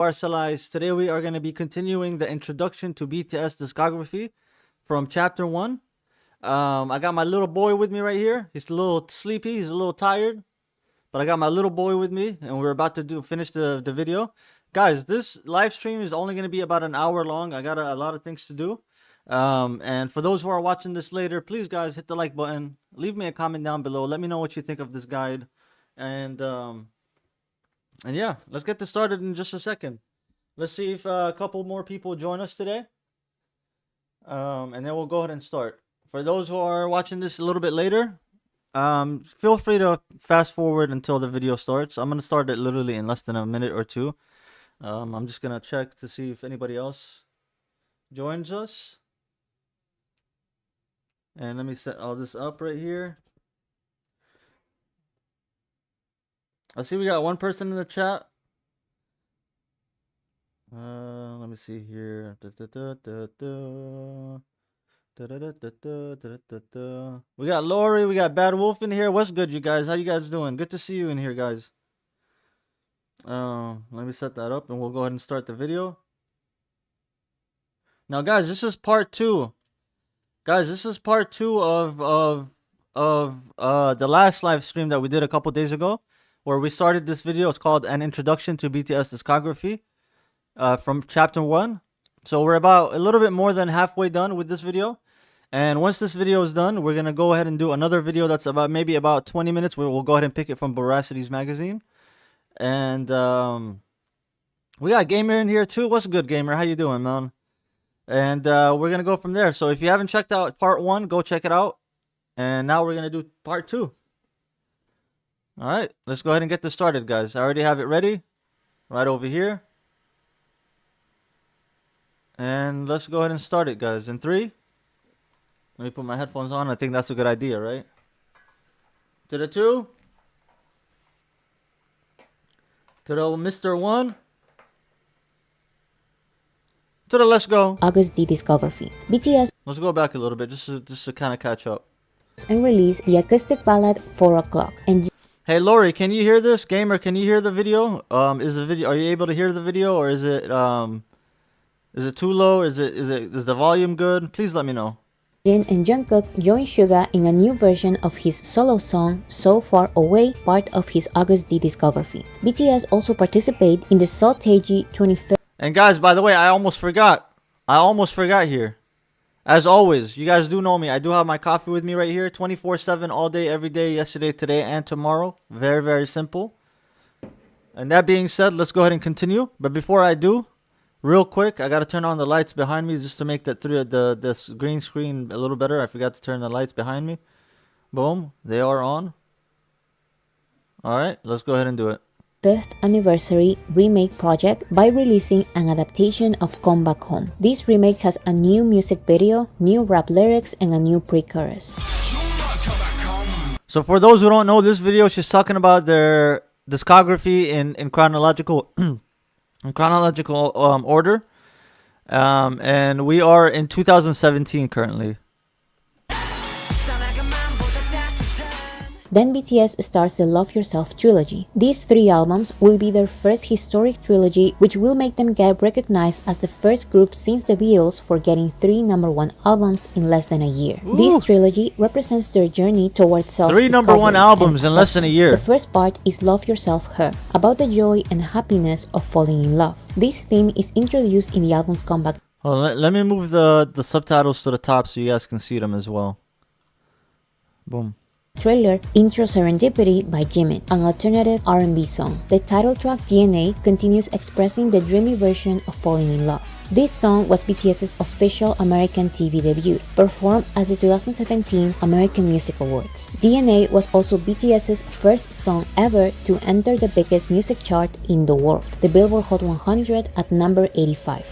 BarcaLyze. Today we are going to be continuing the introduction to BTS discography from chapter 1. I got my little boy with me right here. He's a little sleepy, he's a little tired, but I got my little boy with me and we're about to finish the video. Guys, this live stream is only going to be about an hour long. I got a lot of things to do. And for those who are watching this later, please guys hit the like button, leave me a comment down below, let me know what you think of this guide, and yeah, let's get this started in just a second. Let's see if a couple more people join us today, and then we'll go ahead and start. For those who are watching this a little bit later, feel free to fast forward until the video starts. I'm gonna start it literally in less than a minute or two. I'm just gonna check to see if anybody else joins us. And let me set all this up right here. I see we got one person in the chat. Let me see here. We got Lori, we got Bad Wolf in here. What's good, you guys? How you guys doing? Good to see you in here, guys. Let me set that up and we'll go ahead and start the video. Now, guys, this is part 2. Guys, this is part 2 of the last live stream that we did a couple days ago, where we started this video. It's called An Introduction to BTS Discography from chapter 1. So we're about a little bit more than halfway done with this video. And once this video is done, we're going to go ahead and do another video that's maybe about 20 minutes, where we'll go ahead and pick it from Boracity's magazine. And we got Gamer in here too. What's good, Gamer? How you doing, man? And we're going to go from there. So if you haven't checked out part 1, go check it out. And now we're going to do part 2. All right, let's go ahead and get this started, guys. I already have it ready right over here. And let's go ahead and start it, guys. In 3. Let me put my headphones on. I think that's a good idea, right? To the 2. To the Mr. 1. To the let's go. August D discography. BTS. Let's go back a little bit just to kind of catch up. And release the acoustic ballad 4 O'Clock. And hey Lori, can you hear this? Gamer, can you hear the video? Are you able to hear the video, or is it too low? Is the volume good? Please let me know. Jimin and Jungkook join Suga in a new version of his solo song So Far Away, part of his August D discography. BTS also participate in the Salteji 25th. And guys, by the way, I almost forgot here. As always, you guys do know me. I do have my coffee with me right here, 24/7, all day, every day, yesterday, today, and tomorrow. Very, very simple. And that being said, let's go ahead and continue. But before I do, real quick, I got to turn on the lights behind me just to make the green screen a little better. I forgot to turn the lights behind me. Boom, they are on. All right, let's go ahead and do it. 5th anniversary remake project by releasing an adaptation of Come Back Home. This remake has a new music video, new rap lyrics, and a new pre-chorus. So for those who don't know, this video, she's talking about their discography in chronological order, and we are in 2017 currently. Then BTS starts the Love Yourself trilogy. These 3 albums will be their first historic trilogy, which will make them get recognized as the first group since the Beatles for getting 3 #1 albums in less than a year. Ooh. This trilogy represents their journey towards self-discovery. 3 #1 albums in less than a year. The first part is Love Yourself Her, about the joy and happiness of falling in love. This theme is introduced in the album's comeback. Oh, let me move the subtitles to the top so you guys can see them as well. Boom. Trailer Intro Serendipity by Jimin, an alternative R&B song. The title track DNA continues expressing the dreamy version of falling in love. This song was BTS's official American TV debut, performed at the 2017 American Music Awards. DNA was also BTS's first song ever to enter the biggest music chart in the world, the Billboard Hot 100 at number 85.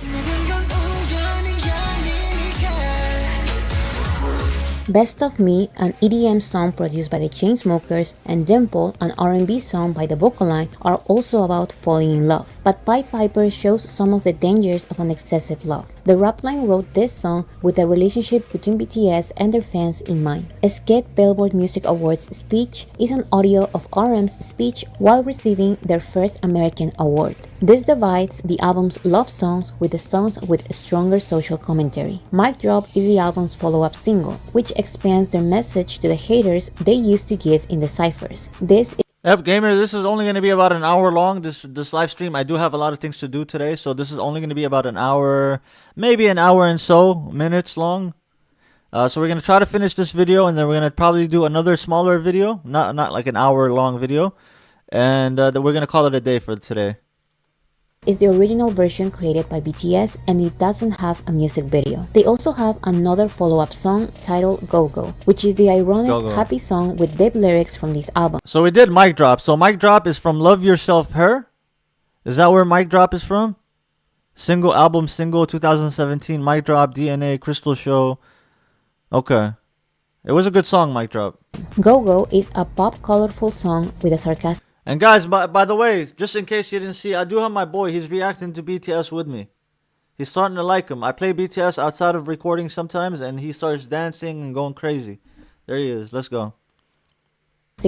Best of Me, an EDM song produced by the Chainsmokers, and Dimple, an R&B song by the BarcaLyze, are also about falling in love. But Pied Piper shows some of the dangers of an excessive love. The rap line wrote this song with the relationship between BTS and their fans in mind. A skit Billboard Music Awards speech is an audio of RM's speech while receiving their first American award. This divides the album's love songs with the songs with stronger social commentary. Mic Drop is the album's follow-up single, which expands their message to the haters they used to give in the cyphers. Yep, gamer, this is only going to be about an hour long, this live stream. I do have a lot of things to do today, so this is only going to be about an hour, maybe an hour and so minutes long. So we're going to try to finish this video, and then we're going to probably do another smaller video, not like an hour long video, and then we're going to call it a day for today. Is the original version created by BTS, and it doesn't have a music video. They also have another follow-up song titled Go Go, which is the ironic Go Go. happy song with deep lyrics from this album. So we did Mic Drop. So Mic Drop is from Love Yourself Her. Is that where Mic Drop is from? Album single 2017, Mic Drop, DNA, Crystal Show. Okay. It was a good song, Mic Drop. Go Go is a pop colorful song with a sarcastic. And guys, by the way, just in case you didn't see, I do have my boy. He's reacting to BTS with me. He's starting to like him. I play BTS outside of recording sometimes, and he starts dancing and going crazy. There he is. Let's go.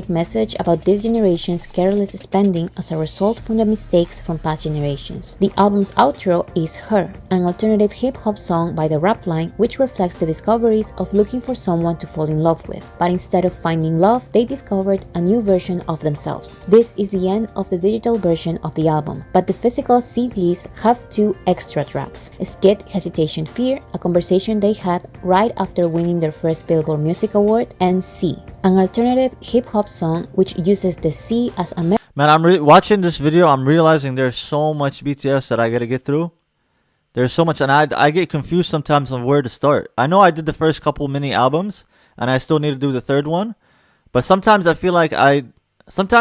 Message about this generation's careless spending as a result from the mistakes from past generations. The album's outro is Her, an alternative hip-hop song by the rap line which reflects the discoveries of looking for someone to fall in love with. But instead of finding love, they discovered a new version of themselves. This is the end of the digital version of the album, but the physical CDs have 2 extra tracks: Skid, Hesitation, Fear, a conversation they had right after winning their first Billboard Music Award, and C, an alternative hip-hop song which uses the C as a Man, I'm watching this video. I'm realizing there's so much BTS that I gotta get through. There's so much, and I get confused sometimes on where to start. I know I did the first couple mini albums, and I still need to do the third one. But sometimes I feel like I can't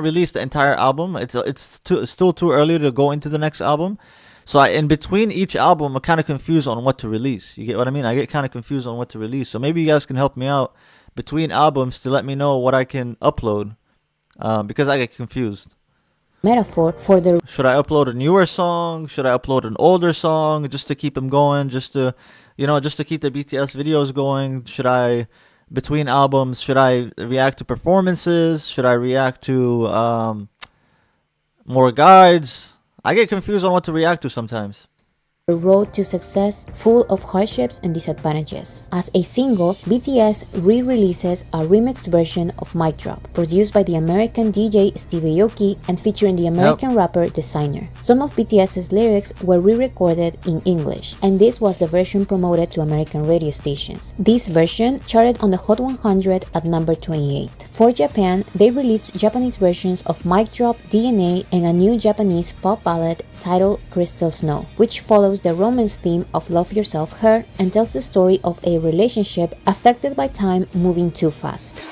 release the entire album. It's still too early to go into the next album. So in between each album, I'm kind of confused on what to release. You get what I mean? I get kind of confused on what to release. So maybe you guys can help me out between albums to let me know what I can upload, because I get confused. Metaphor for the Should I upload a newer song? Should I upload an older song just to keep them going? Just to keep the BTS videos going? Should I, between albums, should I react to performances? Should I react to more guides? I get confused on what to react to sometimes. road to success, full of hardships and disadvantages. As a single, BTS re-releases a remixed version of Mic Drop, produced by the American DJ Steve Aoki and featuring the American rapper Designer. Some of BTS's lyrics were re-recorded in English, and this was the version promoted to American radio stations. This version charted on the Hot 100 at number 28. For Japan, they released Japanese versions of Mic Drop, DNA, and a new Japanese pop ballad titled Crystal Snow, which follows the romance theme of Love Yourself Her and tells the story of a relationship affected by time moving too fast.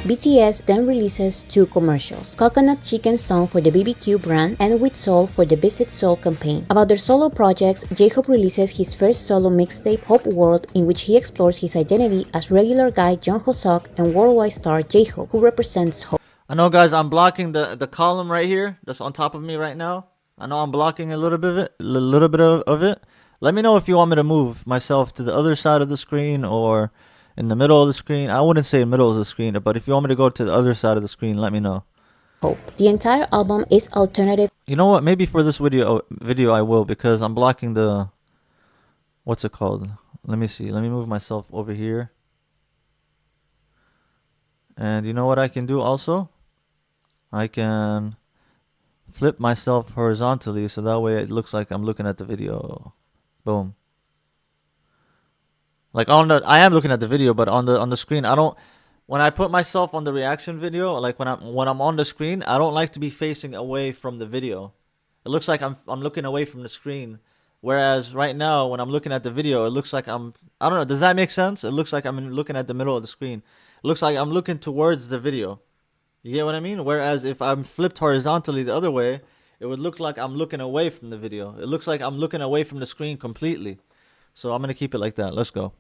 BTS then releases 2 commercials, Coconut Chicken Song for the BBQ brand and With Soul for the Visit Soul campaign. About their solo projects, J-Hope releases his first solo mixtape, Hope World, in which he explores his identity as regular guy Jungkook and worldwide star J-Hope, who represents Hope. I know, guys, I'm blocking the column right here that's on top of me right now. I know I'm blocking a little bit of it. Let me know if you want me to move myself to the other side of the screen or in the middle of the screen. I wouldn't say middle of the screen, but if you want me to go to the other side of the screen, let me know. Hope. The entire album is alternative. You know what? Maybe for this video I will, because I'm blocking the, what's it called? Let me see. Let me move myself over here. And you know what I can do also? I can flip myself horizontally so that way it looks like I'm looking at the video. Boom. Like I am looking at the video, but on the screen, I don't. When I put myself on the reaction video, like when I'm on the screen, I don't like to be facing away from the video. It looks like I'm looking away from the screen. Whereas right now, when I'm looking at the video, it looks like I don't know. Does that make sense? It looks like I'm looking at the middle of the screen. It looks like I'm looking towards the video. You get what I mean? Whereas if I'm flipped horizontally the other way, it would look like I'm looking away from the video. It looks like I'm looking away from the screen completely. So I'm going to keep it like that. Let's go.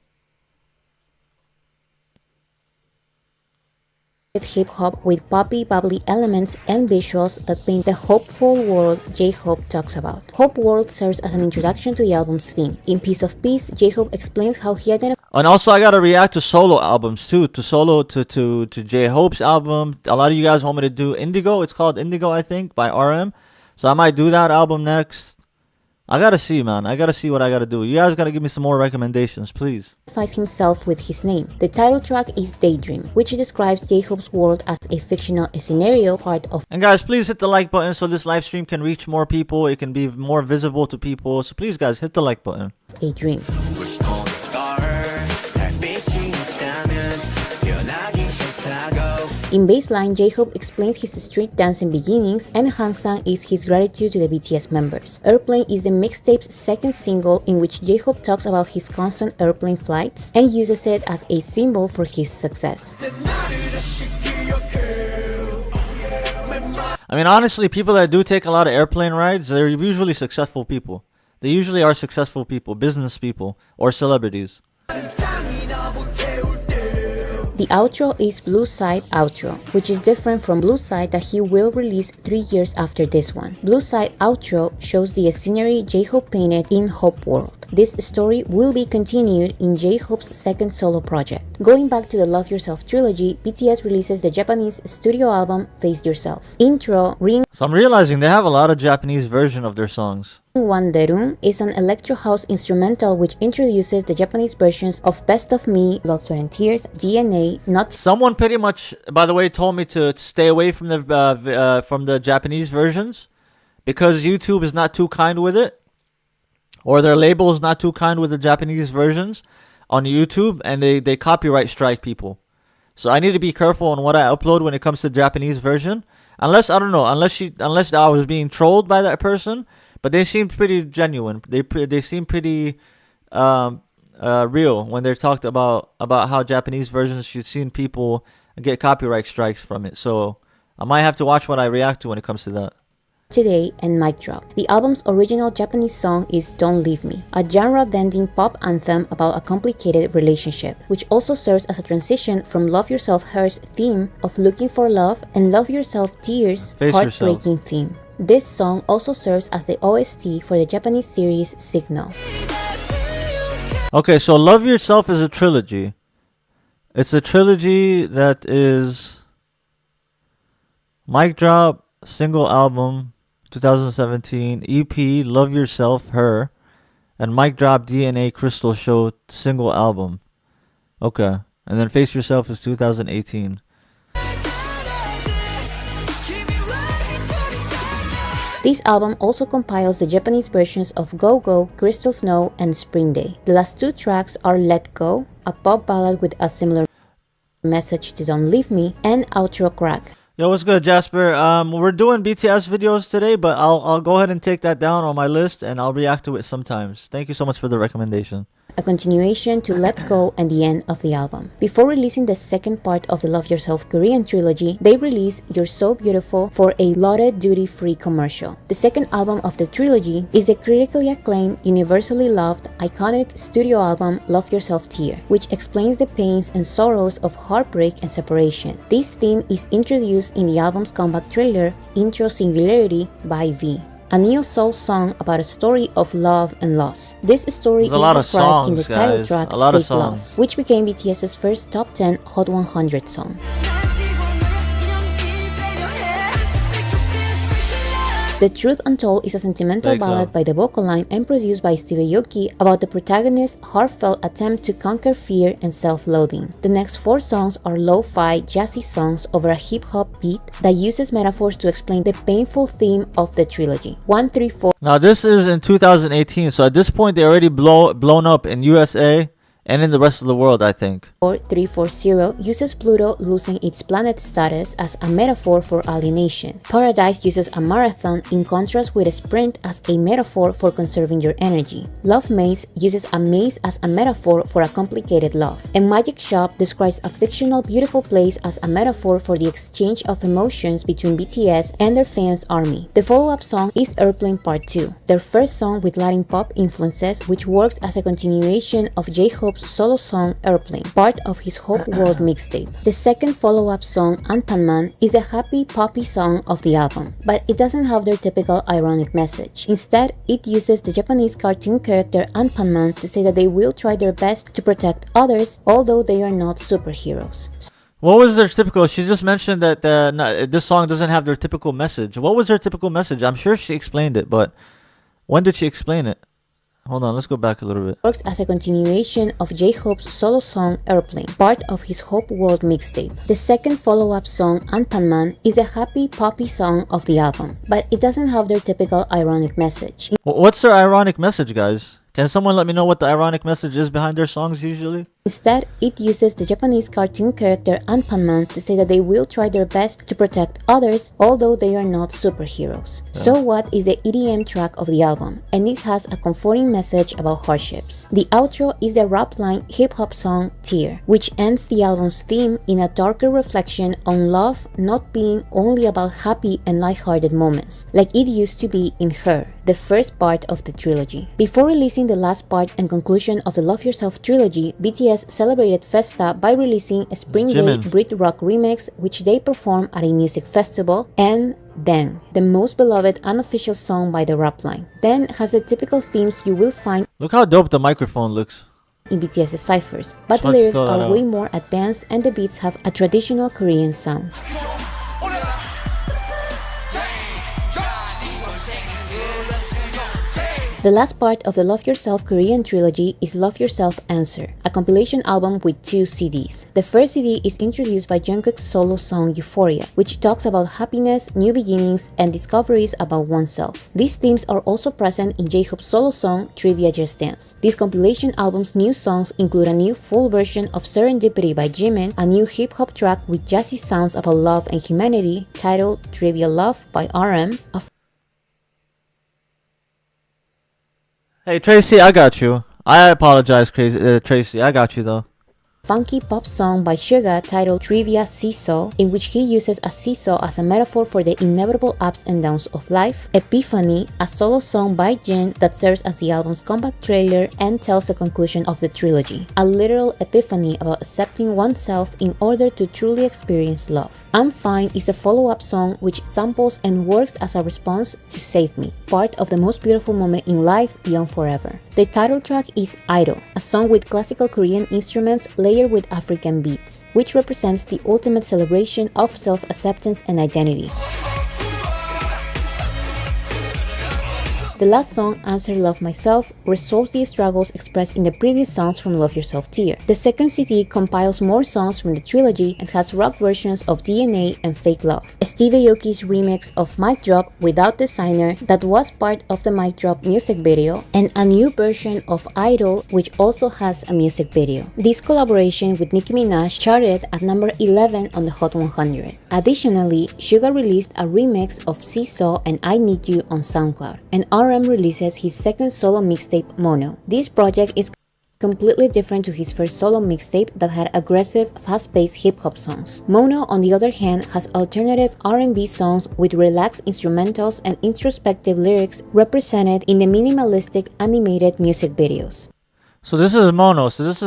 Hip-hop with poppy, bubbly elements and visuals that paint the hopeful world J-Hope talks about. Hope World serves as an introduction to the album's theme. In Piece of Peace, J-Hope explains how he identifies. And also, I gotta react to solo albums too. To J-Hope's album. A lot of you guys want me to do Indigo. It's called Indigo, I think, by RM. So I might do that album next. I gotta see, man. I gotta see what I gotta do. You guys gotta give me some more recommendations, please. Identifies himself with his name. The title track is Daydream, which describes J-Hope's world as a fictional scenario part of. And guys, please hit the like button so this live stream can reach more people. It can be more visible to people. So please, guys, hit the like button. A dream. In baseline, J-Hope explains his street dancing beginnings, and Hansang is his gratitude to the BTS members. Airplane is the mixtape's second single, in which J-Hope talks about his constant airplane flights and uses it as a symbol for his success. I mean, honestly, people that do take a lot of airplane rides, they're usually successful people. They usually are successful people, business people, or celebrities. The outro is Blue Side Outro, which is different from Blue Side that he will release 3 years after this one. Blue Side Outro shows the scenery J-Hope painted in Hope World. This story will be continued in J-Hope's second solo project. Going back to the Love Yourself trilogy, BTS releases the Japanese studio album Face Yourself. Intro, Ring So I'm realizing they have a lot of Japanese version of their songs. Wanderung is an electro house instrumental which introduces the Japanese versions of Best of Me, Blood, Sweat and Tears, DNA, Not. Someone pretty much, by the way, told me to stay away from the Japanese versions because YouTube is not too kind with it, or their label is not too kind with the Japanese versions on YouTube, and they copyright strike people. So I need to be careful on what I upload when it comes to Japanese version. Unless I don't know, unless I was being trolled by that person. But they seemed pretty genuine. They seem pretty real when they talked about how Japanese versions, she's seen people get copyright strikes from it. So I might have to watch what I react to when it comes to that. Today and Mic Drop. The album's original Japanese song is Don't Leave Me, a genre-bending pop anthem about a complicated relationship, which also serves as a transition from Love Yourself Her's theme of looking for love and Love Yourself Tears' heartbreaking theme. This song also serves as the OST for the Japanese series Signal. Okay, so Love Yourself is a trilogy. It's a trilogy that is Mic Drop, single album, 2017, EP, Love Yourself, Her, and Mic Drop DNA Crystal Show single album. Okay, and then Face Yourself is 2018. This album also compiles the Japanese versions of Go Go, Crystal Snow, and Spring Day. The last two tracks are Let Go, a pop ballad with a similar message to Don't Leave Me, and Outro Crack. Yo, what's good, Jasper? We're doing BTS videos today, but I'll go ahead and take that down on my list, and I'll react to it sometimes. Thank you so much for the recommendation. A continuation to Let Go and the end of the album. Before releasing the second part of the Love Yourself Korean trilogy, they released You're So Beautiful for a lauded duty-free commercial. The second album of the trilogy is the critically acclaimed, universally loved, iconic studio album Love Yourself Tear, which explains the pains and sorrows of heartbreak and separation. This theme is introduced in the album's comeback trailer, Intro Singularity by V, a neo-soul song about a story of love and loss. This story is described in the title track Fake Love, which became BTS's first top 10 Hot 100 song. The Truth Untold is a sentimental ballad by the vocal line and produced by Steve Aoki about the protagonist's heartfelt attempt to conquer fear and self-loathing. The next four songs are lo-fi, jazzy songs over a hip-hop beat that uses metaphors to explain the painful theme of the trilogy. 1, 3, 4. Now this is in 2018, so at this point they already blown up in USA and in the rest of the world, I think. 340 uses Pluto losing its planet status as a metaphor for alienation. Paradise uses a marathon in contrast with a sprint as a metaphor for conserving your energy. Love Maze uses a maze as a metaphor for a complicated love. And Magic Shop describes a fictional beautiful place as a metaphor for the exchange of emotions between BTS and their fans' army. The follow-up song is Airplane Part 2, their first song with Latin pop influences, which works as a continuation of J-Hope's J-Hope's solo song Airplane, part of his Hope World mixtape. The second follow-up song, Anpanman, is a happy, poppy song of the album, but it doesn't have their typical ironic message. Instead, it uses the Japanese cartoon character Anpanman to say that they will try their best to protect others, although they are not superheroes. What was their typical? She just mentioned that this song doesn't have their typical message. What was their typical message? I'm sure she explained it, but when did she explain it? Hold on, let's go back a little bit. Works as a continuation of J-Hope's solo song Airplane, part of his Hope World mixtape. The second follow-up song, Anpanman, is a happy, poppy song of the album, but it doesn't have their typical ironic message. What's their ironic message, guys? Can someone let me know what the ironic message is behind their songs usually? Instead, it uses the Japanese cartoon character Anpanman to say that they will try their best to protect others, although they are not superheroes. Yeah. So What is the EDM track of the album, and it has a comforting message about hardships. The outro is the rap line hip-hop song Tear, which ends the album's theme in a darker reflection on love not being only about happy and lighthearted moments, like it used to be in Her, the first part of the trilogy. Before releasing the last part and conclusion of the Love Yourself trilogy, BTS celebrated Festa by releasing a Spring Day Brit Rock remix, which they performed at a music festival, and Then, the most beloved unofficial song by the rap line. Then has the typical themes you will find. Look how dope the microphone looks In BTS's ciphers, but the lyrics are way more advanced and the beats have a traditional Korean sound. The last part of the Love Yourself Korean trilogy is Love Yourself Answer, a compilation album with 2 CDs. The first CD is introduced by Jungkook's solo song Euphoria, which talks about happiness, new beginnings, and discoveries about oneself. These themes are also present in J-Hope's solo song Trivia Just Dance. This compilation album's new songs include a new full version of Serendipity by Jimin, a new hip-hop track with jazzy sounds about love and humanity titled Trivia Love by RM, a Hey Tracy, I got you. I apologize, Tracy. I got you though. Funky pop song by Suga titled Trivia Seesaw, in which he uses a seesaw as a metaphor for the inevitable ups and downs of life. Epiphany, a solo song by Jin that serves as the album's comeback trailer and tells the conclusion of the trilogy. A literal epiphany about accepting oneself in order to truly experience love. I'm Fine is the follow-up song which samples and works as a response to Save Me, part of the most beautiful moment in life, Young Forever. The title track is Idol, a song with classical Korean instruments layered with African beats, which represents the ultimate celebration of self-acceptance and identity. The last song, Answer Love Myself, resolves the struggles expressed in the previous songs from Love Yourself Tear. The second CD compiles more songs from the trilogy and has rock versions of DNA and Fake Love. Steve Aoki's remix of Mic Drop without Designer that was part of the Mic Drop music video, and a new version of Idol which also has a music video. This collaboration with Nicki Minaj charted at number 11 on the Hot 100. Additionally, Suga released a remix of Seesaw and I Need You on SoundCloud, and RM releases his second solo mixtape, Mono. This project is completely different to his first solo mixtape that had aggressive, fast-paced hip-hop songs. Mono, on the other hand, has alternative R&B songs with relaxed instrumentals and introspective lyrics represented in the minimalistic animated music videos. So this is Mono. This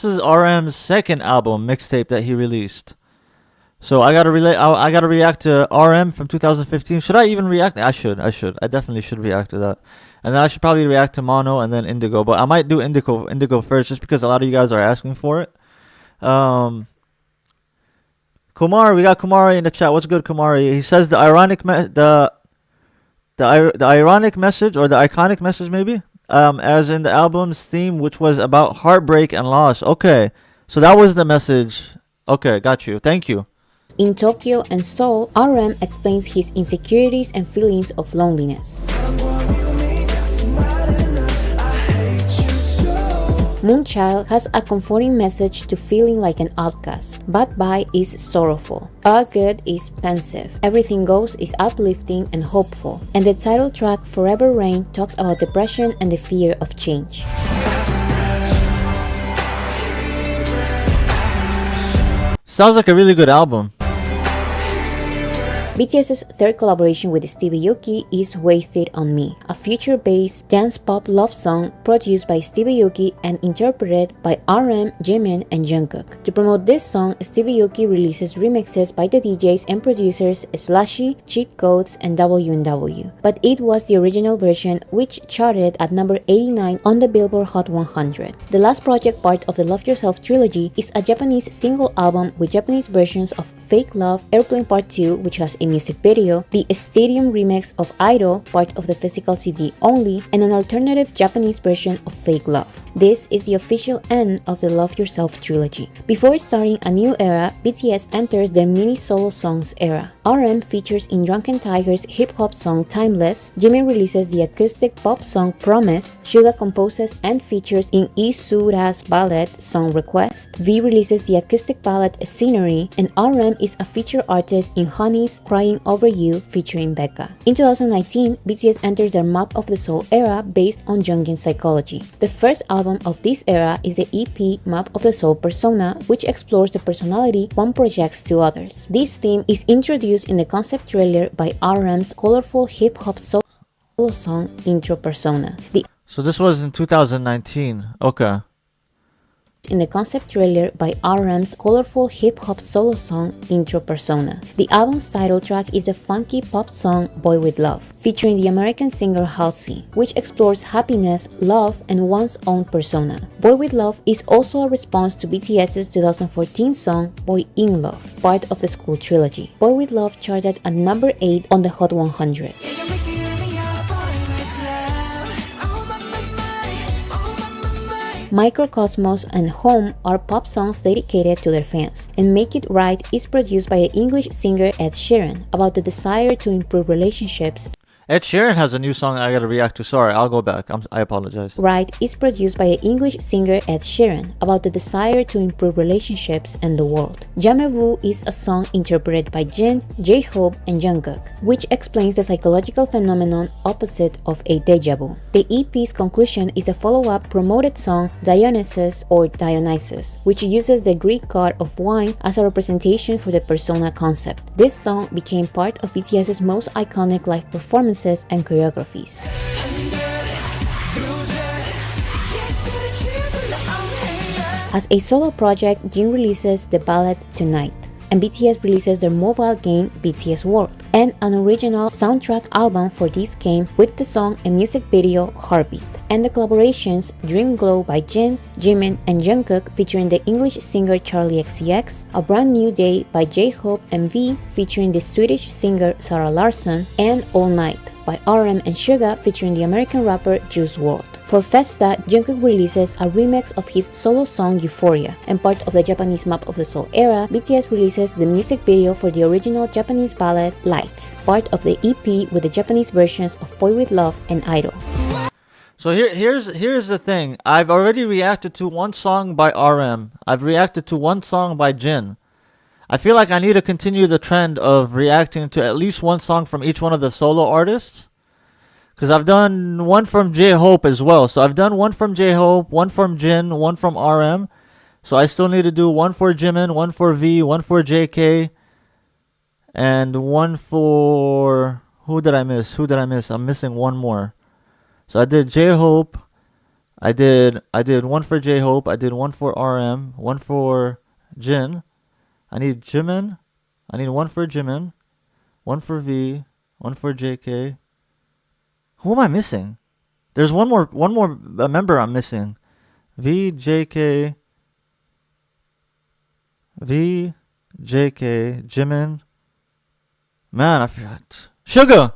is RM's second album mixtape that he released. So I gotta react to RM from 2015. Should I even react? I should. I definitely should react to that. And then I should probably react to Mono and then Indigo. But I might do Indigo first, just because a lot of you guys are asking for it. Kumar, we got Kumari in the chat. What's good, Kumari? He says the ironic message, or the iconic message maybe, as in the album's theme, which was about heartbreak and loss. Okay, so that was the message. Okay, got you. Thank you. In Tokyo and Seoul, RM explains his insecurities and feelings of loneliness. Moonchild has a comforting message to feeling like an outcast. Bad Bye is sorrowful. All Good is pensive. Everything Goes is uplifting and hopeful. And the title track Forever Rain talks about depression and the fear of change. Sounds like a really good album. BTS's third collaboration with Stevie Aoki is Wasted on Me, a future-based dance-pop love song produced by Stevie Aoki and interpreted by RM, Jimin, and Jungkook. To promote this song, Stevie Aoki releases remixes by the DJs and producers Slashy, Cheat Codes, and W&W. But it was the original version which charted at number 89 on the Billboard Hot 100. The last project part of the Love Yourself trilogy is a Japanese single album with Japanese versions of Fake Love, Airplane Part 2, which has a music video, the Stadium remix of Idol, part of the physical CD only, and an alternative Japanese version of Fake Love. This is the official end of the Love Yourself trilogy. Before starting a new era, BTS enters their mini solo songs era. RM features in Drunken Tiger's hip-hop song Timeless, Jimin releases the acoustic pop song Promise, Suga composes and features in Isura's ballad song Request, V releases the acoustic ballad Scenery, and RM is a featured artist in Honey's Crying Over You featuring Becca. In 2019, BTS enters their Map of the Soul era based on Jungian psychology. The first album of this era is the EP Map of the Soul Persona, which explores the personality one projects to others. This theme is introduced in the concept trailer by RM's colorful hip-hop solo song Intro Persona. So this was in 2019. Okay. In the concept trailer by RM's colorful hip-hop solo song Intro Persona. The album's title track is the funky pop song Boy With Love, featuring the American singer Halsey, which explores happiness, love, and one's own persona. Boy With Love is also a response to BTS's 2014 song Boy In Love, part of the School trilogy. Boy With Love charted at number 8 on the Hot 100. Microcosmos and Home are pop songs dedicated to their fans, and Make It Right is produced by the English singer Ed Sheeran about the desire to improve relationships. Ed Sheeran has a new song I gotta react to. Sorry, I'll go back. I apologize. Right is produced by the English singer Ed Sheeran about the desire to improve relationships and the world. Jamais-vu is a song interpreted by Jin, J-Hope, and Jungkook, which explains the psychological phenomenon opposite of a déjà vu. The EP's conclusion is the follow-up promoted song Dionysus or Dionysus, which uses the Greek god of wine as a representation for the persona concept. This song became part of BTS's most iconic live performances and choreographies. As a solo project, Jin releases the ballad Tonight, and BTS releases their mobile game BTS World, and an original soundtrack album for this game with the song and music video Heartbeat, and the collaborations Dream Glow by Jin, Jimin, and Jungkook featuring the English singer Charlie XCX, A Brand New Day by J-Hope and V featuring the Swedish singer Sarah Larsson, and All Night by RM and Suga featuring the American rapper Juice WRLD. For Festa, Jungkook releases a remix of his solo song Euphoria, and part of the Japanese Map of the Soul era, BTS releases the music video for the original Japanese ballad Lights, part of the EP with the Japanese versions of Boy With Love and Idol. So here's the thing. I've already reacted to one song by RM. I've reacted to one song by Jin. I feel like I need to continue the trend of reacting to at least one song from each one of the solo artists. Because I've done one from J-Hope as well. So I've done one from J-Hope, one from Jin, one from RM. So I still need to do one for Jimin, one for V, one for JK, and one for... Who did I miss? I'm missing one more. So I did J-Hope. I did one for J-Hope. I did one for RM, one for Jin. I need Jimin. I need one for Jimin, one for V, one for JK. Who am I missing? There's one more member I'm missing. V, JK, Jimin. Man, I forgot. Suga.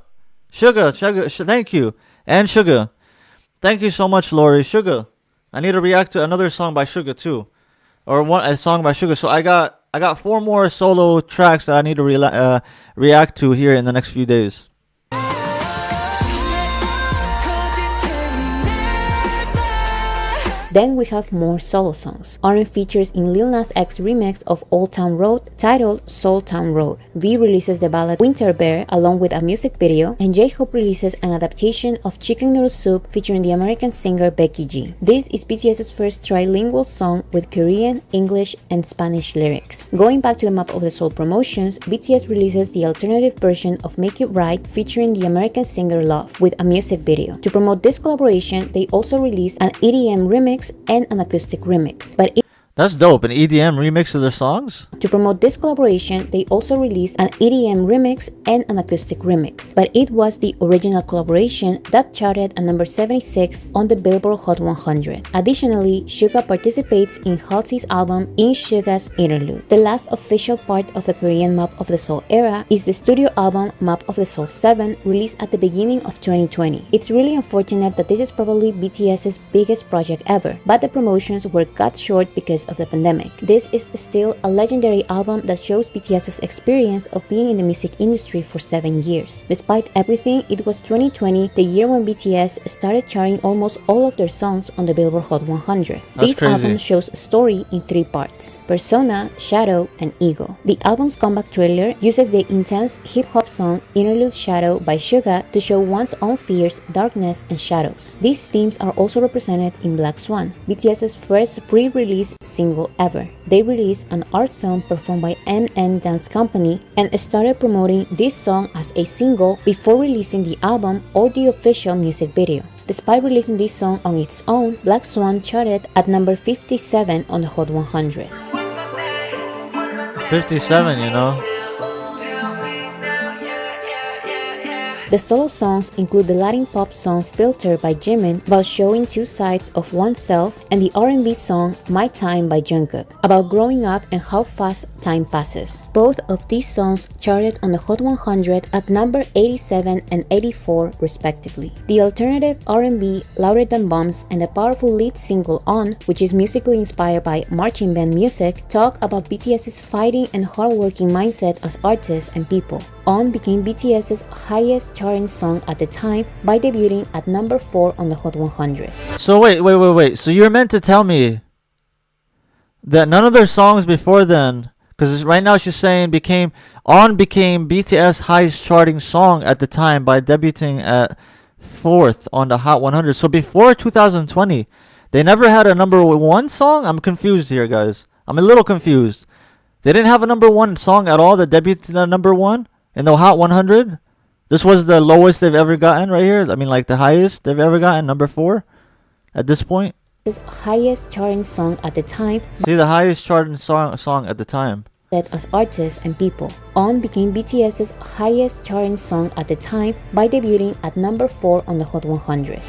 Thank you. And Suga. Thank you so much, Lori. Suga. I need to react to another song by Suga too, or a song by Suga. So I got 4 more solo tracks that I need to react to here in the next few days. Then we have more solo songs. RM features in Lil Nas X remix of Old Town Road titled Soul Town Road. V releases the ballad Winter Bear along with a music video, and J-Hope releases an adaptation of Chicken Noodle Soup featuring the American singer Becky G. This is BTS's first trilingual song with Korean, English, and Spanish lyrics. Going back to the Map of the Soul promotions, BTS releases the alternative version of Make It Right featuring the American singer Love with a music video. To promote this collaboration, they also released an EDM remix and an acoustic remix. That's dope, an EDM remix of their songs? To promote this collaboration, they also released an EDM remix and an acoustic remix, but it was the original collaboration that charted at number 76 on the Billboard Hot 100. Additionally, Suga participates in Halsey's album In Suga's Interlude. The last official part of the Korean Map of the Soul era is the studio album Map of the Soul 7, released at the beginning of 2020. It's really unfortunate that this is probably BTS's biggest project ever, but the promotions were cut short because of the pandemic. This is still a legendary album that shows BTS's experience of being in the music industry for 7 years. Despite everything, it was 2020, the year when BTS started charting almost all of their songs on the Billboard Hot 100. This album shows a story in 3 parts: Persona, Shadow, and Ego. The album's comeback trailer uses the intense hip-hop song Interlude Shadow by Suga to show one's own fears, darkness, and shadows. These themes are also represented in Black Swan, BTS's first pre-release single ever. They released an art film performed by NN Dance Company and started promoting this song as a single before releasing the album or the official music video. Despite releasing this song on its own, Black Swan charted at number 57 on the Hot 100. 57, you know? The solo songs include the Latin pop song Filter by Jimin about showing 2 sides of oneself, and the R&B song My Time by Jungkook about growing up and how fast time passes. Both of these songs charted on the Hot 100 at number 87 and 84 respectively. The alternative R&B Louder Than Bombs and the powerful lead single On, which is musically inspired by marching band music, talk about BTS's fighting and hardworking mindset as artists and people. On became BTS's highest charting song at the time by debuting at number 4 on the Hot 100. So wait. So you're meant to tell me that none of their songs before then, because right now she's saying became BTS highest charting song at the time by debuting at 4th on the Hot 100. So before 2020, they never had a number 1 song? I'm confused here, guys. I'm a little confused. They didn't have a number 1 song at all that debuted at number 1 in the Hot 100? This was the lowest they've ever gotten right here? I mean, like the highest they've ever gotten, number 4 at this point? His highest charting song at the time. See, the highest charting song at the time. As artists and people. On became BTS's highest charting song at the time by debuting at number 4 on the Hot 100.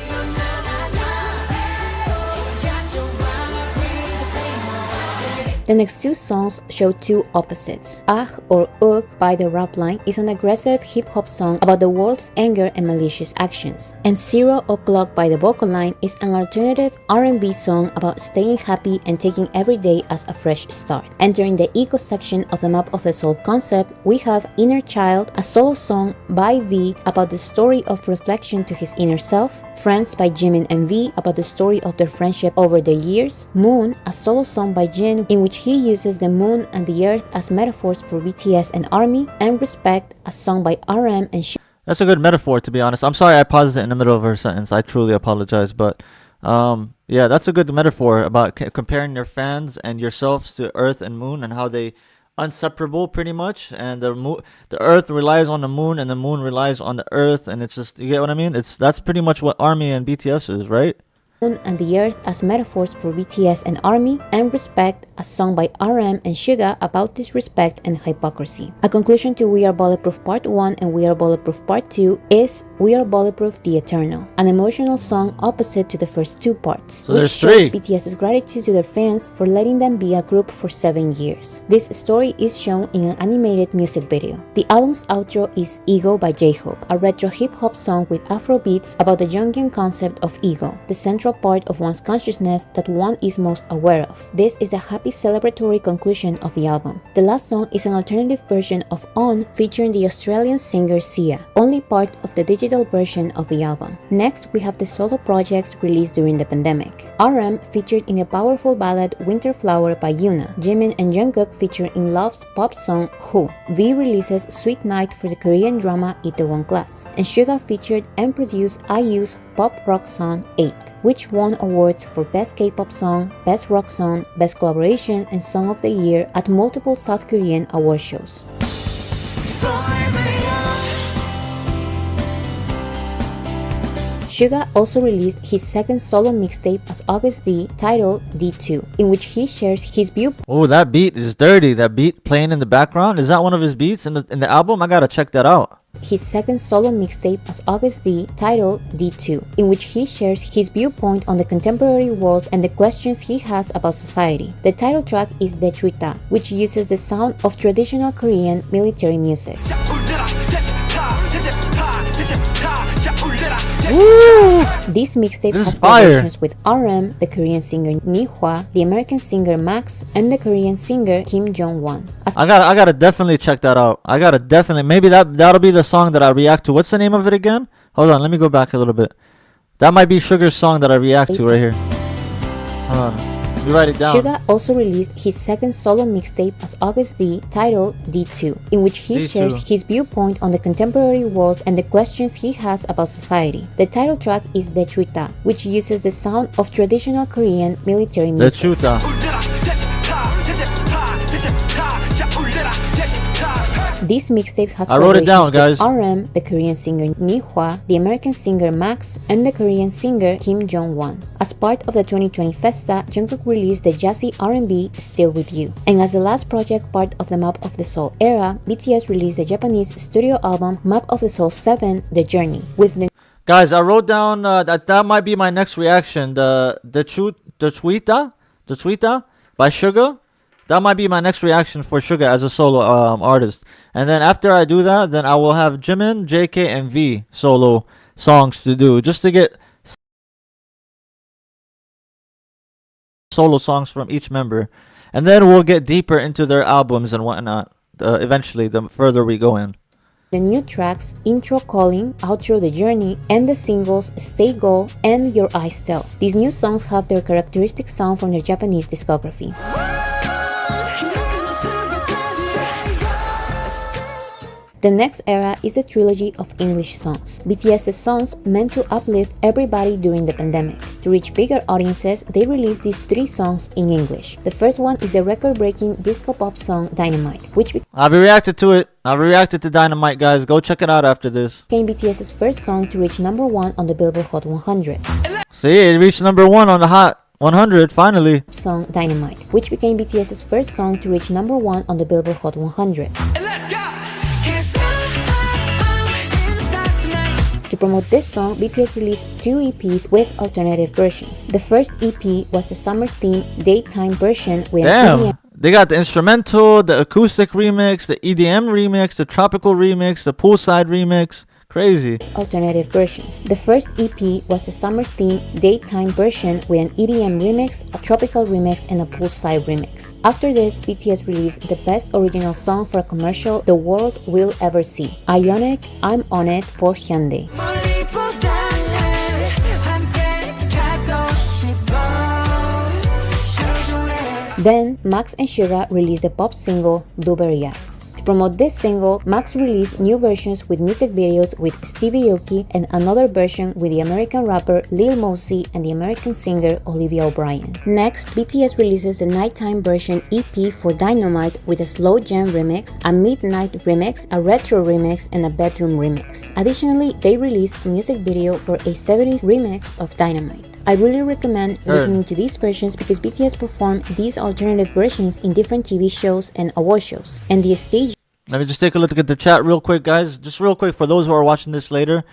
The next 2 songs show 2 opposites. Ah or Ugh by the Rap Line is an aggressive hip-hop song about the world's anger and malicious actions. And 0 O'Clock by the BarcaLyze is an alternative R&B song about staying happy and taking every day as a fresh start. Entering the Ego section of the Map of the Soul concept, we have Inner Child, a solo song by V about the story of reflection to his inner self. Friends by Jimin and V about the story of their friendship over the years. Moon, a solo song by Jin in which he uses the moon and the earth as metaphors for BTS and ARMY. And Respect, a song by RM and That's a good metaphor, to be honest. I'm sorry I paused it in the middle of her sentence. I truly apologize, but yeah, that's a good metaphor about comparing your fans and yourselves to Earth and Moon and how they inseparable pretty much, and the Earth relies on the Moon and the Moon relies on the Earth, and it's just, you get what I mean? That's pretty much what ARMY and BTS is, right? And the earth as metaphors for BTS and ARMY. And Respect, a song by RM and Suga about disrespect and hypocrisy. A conclusion to We Are Bulletproof Part 1 and We Are Bulletproof Part 2 is We Are Bulletproof The Eternal, an emotional song opposite to the first 2 parts, so which shows BTS's gratitude to their fans for letting them be a group for 7 years. This story is shown in an animated music video. The album's outro is Ego by J-Hope, a retro hip-hop song with Afro beats about the Jungian concept of ego. The central part of one's consciousness that one is most aware of. This is the happy celebratory conclusion of the album. The last song is an alternative version of On featuring the Australian singer Sia, only part of the digital version of the album. Next, we have the solo projects released during the pandemic. RM featured in a powerful ballad Winter Flower by Yuna. Jimin and Jungkook feature in Love's pop song Who. V releases Sweet Night for the Korean drama Itaewon Class. And Suga featured and produced IU's pop rock song 8, which won awards for Best K-pop Song, Best Rock Song, Best Collaboration, and Song of the Year at multiple South Korean award shows. Suga also released his second solo mixtape as August D, titled D2, in which he shares his viewpoint. Oh, that beat is dirty. That beat playing in the background. Is that one of his beats in the album? I gotta check that out. His second solo mixtape as August D, titled D2, in which he shares his viewpoint on the contemporary world and the questions he has about society. The title track is Dechuita, which uses the sound of traditional Korean military music. Woo! This mixtape has fire. collaborations with RM, the Korean singer Nihwa, the American singer Max, and the Korean singer Kim Jong-won. I gotta definitely check that out. I gotta definitely, maybe that'll be the song that I react to. What's the name of it again? Hold on, let me go back a little bit. That might be Sugar's song that I react to right here. Hold on. Let me write it down. Suga also released his second solo mixtape as August D, titled D2, in which he D2. shares his viewpoint on the contemporary world and the questions he has about society. The title track is Dechuita, which uses the sound of traditional Korean military music. Dechuita. This mixtape has I wrote it down, collaborations guys. with RM, the Korean singer Nihwa, the American singer Max, and the Korean singer Kim Jong-won. As part of the 2020 Festa, Jungkook released the jazzy R&B Still With You. And as the last project part of the Map of the Soul era, BTS released the Japanese studio album Map of the Soul 7, The Journey, with the Guys, I wrote down that might be my next reaction. The tweeta by Suga. That might be my next reaction for Suga as a solo artist. And then after I do that, then I will have Jimin, JK, and V solo songs to do, just to get solo songs from each member. And then we'll get deeper into their albums and whatnot. Eventually, the further we go in. The new tracks Intro Calling, Outro The Journey, and the singles Stay Goal and Your Eyes Tell. These new songs have their characteristic sound from their Japanese discography. The next era is the trilogy of English songs. BTS's songs meant to uplift everybody during the pandemic. To reach bigger audiences, they released these 3 songs in English. The first one is the record-breaking disco pop song Dynamite, which I've reacted to it. I've reacted to Dynamite, guys. Go check it out after this. became BTS's first song to reach number 1 on the Billboard Hot 100. See, it reached number 1 on the Hot 100, finally. Song Dynamite, which became BTS's first song to reach number 1 on the Billboard Hot 100. To promote this song, BTS released 2 EPs with alternative versions. The first EP was the summer theme daytime version with an EDM. They got the instrumental, the acoustic remix, the EDM remix, the tropical remix, the poolside remix. Crazy. Alternative versions. The first EP was the summer theme daytime version with an EDM remix, a tropical remix, and a poolside remix. After this, BTS released the best original song for a commercial the world will ever see, Ionic, I'm On It for Hyundai. Then, Max and Suga released the pop single Blueberry-Eyes. To promote this single, Max released new versions with music videos with Stevie Aoki and another version with the American rapper Lil Mosey and the American singer Olivia O'Brien. Next, BTS releases the nighttime version EP for Dynamite with a slow jam remix, a midnight remix, a retro remix, and a bedroom remix. Additionally, they released a music video for a 70s remix of Dynamite. I really recommend listening to these versions because BTS performed these alternative versions in different TV shows and award shows. And the stage. Let me just take a look at the chat real quick, guys. Just real quick for those who are watching this later.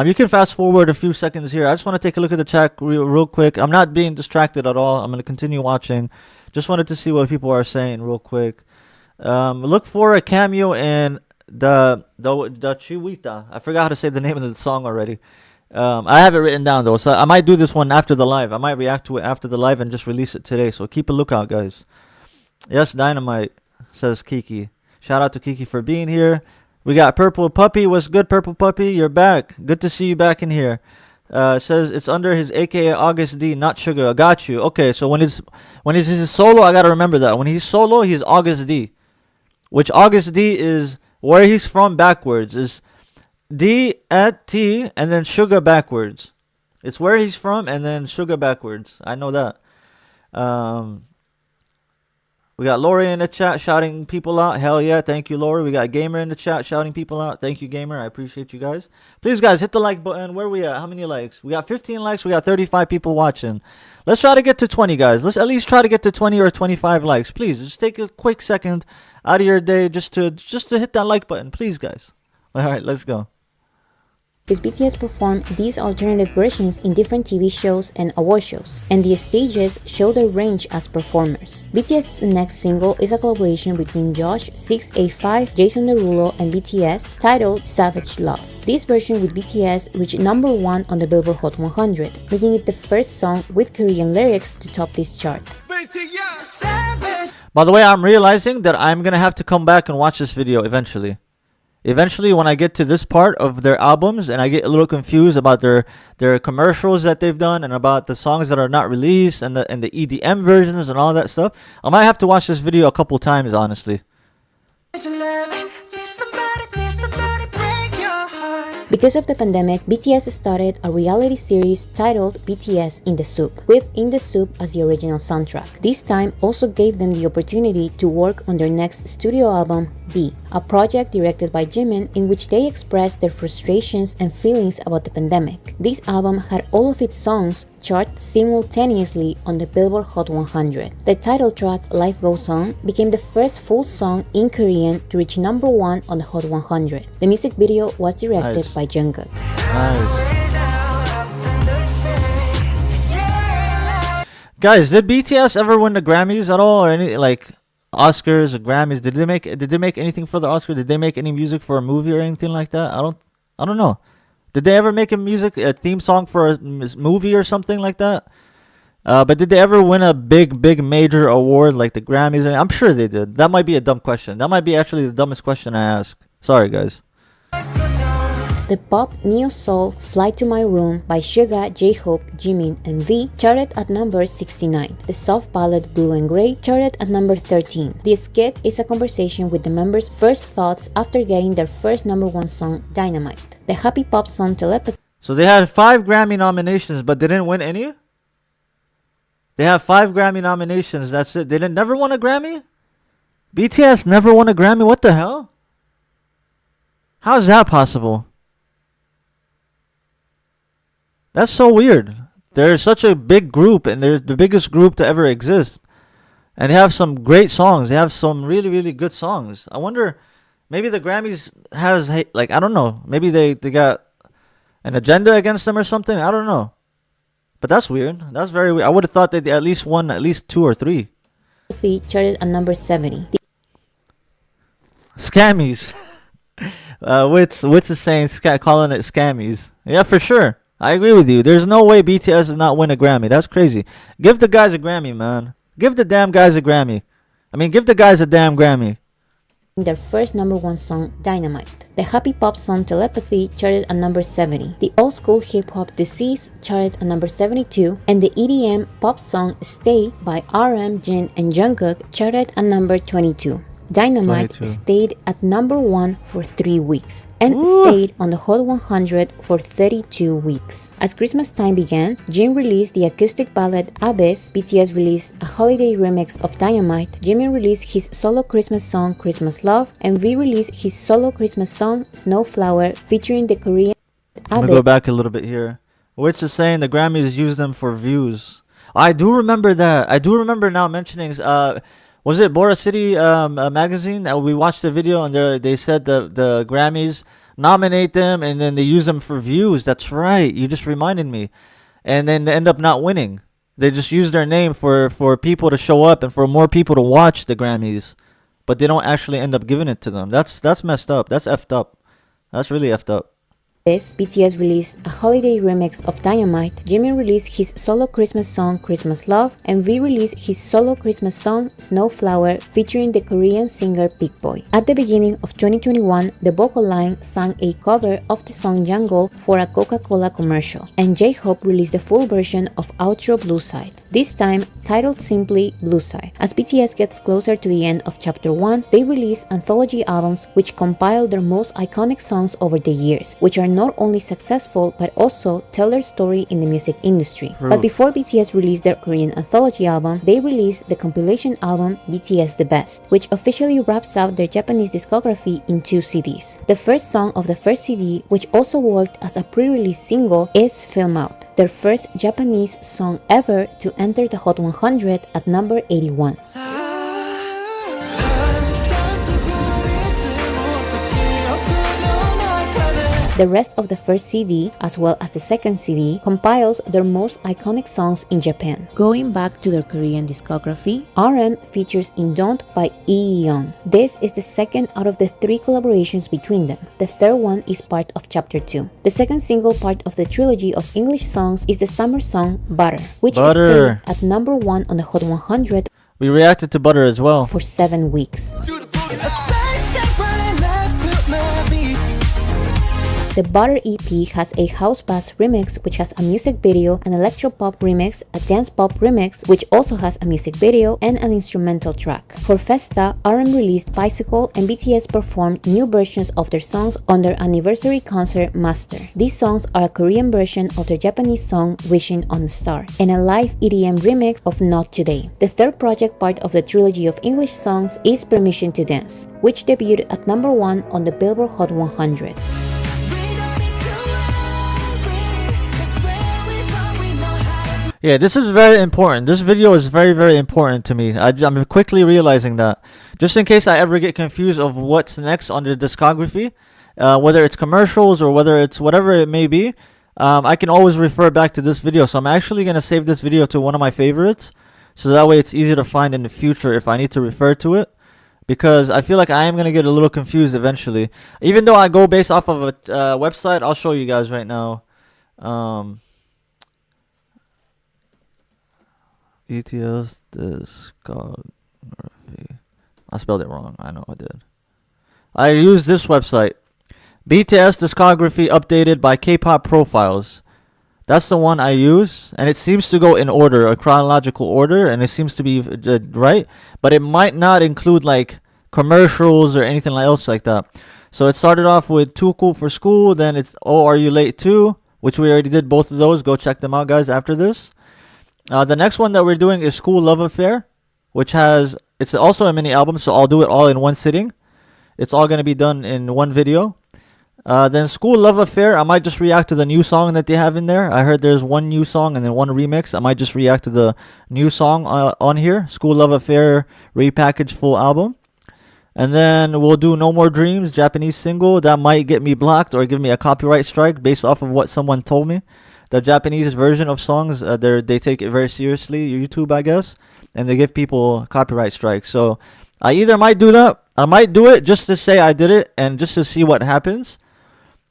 You can fast forward a few seconds here. I just want to take a look at the chat real quick. I'm not being distracted at all. I'm going to continue watching. Just wanted to see what people are saying real quick. Look for a cameo in the Chihuita. I forgot how to say the name of the song already. I have it written down though, so I might do this one after the live. I might react to it after the live and just release it today. So keep a lookout, guys. Yes, Dynamite, says Kiki. Shout out to Kiki for being here. We got Purple Puppy. What's good, Purple Puppy? You're back. Good to see you back in here. Says it's under his AKA August D, not Sugar. I got you. Okay, so when he's his solo, I gotta remember that. When he's solo, he's August D. Which August D is where he's from backwards. Is D at T and then Sugar backwards. It's where he's from and then Sugar backwards. I know that. We got Lori in the chat shouting people out. Hell yeah, thank you, Lori. We got Gamer in the chat shouting people out. Thank you, Gamer. I appreciate you guys. Please, guys, hit the like button. Where we at? How many likes? We got 15 likes. We got 35 people watching. Let's try to get to 20, guys. Let's at least try to get to 20 or 25 likes. Please, just take a quick second out of your day just to hit that like button. Please, guys. All right, let's go. Because BTS performed these alternative versions in different TV shows and award shows, and the stages show their range as performers. BTS's next single is a collaboration between Josh 685, Jason Derulo, and BTS titled Savage Love. This version with BTS reached number 1 on the Billboard Hot 100, making it the first song with Korean lyrics to top this chart. By the way, I'm realizing that I'm gonna have to come back and watch this video eventually. Eventually, when I get to this part of their albums and I get a little confused about their commercials that they've done and about the songs that are not released and the EDM versions and all that stuff, I might have to watch this video a couple times, honestly. Because of the pandemic, BTS started a reality series titled BTS in the Soup, with In the Soup as the original soundtrack. This time also gave them the opportunity to work on their next studio album, B, a project directed by Jimin in which they expressed their frustrations and feelings about the pandemic. This album had all of its songs chart simultaneously on the Billboard Hot 100. The title track, Life Goes On, became the first full song in Korean to reach number 1 on the Hot 100. The music video was directed by Jungkook. Nice. Guys, did BTS ever win the Grammys at all, or any like Oscars or Grammys? Did they make anything for the Oscar? Did they make any music for a movie or anything like that? I don't know. Did they ever make a theme song for a movie or something like that? But did they ever win a big major award like the Grammys? I'm sure they did. That might be a dumb question. That might be actually the dumbest question I ask. Sorry, guys. The pop neo-soul Fly to My Room by Suga, J-Hope, Jimin, and V charted at number 69. The soft ballad Blue and Grey charted at number 13. The skit is a conversation with the members' first thoughts after getting their first number 1 song, Dynamite. The happy pop song Telepathy. So they had 5 Grammy nominations, but they didn't win any? They have 5 Grammy nominations, that's it. They never won a Grammy? BTS never won a Grammy? What the hell? How is that possible? That's so weird. They're such a big group, and they're the biggest group to ever exist. And they have some great songs. They have some really good songs. I wonder, maybe the Grammys has, like, I don't know. Maybe they got an agenda against them or something. I don't know. But that's weird. That's very weird. I would have thought they at least won at least 2 or 3. Charted at number 70. Scammies. Wits is saying, calling it scammies. Yeah, for sure. I agree with you. There's no way BTS did not win a Grammy. That's crazy. Give the guys a Grammy, man. Give the damn guys a Grammy. I mean, give the guys a damn Grammy. Their first number 1 song, Dynamite. The happy pop song Telepathy charted at number 70. The old school hip-hop Disease charted at number 72. And the EDM pop song Stay by RM, Jin, and Jungkook charted at number 22. Dynamite 22. stayed at number 1 for 3 weeks and Ooh. stayed on the Hot 100 for 32 weeks. As Christmas time began, Jin released the acoustic ballad Abyss, BTS released a holiday remix of Dynamite, Jimin released his solo Christmas song Christmas Love, and V released his solo Christmas song Snowflower featuring the Korean I'm gonna go back a little bit here. Wits is saying the Grammys use them for views. I do remember that. I do remember now mentioning was it Boracity magazine that we watched the video and they said the Grammys nominate them and then they use them for views. That's right. You just reminded me. And then they end up not winning. They just use their name for people to show up and for more people to watch the Grammys, but they don't actually end up giving it to them. That's messed up. That's effed up. That's really effed up. this, BTS released a holiday remix of Dynamite, Jimin released his solo Christmas song Christmas Love, and V released his solo Christmas song Snowflower featuring the Korean singer Big Boy. At the beginning of 2021, the BarcaLyze sang a cover of the song Jungle for a Coca-Cola commercial, and J-Hope released the full version of Outro Blue Side, this time titled simply Blue Side. As BTS gets closer to the end of Chapter 1, they release anthology albums which compile their most iconic songs over the years, which are not only successful but also tell their story in the music industry. But before BTS released their Korean anthology album, they released the compilation album BTS The Best, which officially wraps up their Japanese discography in 2 CDs. The first song of the first CD, which also worked as a pre-release single, is Film Out, their first Japanese song ever to enter the Hot 100 at number 81. The rest of the first CD, as well as the second CD, compiles their most iconic songs in Japan. Going back to their Korean discography, RM features in Don't by Lee Young. This is the second out of the 3 collaborations between them. The third one is part of Chapter 2. The second single part of the trilogy of English songs is the summer song Butter, which stayed at number 1 on the Hot 100. We reacted to Butter as well. For 7 weeks. The Butter EP has a house bass remix which has a music video, an electro pop remix, a dance pop remix which also has a music video, and an instrumental track. For Festa, RM released Bicycle and BTS performed new versions of their songs on their anniversary concert Master. These songs are a Korean version of their Japanese song Wishing on a Star and a live EDM remix of Not Today. The third project part of the trilogy of English songs is Permission to Dance, which debuted at number 1 on the Billboard Hot 100. Yeah, this is very important. This video is very, very important to me. I'm quickly realizing that. Just in case I ever get confused of what's next on the discography, whether it's commercials or whether it's whatever it may be, I can always refer back to this video. So I'm actually going to save this video to one of my favorites, so that way it's easy to find in the future if I need to refer to it. Because I feel like I am going to get a little confused eventually. Even though I go based off of a website, I'll show you guys right now. BTS discography. I spelled it wrong. I know I did. I used this website. BTS discography updated by K-pop profiles. That's the one I use, and it seems to go in order, a chronological order, and it seems to be right, but it might not include like commercials or anything else like that. So it started off with Too Cool for School, then it's Oh Are You Late Too, which we already did both of those. Go check them out, guys, after this. The next one that we're doing is School Love Affair, which has, it's also a mini album, so I'll do it all in one sitting. It's all going to be done in one video. Then School Love Affair, I might just react to the new song that they have in there. I heard there's one new song and then one remix. I might just react to the new song on here. School Love Affair repackaged full album. And then we'll do No More Dreams, Japanese single. That might get me blocked or give me a copyright strike based off of what someone told me. The Japanese version of songs, they take it very seriously, YouTube, I guess, and they give people copyright strikes. So I either might do that, I might do it just to say I did it and just to see what happens,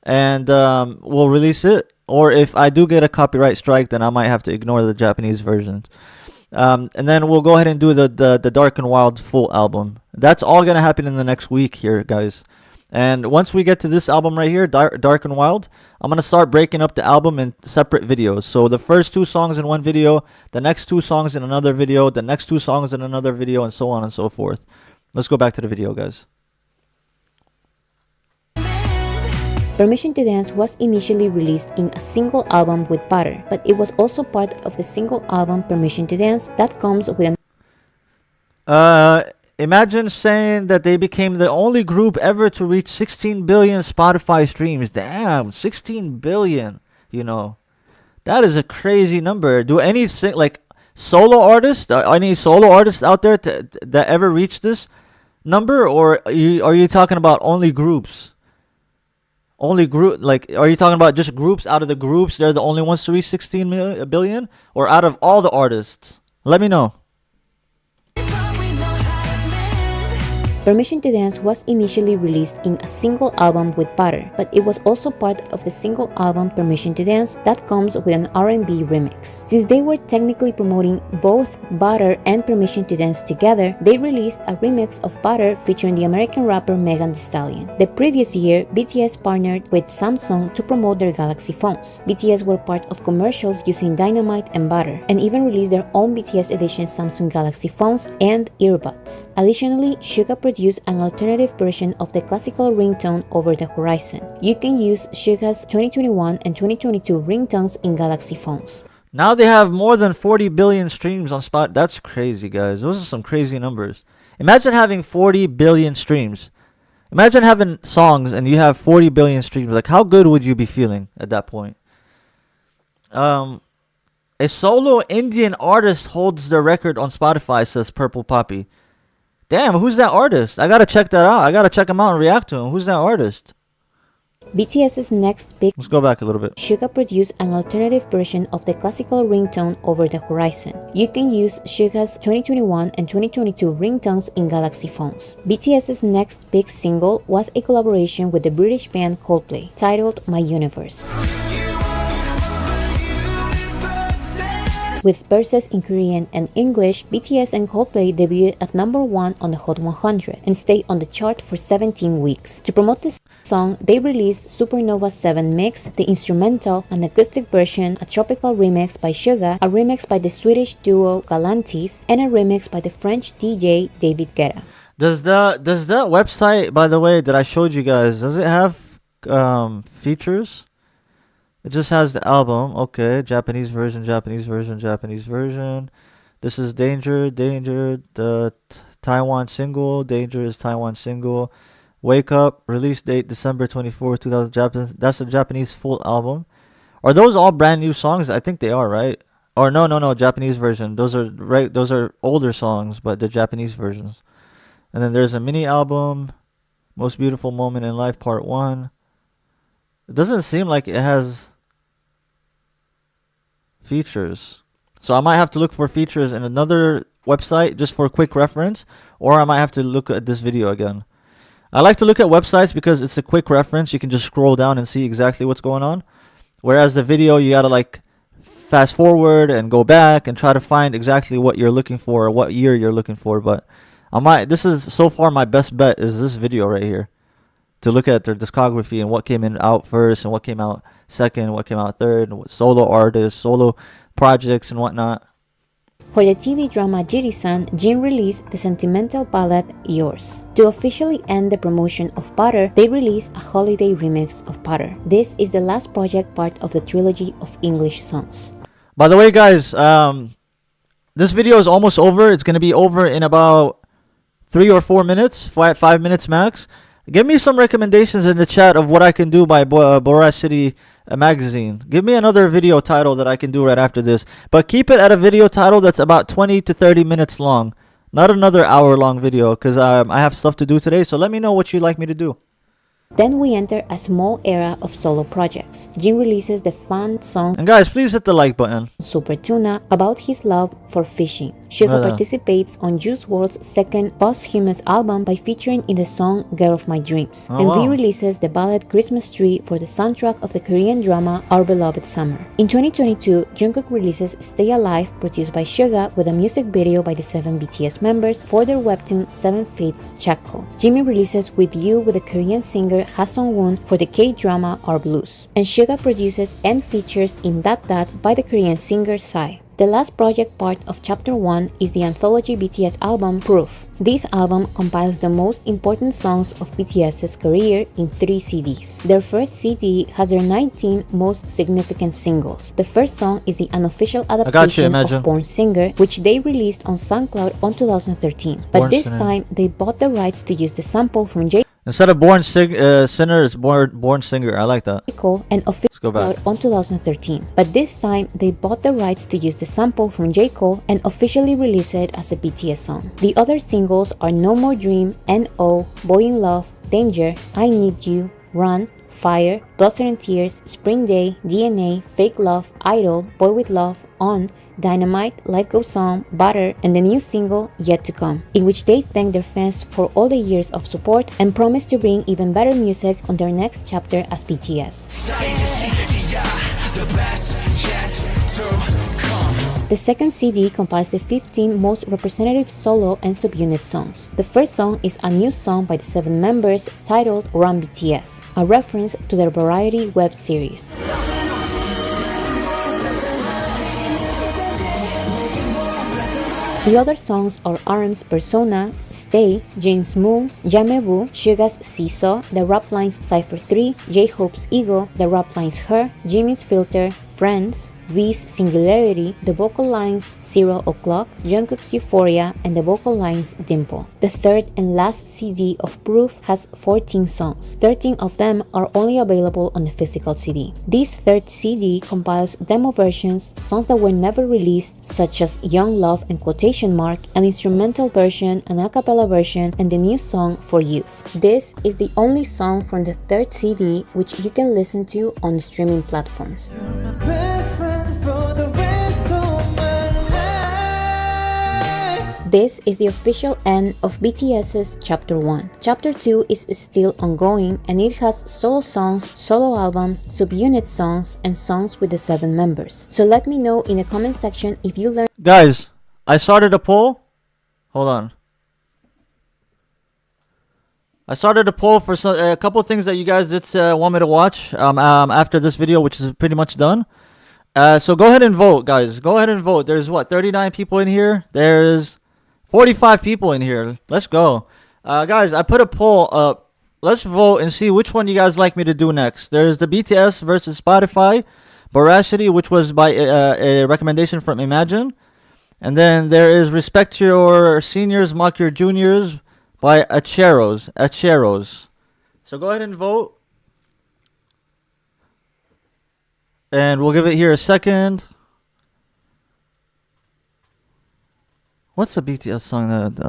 and we'll release it. Or if I do get a copyright strike, then I might have to ignore the Japanese version. And then we'll go ahead and do the Dark and Wild full album. That's all going to happen in the next week here, guys. And once we get to this album right here, Dark and Wild, I'm going to start breaking up the album in separate videos. So the first 2 songs in one video, the next 2 songs in another video, the next 2 songs in another video, and so on and so forth. Let's go back to the video, guys. Permission to Dance was initially released in a single album with Butter, but it was also part of the single album Permission to Dance that comes with an imagine saying that they became the only group ever to reach 16 billion Spotify streams. Damn, 16 billion, you know. That is a crazy number. Do any solo artists, any solo artists out there that ever reached this number, or are you talking about only groups? Only group, like, are you talking about just groups? Out of the groups, they're the only ones to reach 16 billion, or out of all the artists? Let me know. Permission to Dance was initially released in a single album with Butter, but it was also part of the single album Permission to Dance that comes with an R&B remix. Since they were technically promoting both Butter and Permission to Dance together, they released a remix of Butter featuring the American rapper Megan Thee Stallion. The previous year, BTS partnered with Samsung to promote their Galaxy phones. BTS were part of commercials using Dynamite and Butter, and even released their own BTS edition Samsung Galaxy phones and earbuds. Additionally, Suga produced an alternative version of the classical ringtone Over the Horizon. You can use Suga's 2021 and 2022 ringtones in Galaxy phones. Now they have more than 40 billion streams on Spot. That's crazy, guys. Those are some crazy numbers. Imagine having 40 billion streams. Imagine having songs and you have 40 billion streams. Like, how good would you be feeling at that point? A solo Indian artist holds the record on Spotify, says Purple Poppy. Damn, who's that artist? I gotta check that out. I gotta check him out and react to him. Who's that artist? BTS's next big... Let's go back a little bit. Suga produced an alternative version of the classical ringtone Over the Horizon. You can use Suga's 2021 and 2022 ringtones in Galaxy phones. BTS's next big single was a collaboration with the British band Coldplay, titled My Universe. With verses in Korean and English, BTS and Coldplay debuted at #1 on the Hot 100 and stayed on the chart for 17 weeks. To promote this song, they released Supernova 7 Mix, the instrumental, an acoustic version, a tropical remix by Suga, a remix by the Swedish duo Galantis, and a remix by the French DJ David Guetta. Does that website, by the way, that I showed you guys, does it have features? It just has the album. Okay, Japanese version, Japanese version, Japanese version. This is Danger, the Taiwan single. Danger is Taiwan single. Wake Up, release date December 24, 2000. Japanese. That's a Japanese full album. Are those all brand new songs? I think they are, right? Or no, Japanese version. Those are older songs, but the Japanese versions. And then there's a mini album, Most Beautiful Moment in Life, Part 1. It doesn't seem like it has features. So I might have to look for features in another website just for a quick reference, or I might have to look at this video again. I like to look at websites because it's a quick reference. You can just scroll down and see exactly what's going on. Whereas the video, you gotta like fast forward and go back and try to find exactly what you're looking for or what year you're looking for. But this is so far my best bet is this video right here, to look at their discography and what came in out first and what came out second, what came out third, and what solo artists, solo projects, and whatnot. For the TV drama Jiri-san, Jin released the sentimental ballad Yours. To officially end the promotion of Butter, they released a holiday remix of Butter. This is the last project part of the trilogy of English songs. By the way, guys, this video is almost over. It's going to be over in about 3 or 4 minutes, 5 minutes max. Give me some recommendations in the chat of what I can do by Boracity magazine. Give me another video title that I can do right after this. But keep it at a video title that's about 20 to 30 minutes long. Not another hour-long video, because I have stuff to do today. So let me know what you'd like me to do. Then we enter a small era of solo projects. Jin releases the fan song And guys, please hit the like button. Super Tuna about his love for fishing. Suga participates on Juice WRLD's second posthumous album by featuring in the song Girl of My Dreams. And V releases the ballad Christmas Tree for the soundtrack of the Korean drama Our Beloved Summer. In 2022, Jungkook releases Stay Alive, produced by Suga, with a music video by the 7 BTS members for their webtoon 7 Fates Chakko. Jimin releases With You with the Korean singer Ha Sung-woon for the K-drama Our Blues. And Suga produces and features in That That by the Korean singer Psy. The last project part of Chapter 1 is the anthology BTS album Proof. This album compiles the most important songs of BTS's career in 3 CDs. Their first CD has their 19 most significant singles. The first song is the unofficial adaptation of Born Singer, which they released on SoundCloud on 2013. But this time, they bought the rights to use the sample from J. Instead of Sinner, it's Born Singer. I like that. And officially out on 2013. But this time, they bought the rights to use the sample from J. Cole and officially release it as a BTS song. The other singles are No More Dream, N.O., Boy in Love, Danger, I Need You, Run, Fire, Blood, Sweat and Tears, Spring Day, DNA, Fake Love, Idol, Boy with Love, On, Dynamite, Life Goes On, Butter, and the new single Yet to Come, in which they thank their fans for all the years of support and promise to bring even better music on their next chapter as BTS. The second CD compiled the 15 most representative solo and subunit songs. The first song is a new song by the 7 members titled Run BTS, a reference to their Variety web series. The other songs are RM's Persona, Stay, Jin's Moon, Jamais-Vu, Suga's Seesaw, the rap lines Cypher 3, J-Hope's Ego, the rap lines Her, Jimin's Filter, Friends, V's Singularity, the vocal lines 0 O'Clock, Jungkook's Euphoria, and the vocal lines Dimple. The third and last CD of Proof has 14 songs. 13 of them are only available on the physical CD. This third CD compiles demo versions, songs that were never released, such as Young Love and Quotation Mark, an instrumental version, an a cappella version, and the new song For Youth. This is the only song from the third CD which you can listen to on streaming platforms. This is the official end of BTS's Chapter 1. Chapter 2 is still ongoing and it has solo songs, solo albums, subunit songs, and songs with the 7 members. So let me know in the comment section if you learned. Guys, I started a poll. Hold on. I started a poll for a couple of things that you guys did want me to watch after this video, which is pretty much done. So go ahead and vote, guys. Go ahead and vote. There's what, 39 people in here? There's 45 people in here. Let's go. Guys, I put a poll up. Let's vote and see which one you guys like me to do next. There's the BTS versus Spotify, Boracity, which was by a recommendation from Imagine. And then there is Respect Your Seniors, Mock Your Juniors by Acheros. So go ahead and vote. And we'll give it here a second. What's the BTS song that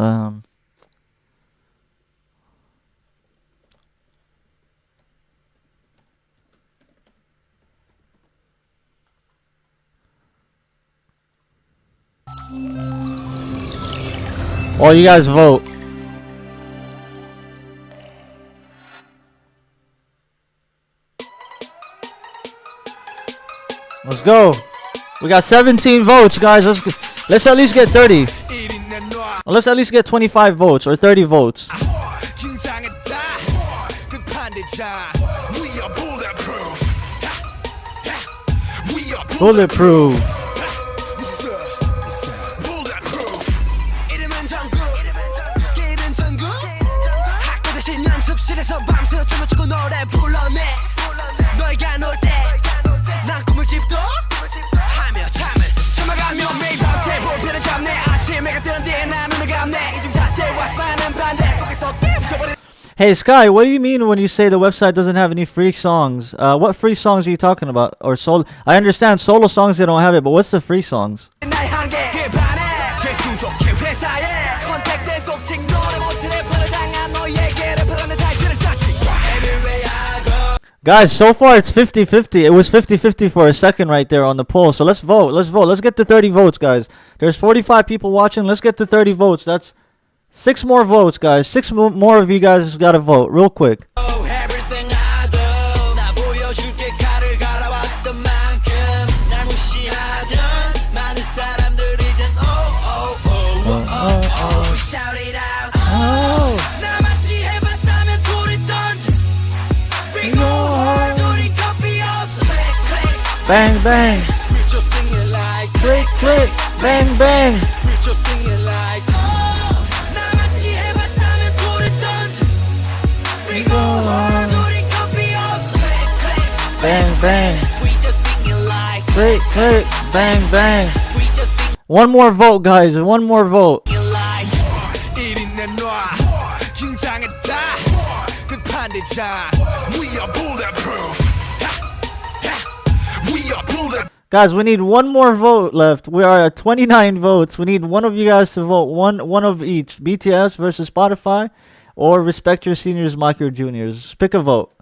well, you guys vote. Let's go. We got 17 votes, guys. Let's at least get 30. Let's at least get 25 votes or 30 votes. Bulletproof. Hey Sky, what do you mean when you say the website doesn't have any free songs? What free songs are you talking about? Or solo? I understand solo songs, they don't have it, but what's the free songs? Guys, so far it's 50-50. It was 50-50 for a second right there on the poll. So let's vote. Let's vote. Let's get to 30 votes, guys. There's 45 people watching. Let's get to 30 votes. That's 6 more votes, guys. 6 more of you guys got to vote real quick. Bang, bang. Click, click. Bang, bang. Bang, bang. Click, click. Bang, bang. One more vote, guys. One more vote. Guys, we need one more vote left. We are at 29 votes. We need one of you guys to vote. One of each. BTS versus Spotify or Respect Your Seniors, Mock Your Juniors. Pick a vote.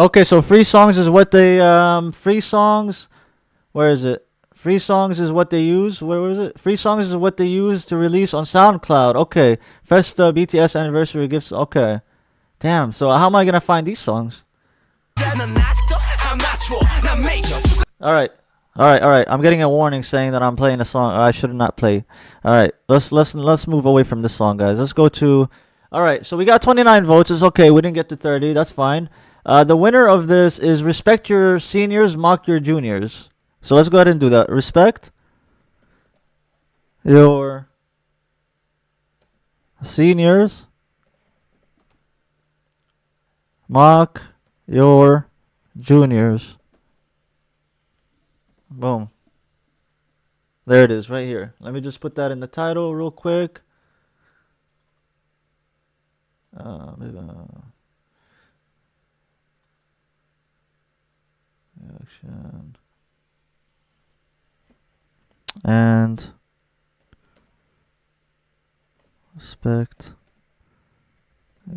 Okay, so free songs is what they free songs. Where is it? Free songs is what they use. Where was it? Free songs is what they use to release on SoundCloud. Okay, Festa BTS anniversary gifts. Okay, damn. So how am I gonna find these songs? All right. I'm getting a warning saying that I'm playing a song I should not play. All right, let's move away from this song, guys. Let's go to. All right, so we got 29 votes. It's okay. We didn't get to 30. That's fine. The winner of this is respect your seniors, mock your juniors. So let's go ahead and do that. Respect your seniors, mock your juniors. Boom. There it is right here. Let me just put that in the title real quick. Action. And respect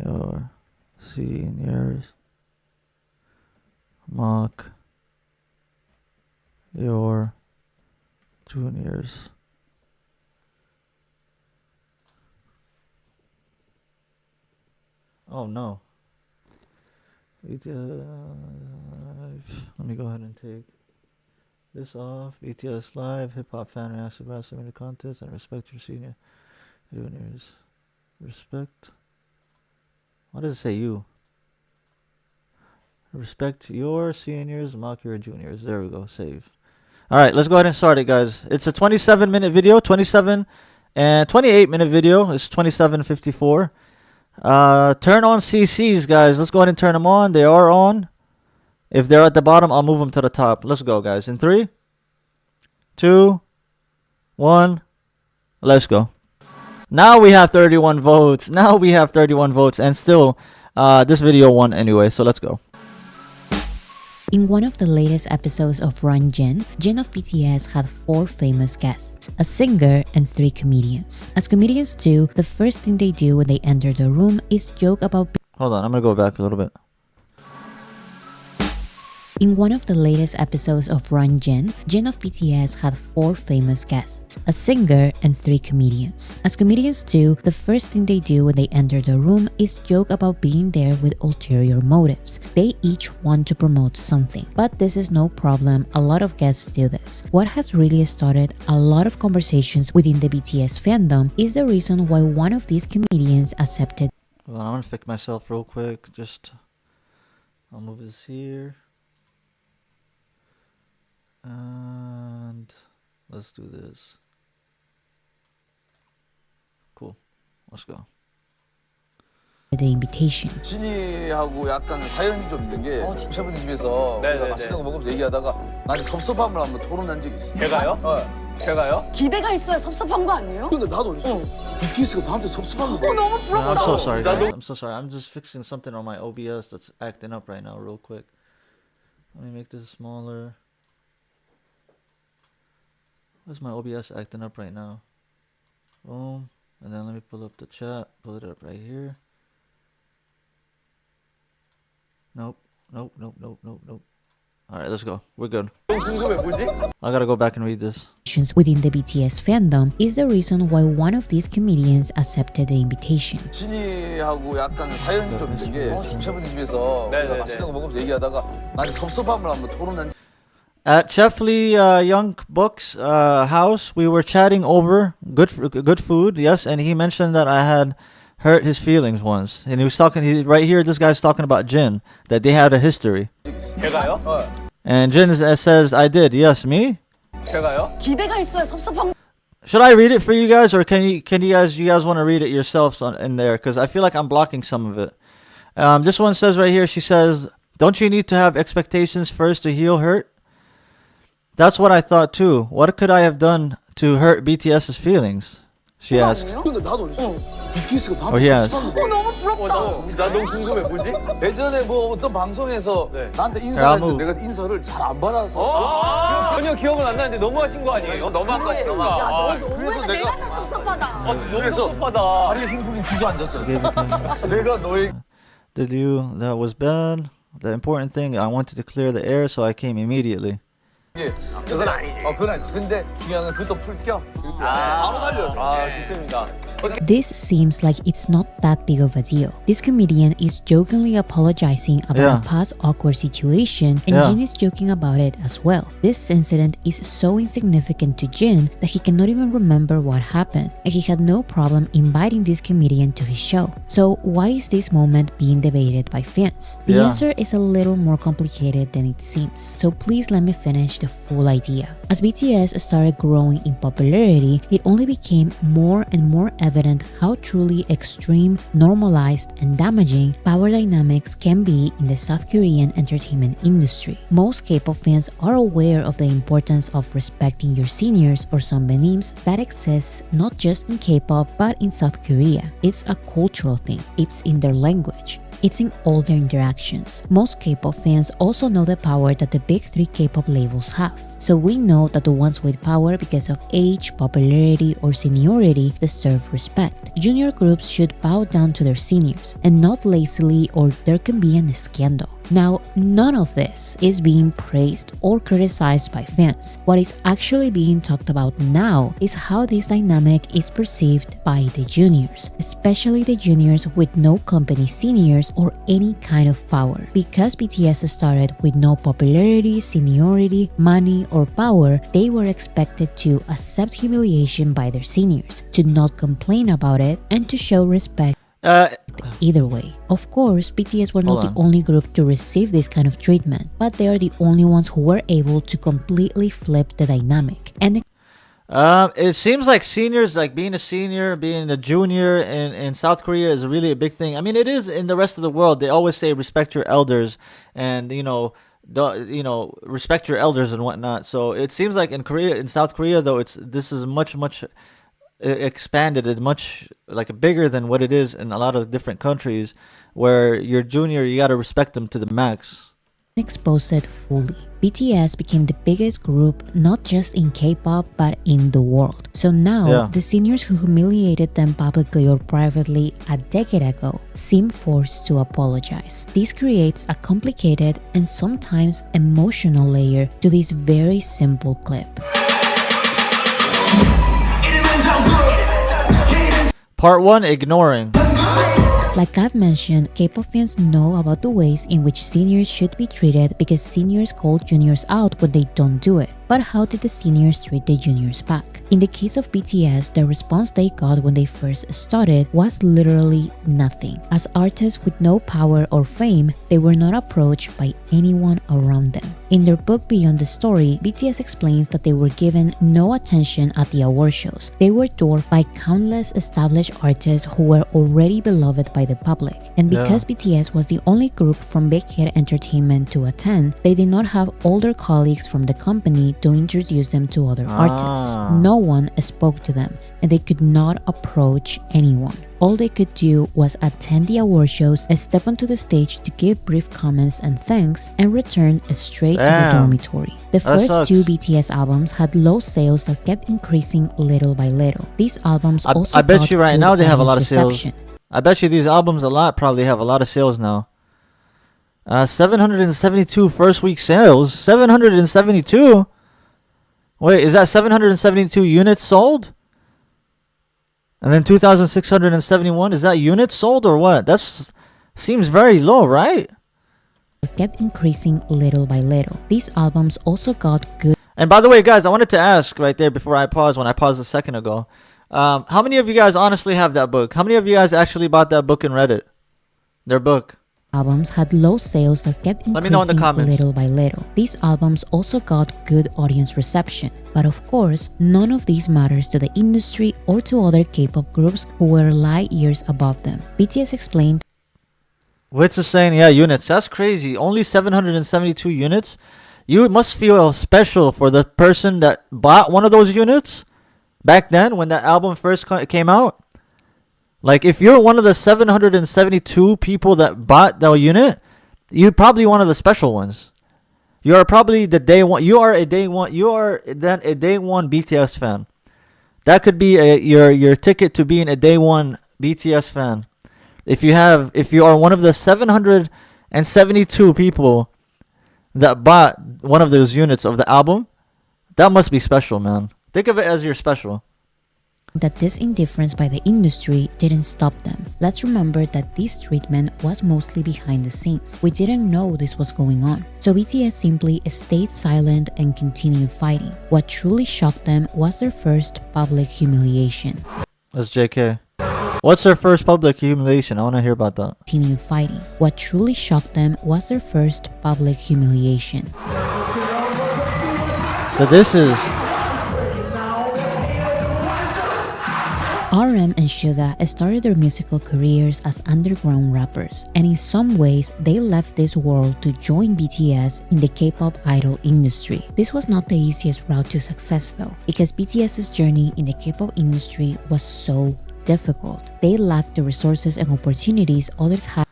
your seniors, mock your juniors. Oh no. Let me go ahead and take this off. BTS Live, HipHop fan reaction about the contest, and respect your senior juniors. Respect. What does it say? You. Respect your seniors, mock your juniors. There we go. Save. All right, let's go ahead and start it, guys. It's a 27-minute video, 27 and 28-minute video. It's 27:54. Turn on CCs, guys. Let's go ahead and turn them on. They are on. If they're at the bottom, I'll move them to the top. Let's go, guys. In 3, 2, 1. Let's go. Now we have 31 votes. And still, this video won anyway. So let's go. In one of the latest episodes of Run Jin of BTS had 4 famous guests, a singer and 3 comedians. As comedians do, the first thing they do when they enter the room is joke about. Hold on, I'm gonna go back a little bit. In one of the latest episodes of Run Jin of BTS had 4 famous guests, a singer and 3 comedians. As comedians do, the first thing they do when they enter the room is joke about being there with ulterior motives. They each want to promote something. But this is no problem, a lot of guests do this. What has really started a lot of conversations within the BTS fandom is the reason why one of these comedians accepted. Well, I'm gonna fix myself real quick. I'll move this here. And let's do this. Cool. Let's go. The invitation. 진이하고 약간 사연이 좀 있는 게 셰프님 집에서 우리가 맛있는 거 먹으면서 얘기하다가 나한테 섭섭함을 한번 토론한 적이 있어. 제가요? 제가요? 기대가 있어야 섭섭한 거 아니에요? 그러니까 나도 BTS가 나한테 섭섭한 거. 너무 No, 부럽다. I'm so sorry, guys. I'm so sorry. I'm just fixing something on my OBS that's acting up right now, real quick. Let me make this smaller. Where's my OBS acting up right now? Boom. And then let me pull up the chat. Pull it up right here. Nope. Alright, let's go. We're good. 궁금해 뭐지? I gotta go back and read this. Within the BTS fandom is the reason why one of these comedians accepted the invitation. 진이하고 약간 사연이 좀 있는 게 셰프님 집에서 우리가 맛있는 거 먹으면서 얘기하다가 나한테 섭섭함을 한번 토론한 적이 At Chef Lee Young Book's house, we were chatting over good food, yes, and he mentioned that I had hurt his feelings once. And he was talking, right here, this guy's talking about Jin, that they had a history. 제가요? And Jin says, I did, yes, me? 제가요? 기대가 있어야 섭섭한. Should I read it for you guys, or you guys want to read it yourselves in there? Because I feel like I'm blocking some of it. This one says right here, she says, don't you need to have expectations first to heal hurt? That's what I thought too. What could I have done to hurt BTS's feelings? She asks. 그러니까 나도 BTS가 Or he asks. 너무 부럽다. 나 너무 궁금해 뭐지? 예전에 뭐 어떤 방송에서 나한테 야, 인사를 뭐. 했는데 내가 인사를 잘 안 받아서 전혀 기억은 안 나는데 너무하신 거 아니에요? 너무한 거 같아 너무한 거. 그래서 내가 더 섭섭하다. 너무 그래서 섭섭하다. 다리에 힘 풀린 뒤도 앉았잖아. Gave it to him. 내가 너의 That was bad. The important thing, I wanted to clear the air, so I came immediately. 그건 아니지. 그건 아니지. 근데 중요한 건 그것도 풀 겸 바로 달려줘. 아, 좋습니다. This seems like it's not that big of a deal. This comedian is jokingly apologizing about Yeah. a past awkward situation, and Yeah. Jin is joking about it as well. This incident is so insignificant to Jin that he cannot even remember what happened, and he had no problem inviting this comedian to his show. So why is this moment being debated by fans? The Yeah. answer is a little more complicated than it seems, so please let me finish the full idea. As BTS started growing in popularity, it only became more and more evident how truly extreme, normalized, and damaging power dynamics can be in the South Korean entertainment industry. Most K-pop fans are aware of the importance of respecting your seniors or sunbenims that exists not just in K-pop but in South Korea. It's a cultural thing. It's in their language. It's in all their interactions. Most K-pop fans also know the power that the big three K-pop labels have. So we know that the ones with power because of age, popularity, or seniority deserve respect. Junior groups should bow down to their seniors and not lazily, or there can be an scandal. Now, none of this is being praised or criticized by fans. What is actually being talked about now is how this dynamic is perceived by the juniors, especially the juniors with no company seniors or any kind of power. Because BTS started with no popularity, seniority, money, or power, they were expected to accept humiliation by their seniors, to not complain about it, and to show respect either way. Of course, BTS were not the only group to receive this kind of treatment, but they are the only ones who were able to completely flip the dynamic. And it seems like seniors, like being a senior, being a junior in South Korea is really a big thing. I mean, it is in the rest of the world. They always say respect your elders, and respect your elders and whatnot. So it seems like in South Korea, though, this is much expanded, and much like bigger than what it is in a lot of different countries, where you're junior, you gotta respect them to the max. expose it fully. BTS became the biggest group not just in K-pop but in the world. So now, the seniors who humiliated them publicly or privately a decade ago seem forced to apologize. This creates a complicated and sometimes emotional layer to this very simple clip. Part 1, ignoring. Like I've mentioned, K-pop fans know about the ways in which seniors should be treated because seniors call juniors out when they don't do it. But how did the seniors treat the juniors back? In the case of BTS, the response they got when they first started was literally nothing. As artists with no power or fame, they were not approached by anyone around them. In their book Beyond the Story, BTS explains that they were given no attention at the award shows. They were dwarfed by countless established artists who were already beloved by the public. And because BTS was the only group from Big Hit Entertainment to attend, they did not have older colleagues from the company to introduce them to other artists. No one spoke to them, and they could not approach anyone. All they could do was attend the award shows, step onto the stage to give brief comments and thanks, and return straight to the dormitory. The first two BTS albums had low sales that kept increasing little by little. These albums also I bet you right now they have a lot of reception. sales. I bet you these albums probably have a lot of sales now. 772 first week sales. 772? Wait, is that 772 units sold? And then 2,671, is that units sold or what? Seems very low, right? Kept increasing little by little. These albums also got good. And by the way, guys, I wanted to ask right there before I paused, when I paused a second ago. How many of you guys honestly have that book? How many of you guys actually bought that book and read it? Their book. Albums had low sales that kept Let me know in the increasing comments. little by little. These albums also got good audience reception. But of course, none of these matters to the industry or to other K-pop groups who were light years above them. BTS explained, Wits is saying, yeah, units. That's crazy. Only 772 units? You must feel special for the person that bought one of those units back then when that album first came out. Like, if you're one of the 772 people that bought the unit, you're probably one of the special ones. You are probably the day one. You are a day one. You are then a day one BTS fan. That could be your ticket to being a day one BTS fan. If you are one of the 772 772 people that bought one of those units of the album. That must be special, man. Think of it as your special. That this indifference by the industry didn't stop them. Let's remember that this treatment was mostly behind the scenes. We didn't know this was going on. So BTS simply stayed silent and continued fighting. What truly shocked them was their first public humiliation. That's JK. What's their first public humiliation? I want to hear about that. Continued fighting. What truly shocked them was their first public humiliation. So this is... RM and Suga started their musical careers as underground rappers, and in some ways, they left this world to join BTS in the K-pop idol industry. This was not the easiest route to success though, because BTS's journey in the K-pop industry was so difficult. They lacked the resources and opportunities others had.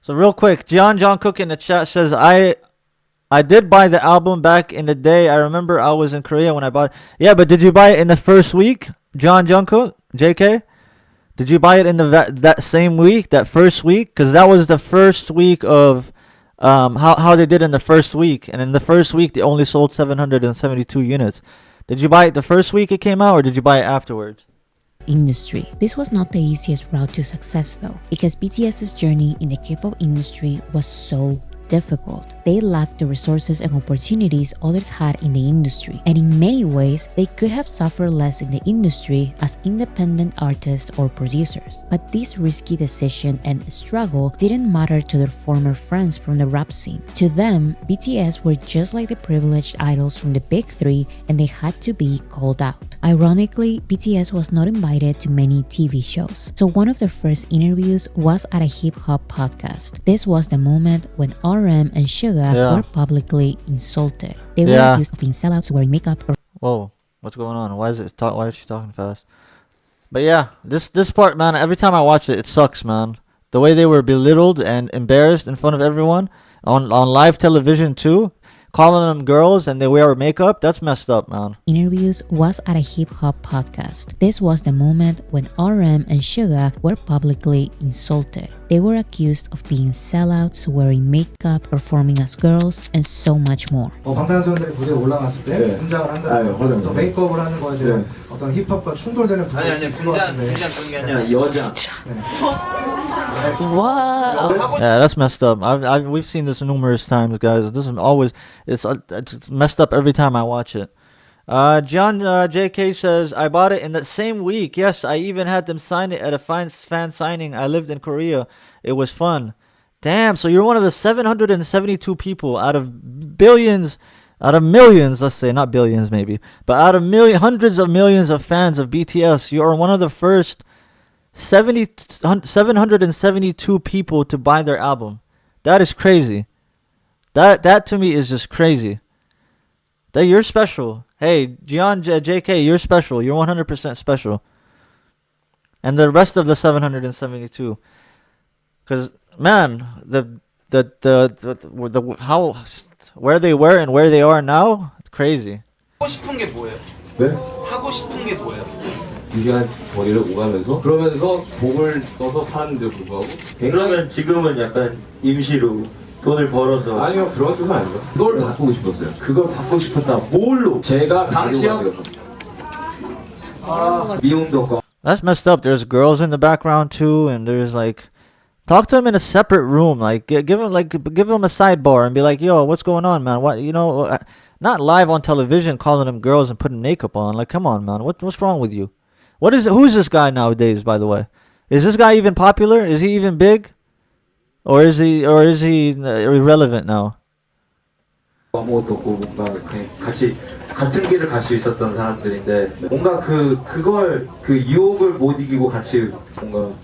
So real quick, Jungkook in the chat says, I did buy the album back in the day. I remember I was in Korea when I bought it. Yeah, but did you buy it in the first week? Jungkook, JK, did you buy it in that same week, that first week? Because that was the first week of how they did in the first week, and in the first week they only sold 772 units. Did you buy it the first week it came out, or did you buy it afterwards? Industry. This was not the easiest route to success though, because BTS's journey in the K-pop industry was so difficult. They lacked the resources and opportunities others had in the industry, and in many ways, they could have suffered less in the industry as independent artists or producers. But this risky decision and struggle didn't matter to their former friends from the rap scene. To them, BTS were just like the privileged idols from the big three, and they had to be called out. Ironically, BTS was not invited to many TV shows, so one of their first interviews was at a hip-hop podcast. This was the moment when RM and Suga were publicly insulted. They were accused of being sellouts, wearing makeup. Whoa, what's going on? Why is she talking fast? But yeah, this part, man. Every time I watch it, it sucks, man. The way they were belittled and embarrassed in front of everyone on live television too. Calling them girls and they wear makeup, that's messed up, man. Interviews was at a hip-hop podcast. This was the moment when RM and Suga were publicly insulted. They were accused of being sellouts, wearing makeup, performing as girls, and so much more. 방탄소년단이 무대에 올라갔을 때 분장을 한다는 거, 어떤 메이크업을 하는 거에 대한 어떤 힙합과 충돌되는 부분이 있을 것 같은데. Yeah, that's messed up. We've seen this numerous times, guys. It doesn't always. It's messed up every time I watch it. JK says, I bought it in the same week. Yes, I even had them sign it at a fan signing. I lived in Korea. It was fun. Damn, so you're one of the 772 people out of millions, let's say, not billions maybe, but out of hundreds of millions of fans of BTS, you are one of the first 772 people to buy their album. That is crazy. That to me is just crazy. That you're special. Hey, JK, you're special. You're 100% special. And the rest of the 772, because man, how where they were and where they are now, crazy. 하고 싶은 게 뭐예요? 네? 하고 싶은 게 뭐예요? 유리한 머리를 오가면서 그러면서 곡을 써서 파는데 불구하고 그러면 지금은 약간 임시로 돈을 벌어서 아니요 그런 뜻은 아니죠. 그걸 바꾸고 싶었어요. 그걸 바꾸고 싶었다. 뭘로? 제가 당시에 미용도 That's messed up. There's girls in the background too, and there's like, talk to them in a separate room. Like give them a sidebar and be like, yo, what's going on, man? What, you know, not live on television calling them girls and putting makeup on. Like, come on, man. What's wrong with you? What is it? Who's this guy nowadays, by the way? Is this guy even popular? Is he even big? Or is he irrelevant now? 아무것도 없고 뭔가 그냥 같이 같은 길을 갈 수 있었던 사람들인데 뭔가 그걸 유혹을 못 이기고 같이 뭔가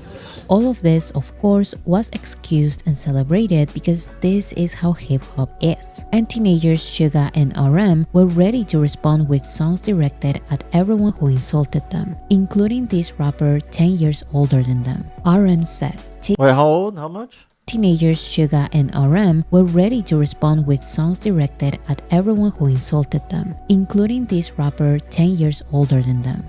All of this, of course, was excused and celebrated because this is how hip-hop is. And teenagers Suga and RM were ready to respond with songs directed at everyone who insulted them, including this rapper 10 years older than them. RM said, Wait, how old? How much? Teenagers Suga and RM were ready to respond with songs directed at everyone who insulted them, including this rapper 10 years older than them.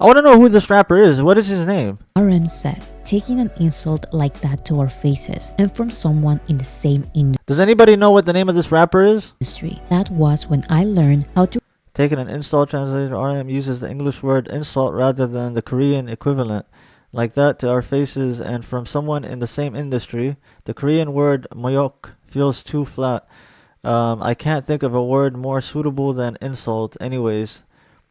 I want to know who this rapper is. What is his name? RM said, taking an insult like that to our faces and from someone in the same Does anybody know what the name of this rapper is? industry. That was when I learned how to Taking an insult translator, RM uses the English word insult rather than the Korean equivalent. Like that to our faces and from someone in the same industry. The Korean word moyok feels too flat. I can't think of a word more suitable than insult. Anyways,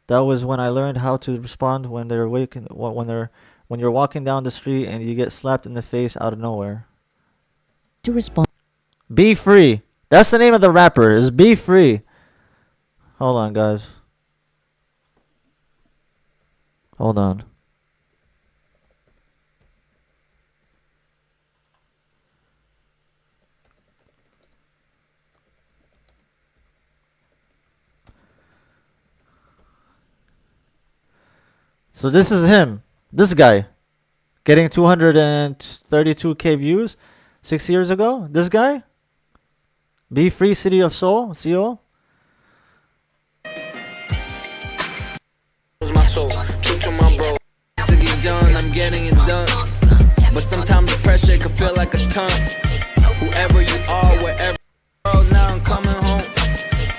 that was when I learned how to respond when they're when you're walking down the street and you get slapped in the face out of nowhere. respond Be Free. That's the name of the rapper. Is Be Free. Hold on, guys. Hold on. So this is him. This guy. Getting 232k views 6 years ago. This guy. Be Free, City of Seoul. Seoul. I'm getting it done. But sometimes the pressure can feel like a ton. Whoever you are, wherever you go, now I'm coming home.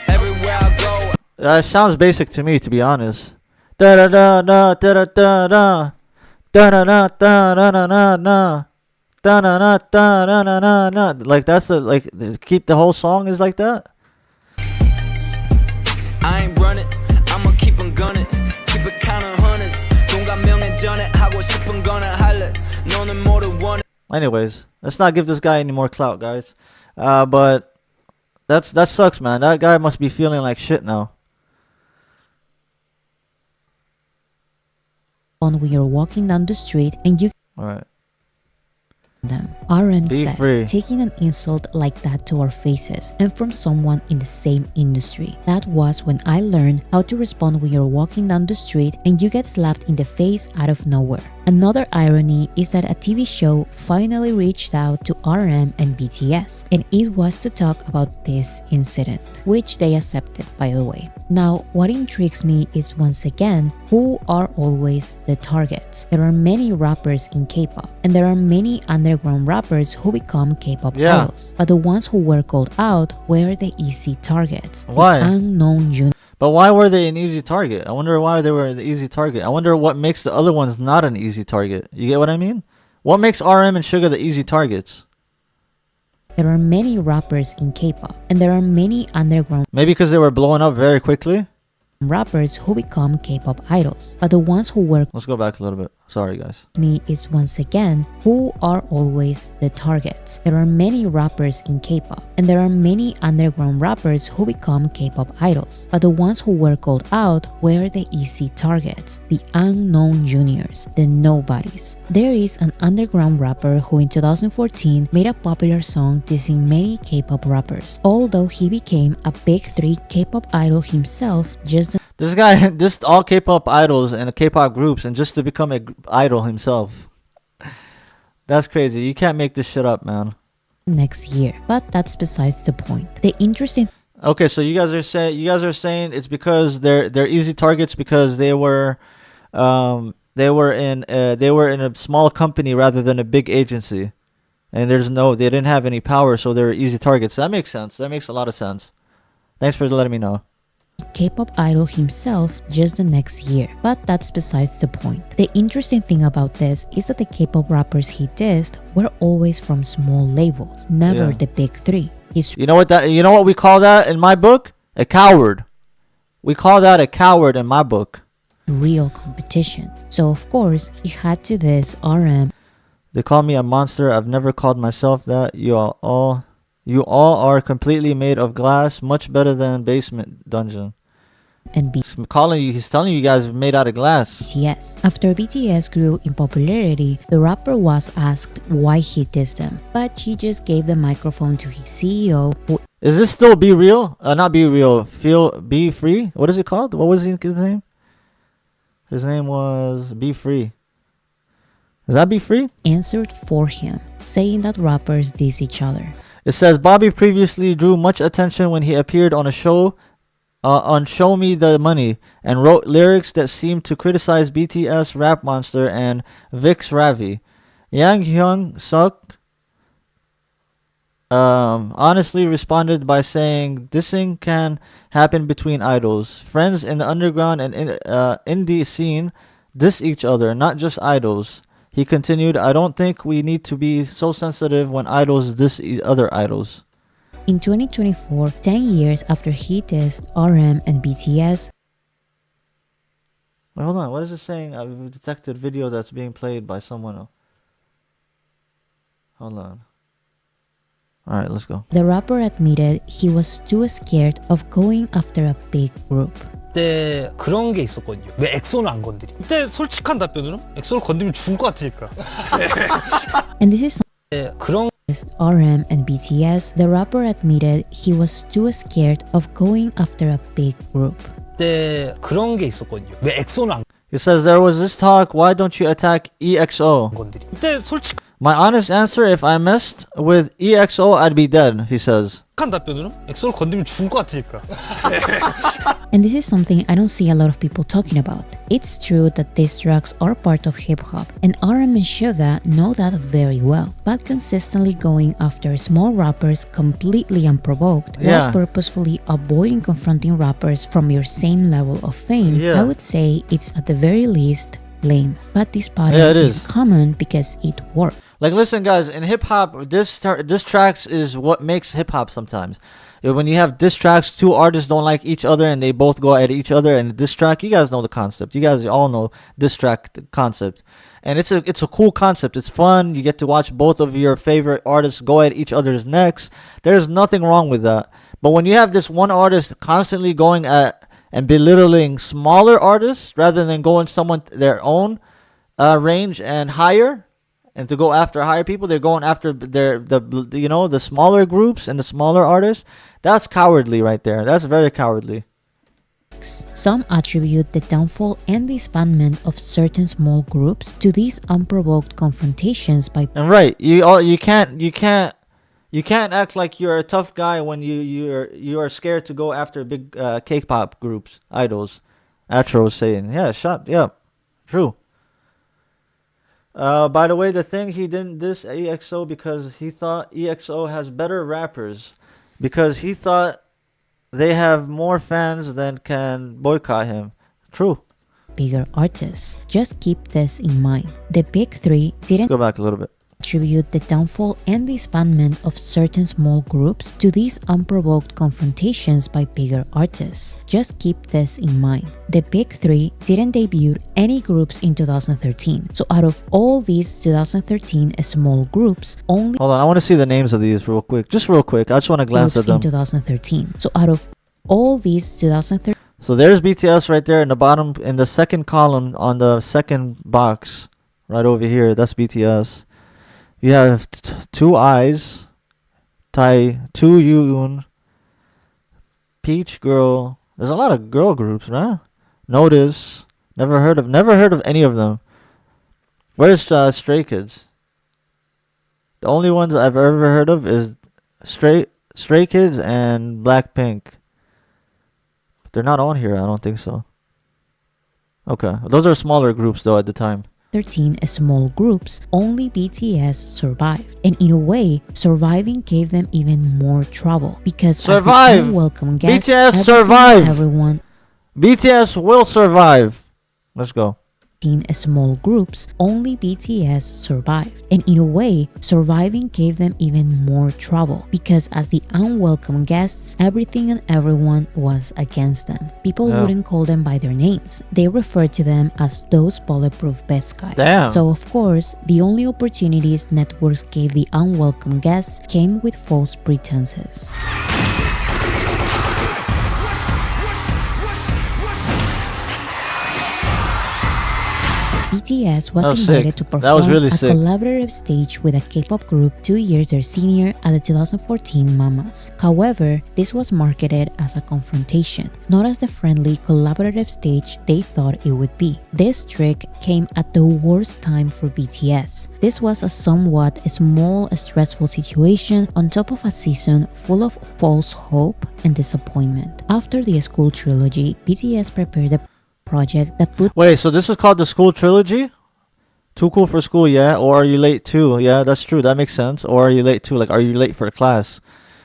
Everywhere I go. It sounds basic to me, to be honest. Da da da da da da da da da da da da da da da da da da da da. Like that's the keep the whole song is like that. I ain't running, I'ma keep on gunning. Keep it counting hundreds. 동감명해전에 하고 싶은 거는 할래. 너는 뭐를 원해. Anyways, let's not give this guy any more clout, guys. But that sucks, man. That guy must be feeling like shit now. when you're walking down the street and you All right. them. RM Be said, free. taking an insult like that to our faces and from someone in the same industry. That was when I learned how to respond when you're walking down the street and you get slapped in the face out of nowhere. Another irony is that a TV show finally reached out to RM and BTS, and it was to talk about this incident, which they accepted, by the way. Now, what intrigues me is once again, who are always the targets? There are many rappers in K-pop, and there are many underground rappers who become K-pop idols. But the ones who were called out were the easy targets. Why? The unknown juniors. But why were they an easy target? I wonder why they were the easy target. I wonder what makes the other ones not an easy target. You get what I mean? What makes RM and Suga the easy targets? There are many rappers in K-pop, and there are many underground Maybe because they were blowing up very quickly? rappers who become K-pop idols. But the ones who were Let's go back a little bit. Sorry, guys. me is once again, who are always the targets? There are many rappers in K-pop, and there are many underground rappers who become K-pop idols. But the ones who were called out were the easy targets, the unknown juniors, the nobodies. There is an underground rapper who in 2014 made a popular song dissing many K-pop rappers, although he became a big 3 K-pop idol himself just This guy, just all K-pop idols and K-pop groups, and just to become a idol himself. That's crazy. You can't make this shit up, man. next year. But that's besides the point. The interesting Okay, so you guys are saying it's because they're easy targets because they were in a small company rather than a big agency, and they didn't have any power, so they were easy targets. That makes sense. That makes a lot of sense. Thanks for letting me know. K-pop idol himself just the next year, but that's besides the point. The interesting thing about this is that the K-pop rappers he dissed were always from small labels, never Yeah. the big 3. His You know what we call that in my book? A coward. We call that a coward in my book. real competition. So of course, he had to diss RM They call me a monster. I've never called myself that. You all are completely made of glass, much better than basement dungeon. and He's telling you guys made out of glass. BTS. After BTS grew in popularity, the rapper was asked why he dissed them, but he just gave the microphone to his CEO, who Is this still Be Real? Not Be Real. Be Free? What is it called? What was his name? His name was Be Free. Is that Be Free? answered for him, saying that rappers diss each other. It says Bobby previously drew much attention when he appeared on a show on Show Me the Money and wrote lyrics that seemed to criticize BTS Rap Monster and Vix Ravi. Yang Hyun Suk honestly responded by saying, "Dissing can happen between idols. Friends in the underground and indie scene diss each other, not just idols." He continued, "I don't think we need to be so sensitive when idols diss other idols." In 2024, 10 years after he dissed RM and BTS, Wait, hold on. What is it saying? I've detected video that's being played by someone else. Hold on. Alright, let's go. the rapper admitted he was too scared of going after a big group. 그때 그런 게 있었거든요. 왜 엑소는 안 건드리? 그때 솔직한 답변으로 엑소를 건드리면 죽을 것 같으니까. And this is 그런 RM and BTS, the rapper admitted he was too scared of going after a big group. 그때 그런 게 있었거든요. 왜 엑소는 안 He says there was this talk, why don't you attack EXO? 건드리? 그때 솔직한 My honest answer, if I messed with EXO, I'd be dead, he says. 답변으로 엑소를 건드리면 죽을 것 같으니까. And this is something I don't see a lot of people talking about. It's true that diss tracks are part of hip-hop, and RM and Suga know that very well. But consistently going after small rappers completely unprovoked, Yeah. while purposefully avoiding confronting rappers from your same level of fame, Yeah. I would say it's at the very least lame. But this pattern Yeah, it is is. common because it works. Like, listen, guys, in hip hop, diss tracks is what makes hip hop sometimes. When you have diss tracks, two artists don't like each other and they both go at each other, and diss track, you guys know the concept. You guys all know diss track concept. And it's a cool concept. It's fun. You get to watch both of your favorite artists go at each other's necks. There's nothing wrong with that. But when you have this one artist constantly going at and belittling smaller artists rather than going someone their own range and higher, and to go after higher people, they're going after the smaller groups and the smaller artists. That's cowardly right there. That's very cowardly. Some attribute the downfall and disbandment of certain small groups to these unprovoked confrontations by And right, you can't act like you're a tough guy when you are scared to go after big K-pop groups, idols. Atro was saying, yeah, true. By the way, the thing, he didn't diss EXO because he thought EXO has better rappers, because he thought they have more fans than can boycott him. True. bigger artists. Just keep this in mind. The big three didn't Go back a little bit. attribute the downfall and disbandment of certain small groups to these unprovoked confrontations by bigger artists. Just keep this in mind. The big three didn't debut any groups in 2013. So out of all these 2013 small groups, only Hold on, I want to see the names of these real quick. Just real quick. I just want to glance at groups in them. 2013. So out of all these 2013 So there's BTS right there in the bottom, in the second column on the second box, right over here. That's BTS. You have Two Eyes, Two Yoon, Peach Girl. There's a lot of girl groups, right? Notice. Never heard of any of them. Where's Stray Kids? The only ones I've ever heard of is Stray Kids and Blackpink. They're not on here, I don't think so. Okay, those are smaller groups though at the time. 13 small groups, only BTS survived. And in a way, surviving gave them even more trouble. Because Survive! as the unwelcome guests, BTS everything and survive! everyone BTS will survive. Let's go. in small groups, only BTS survived. And in a way, surviving gave them even more trouble. Because as the unwelcome guests, everything and everyone was against them. People Yeah. wouldn't call them by their names. They referred to them as those bulletproof best guys. Damn. So of course, the only opportunities networks gave the unwelcome guests came with false pretenses. BTS was That was invited sick. to That was perform really a sick. collaborative stage with a K-pop group 2 years their senior at the 2014 Mamas. However, this was marketed as a confrontation, not as the friendly collaborative stage they thought it would be. This trick came at the worst time for BTS. This was a somewhat small, stressful situation on top of a season full of false hope and disappointment. After the school trilogy, BTS prepared a project that put Wait, so this is called the school trilogy? Too cool for school, yeah? Or are you late too? Yeah, that's true. That makes sense. Or are you late too? Like, are you late for class?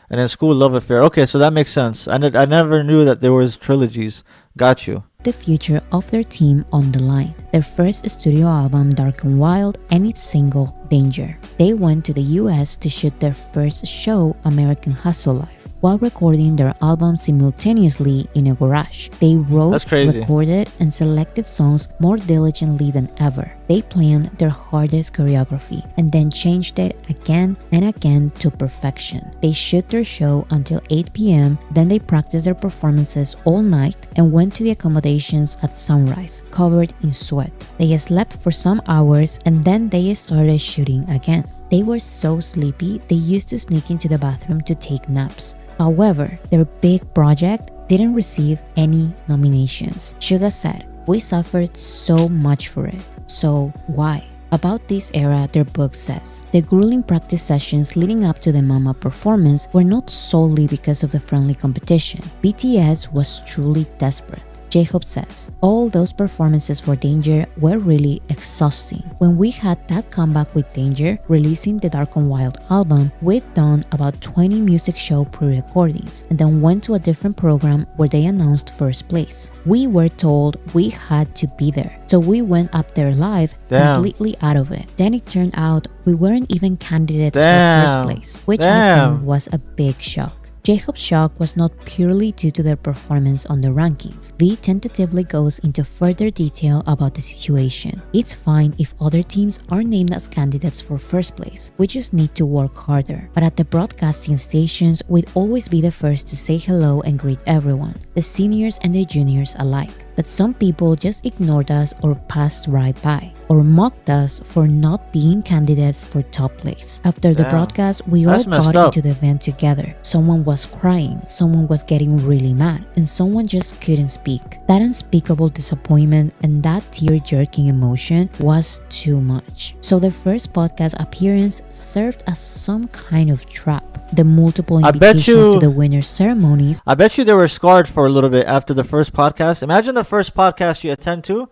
And then school love affair. Okay, so that makes sense. I never knew that there was trilogies. Got you. the future of their team on the line. Their first studio album, Dark and Wild, and its single, Danger. They went to the US to shoot their first show, American Hustle Life, while recording their album simultaneously in a garage. They wrote, recorded, and selected songs more diligently than ever. They planned their hardest choreography and then changed it again and again to perfection. They shoot their show until 8 p.m., then they practiced their performances all night and went to the accommodations at sunrise, covered in sweat. They slept for some hours and then they started shooting again. They were so sleepy, they used to sneak into the bathroom to take naps. However, their big project didn't receive any nominations. Suga said, "We suffered so much for it. So why?" About this era, their book says, the grueling practice sessions leading up to the Mama performance were not solely because of the friendly competition. BTS was truly desperate. J-Hope says, all those performances for Danger were really exhausting. When we had that comeback with Danger, releasing the Dark and Wild album, we'd done about 20 music show pre-recordings and then went to a different program where they announced first place. We were told we had to be there, so we went up there live, completely out of it. Then it turned out we weren't even candidates for first place, which I think was a big shock. J-Hope's shock was not purely due to their performance on the rankings. V tentatively goes into further detail about the situation. It's fine if other teams are named as candidates for first place. We just need to work harder. But at the broadcasting stations, we'd always be the first to say hello and greet everyone, the seniors and the juniors alike. But some people just ignored us or passed right by, or mocked us for not being candidates for top place. After the broadcast, we all got into the event together. Someone was crying, someone was getting really mad, and someone just couldn't speak. That unspeakable disappointment and that tear-jerking emotion was too much. So their first podcast appearance served as some kind of trap. The multiple invitations to the winners' ceremonies. I bet you they were scarred for a little bit after the first podcast. Imagine the first podcast you attend to,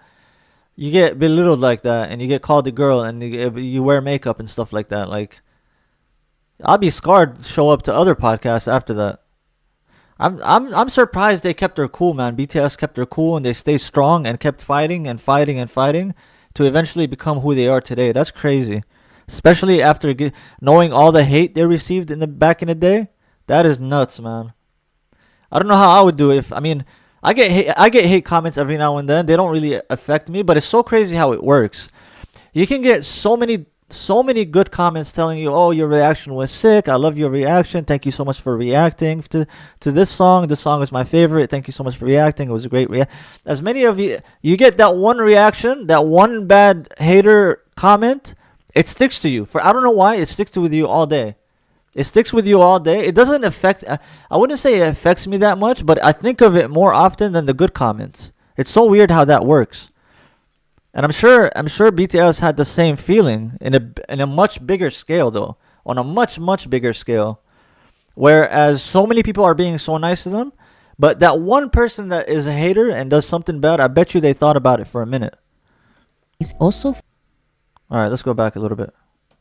you get belittled like that, and you get called a girl, and you wear makeup and stuff like that. Like, I'll be scarred. Show up to other podcasts after that. I'm surprised they kept their cool, man. BTS kept their cool and they stayed strong and kept fighting and fighting and fighting to eventually become who they are today. That's crazy. Especially after knowing all the hate they received back in the day. That is nuts, man. I don't know how I would do it. I get hate comments every now and then. They don't really affect me, but it's so crazy how it works. You can get so many good comments telling you, "Oh, your reaction was sick. I love your reaction. Thank you so much for reacting to this song. This song is my favorite. Thank you so much for reacting. It was a great reaction." As many of you get that one reaction, that one bad hater comment, it sticks to you. For I don't know why, it sticks with you all day. It sticks with you all day. It doesn't affect, I wouldn't say it affects me that much, but I think of it more often than the good comments. It's so weird how that works. And I'm sure BTS had the same feeling in a much bigger scale though. On a much bigger scale. Whereas so many people are being so nice to them, but that one person that is a hater and does something bad, I bet you they thought about it for a minute. It's also Alright, let's go back a little bit.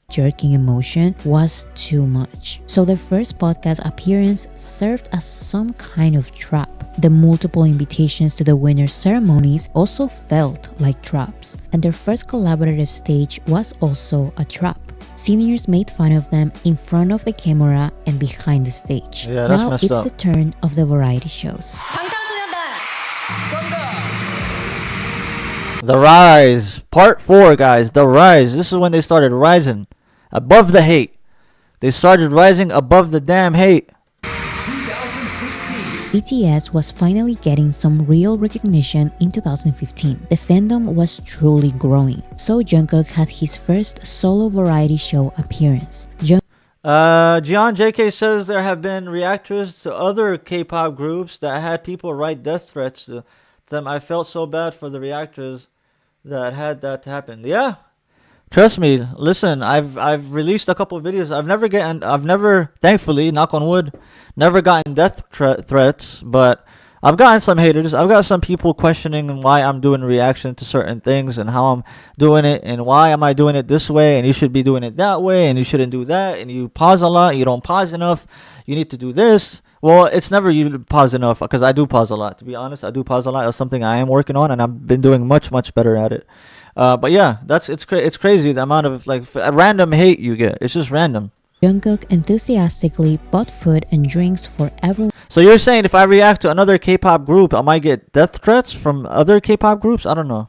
Jerking emotion was too much. So their first podcast appearance served as some kind of trap. The multiple invitations to the winners' ceremonies also felt like traps. And their first collaborative stage was also a trap. Seniors made fun of them in front of the camera and behind the stage. Yeah, that's now messed it's up. the turn of the variety shows. The Rise, part 4, guys. The Rise. This is when they started rising above the hate. They started rising above the damn hate. 2016. BTS was finally getting some real recognition in 2015. The fandom was truly growing, so Jungkook had his first solo variety show appearance. Jian JK says there have been reactors to other K-pop groups that had people write death threats to them. I felt so bad for the reactors that had that happen. Yeah, trust me. Listen, I've released a couple of videos. I've never, thankfully, knock on wood, never gotten death threats, but I've gotten some haters. I've got some people questioning why I'm doing reaction to certain things and how I'm doing it and why am I doing it this way and you should be doing it that way and you shouldn't do that and you pause a lot, you don't pause enough, you need to do this. Well, it's never you pause enough because I do pause a lot. To be honest, I do pause a lot. That's something I am working on and I've been doing much better at it. But yeah, it's crazy the amount of like random hate you get. It's just random. Jungkook enthusiastically bought food and drinks for everyone. So you're saying if I react to another K-pop group, I might get death threats from other K-pop groups? I don't know.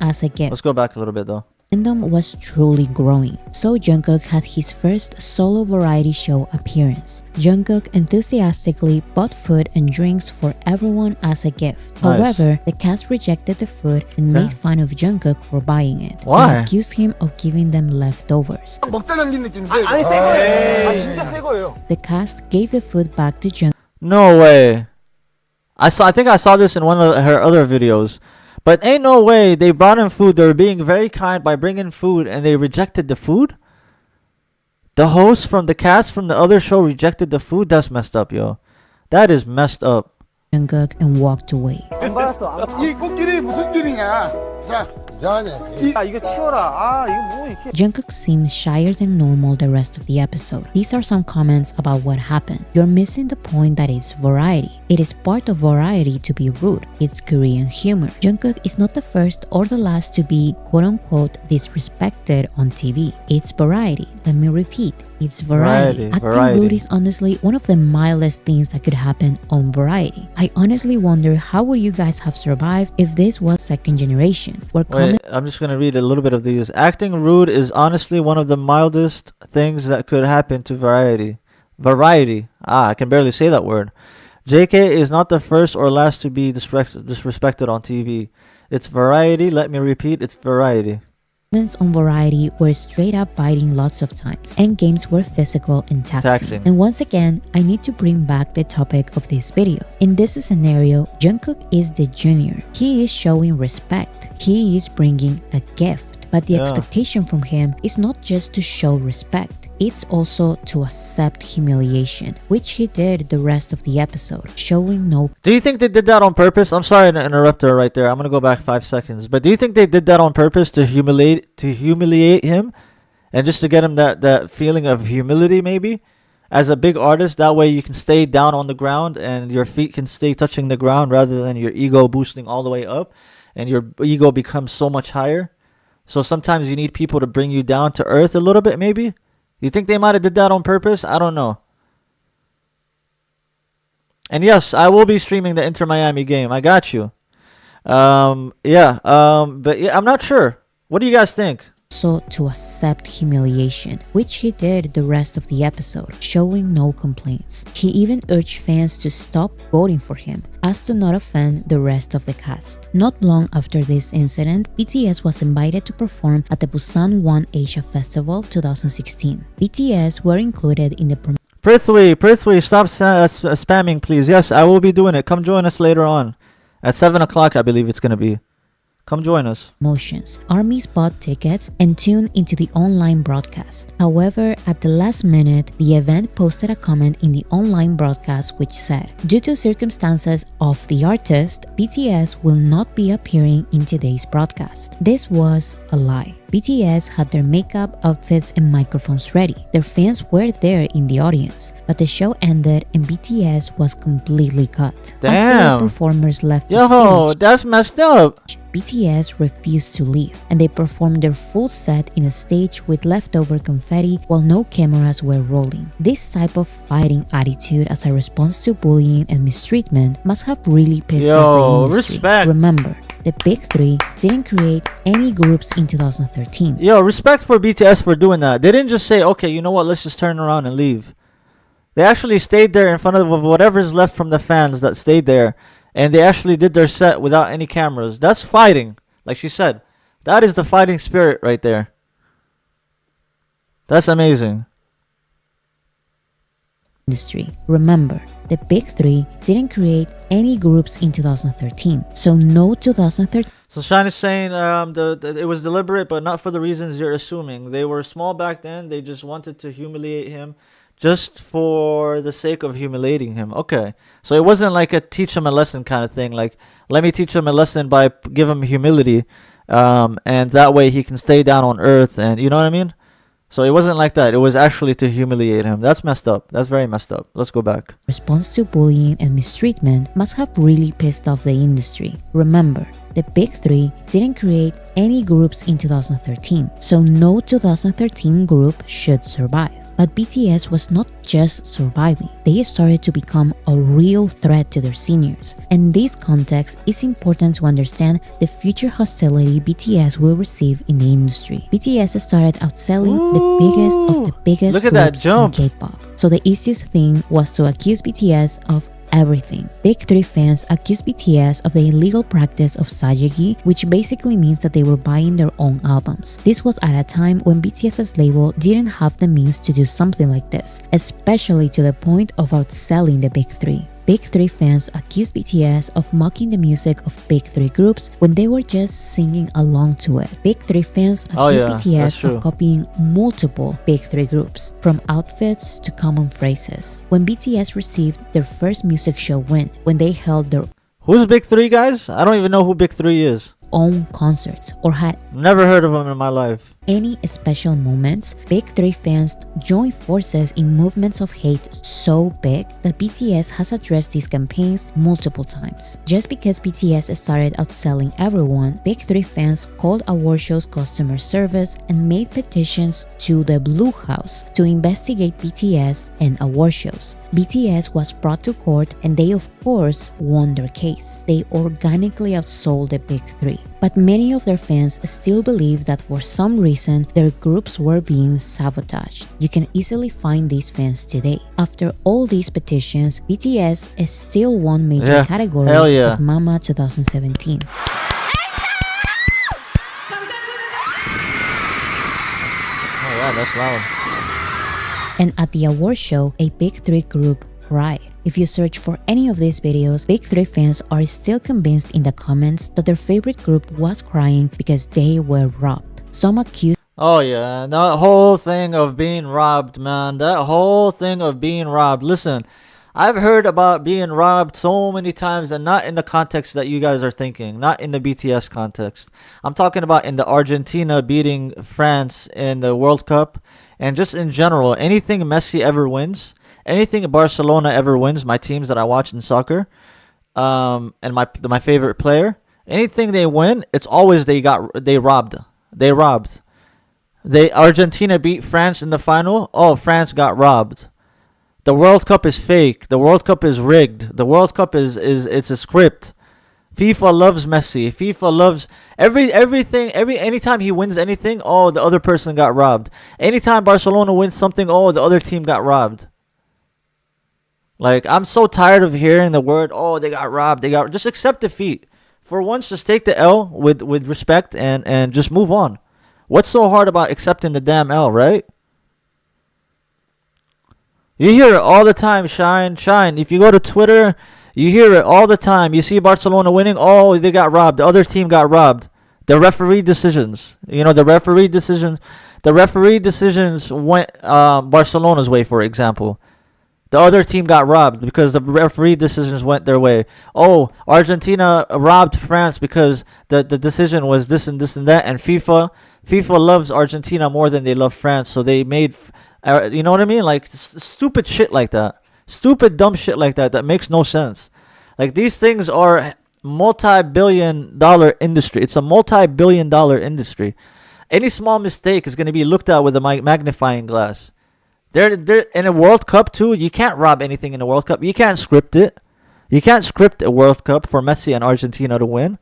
As a gift. Let's go back a little bit though. Fandom was truly growing, so Jungkook had his first solo variety show appearance. Jungkook enthusiastically bought food and drinks for everyone as a gift. Nice. However, the cast rejected the food and made fun of Jungkook for buying it. Why? And accused him of giving them leftovers. 먹다 남긴 느낌인데. 아니 새 거예요. 진짜 새 거예요. The cast gave the food back to Jungkook. No way. I think I saw this in one of her other videos. But ain't no way they brought in food. They were being very kind by bringing food and they rejected the food? The host from the cast from the other show rejected the food? That's messed up, yo. That is messed up. Jungkook and walked away. 안 받았어. 이 꽃길이 무슨 길이냐? 자, 이상하네. 이거 치워라. 아, 이거 뭐 이렇게. Jungkook seemed shyer than normal the rest of the episode. These are some comments about what happened. You're missing the point that it's variety. It is part of variety to be rude. It's Korean humor. Jungkook is not the first or the last to be quote-unquote disrespected on TV. It's variety. Let me repeat. It's variety. Acting rude is honestly one of the mildest things that could happen on Variety. I honestly wonder how would you guys have survived if this was second generation. Wait, I'm just gonna read a little bit of these. Acting rude is honestly one of the mildest things that could happen to Variety. Variety. I can barely say that word. JK is not the first or last to be disrespected on TV. It's Variety. Let me repeat, it's Variety. Comments on Variety were straight up biting lots of times, and games were physical and taxing. And once again, I need to bring back the topic of this video. In this scenario, Jungkook is the junior. He is showing respect. He is bringing a gift. But the expectation from him is not just to show respect. It's also to accept humiliation, which he did the rest of the episode, showing no... Do you think they did that on purpose? I'm sorry to interrupt her right there. I'm gonna go back 5 seconds. But do you think they did that on purpose to humiliate him? And just to get him that feeling of humility maybe? As a big artist, that way you can stay down on the ground and your feet can stay touching the ground rather than your ego boosting all the way up. And your ego becomes so much higher. So sometimes you need people to bring you down to earth a little bit maybe? You think they might have did that on purpose? I don't know. And yes, I will be streaming the Inter Miami game. I got you. But yeah, I'm not sure. What do you guys think? Also to accept humiliation, which he did the rest of the episode, showing no complaints. He even urged fans to stop voting for him, as to not offend the rest of the cast. Not long after this incident, BTS was invited to perform at the Busan One Asia Festival 2016. BTS were included in the Prithvi, stop spamming please. Yes, I will be doing it. Come join us later on. At 7 o'clock I believe it's gonna be. Come join us. Promotions. Armies bought tickets and tuned into the online broadcast. However, at the last minute, the event posted a comment in the online broadcast which said, due to circumstances of the artist, BTS will not be appearing in today's broadcast. This was a lie. BTS had their makeup, outfits, and microphones ready. Their fans were there in the audience, but the show ended and BTS was completely cut. Damn. After the performers left the Yo, stage, that's messed up. BTS refused to leave, and they performed their full set in a stage with leftover confetti while no cameras were rolling. This type of fighting attitude as a response to bullying and mistreatment must have really pissed off the industry. Respect. Remember, the big three didn't create any groups in 2013. Yo, respect for BTS for doing that. They didn't just say, okay, you know what, let's just turn around and leave. They actually stayed there in front of whatever's left from the fans that stayed there, and they actually did their set without any cameras. That's fighting, like she said. That is the fighting spirit right there. That's amazing. Industry. Remember, the big three didn't create any groups in 2013, so no 2013. So Shine is saying it was deliberate, but not for the reasons you're assuming. They were small back then. They just wanted to humiliate him, just for the sake of humiliating him. Okay, so it wasn't like a teach him a lesson kind of thing. Like, let me teach him a lesson by give him humility, and that way he can stay down on earth. And you know what I mean? So it wasn't like that. It was actually to humiliate him. That's messed up. That's very messed up. Let's go back. Response to bullying and mistreatment must have really pissed off the industry. Remember, the big three didn't create any groups in 2013, so no 2013 group should survive. But BTS was not just surviving, they started to become a real threat to their seniors. In this context, it's important to understand the future hostility BTS will receive in the industry. BTS started outselling the biggest of the biggest Look at that groups jump. in K-pop. So the easiest thing was to accuse BTS of everything. Big Three fans accused BTS of the illegal practice of sajegi, which basically means that they were buying their own albums. This was at a time when BTS's label didn't have the means to do something like this, especially to the point of outselling the Big Three. Big Three fans accused BTS of mocking the music of Big Three groups when they were just singing along to it. Big Three fans accused BTS of copying multiple Big Three groups, from outfits to common phrases. When BTS received their first music show win, when they held their Who's Big Three, guys? I don't even know who Big Three is. own concerts or had Never heard of them in my life. any special moments, Big Three fans joined forces in movements of hate so big that BTS has addressed these campaigns multiple times. Just because BTS started outselling everyone, Big Three fans called award shows customer service and made petitions to the Blue House to investigate BTS and award shows. BTS was brought to court and they of course won their case. They organically outsold the Big Three. But many of their fans still believe that for some reason their groups were being sabotaged. You can easily find these fans today. After all these petitions, BTS is still won major categories at Mama 2017. Oh yeah, that's loud. And at the award show, a Big Three group cried. If you search for any of these videos, Big Three fans are still convinced in the comments that their favorite group was crying because they were robbed. Some accused Oh yeah, that whole thing of being robbed, man. That whole thing of being robbed. Listen, I've heard about being robbed so many times, and not in the context that you guys are thinking. Not in the BTS context. I'm talking about in the Argentina beating France in the World Cup, and just in general, anything Messi ever wins, anything Barcelona ever wins, my teams that I watch in soccer, and my favorite player, anything they win, it's always they robbed. Argentina beat France in the final. Oh, France got robbed. The World Cup is fake. The World Cup is rigged. The World Cup is it's a script. FIFA loves Messi. FIFA loves everything. Anytime he wins anything, oh, the other person got robbed. Anytime Barcelona wins something, oh, the other team got robbed. Like, I'm so tired of hearing the word, oh, they got robbed. Just accept defeat. For once, just take the L with respect and just move on. What's so hard about accepting the damn L, right? You hear it all the time, Shine. If you go to Twitter, you hear it all the time. You see Barcelona winning, oh, they got robbed. The other team got robbed. The referee decisions. You know, the referee decisions went Barcelona's way, for example. The other team got robbed because the referee decisions went their way. Oh, Argentina robbed France because the decision was this and this and that. And FIFA loves Argentina more than they love France. So they made, you know what I mean? Like, stupid shit like that. Stupid, dumb shit like that makes no sense. Like, these things are multi-billion-dollar industry. It's a multi-billion-dollar industry. Any small mistake is going to be looked at with a magnifying glass. They're in a World Cup too. You can't rob anything in a World Cup. You can't script it. You can't script a World Cup for Messi and Argentina to win.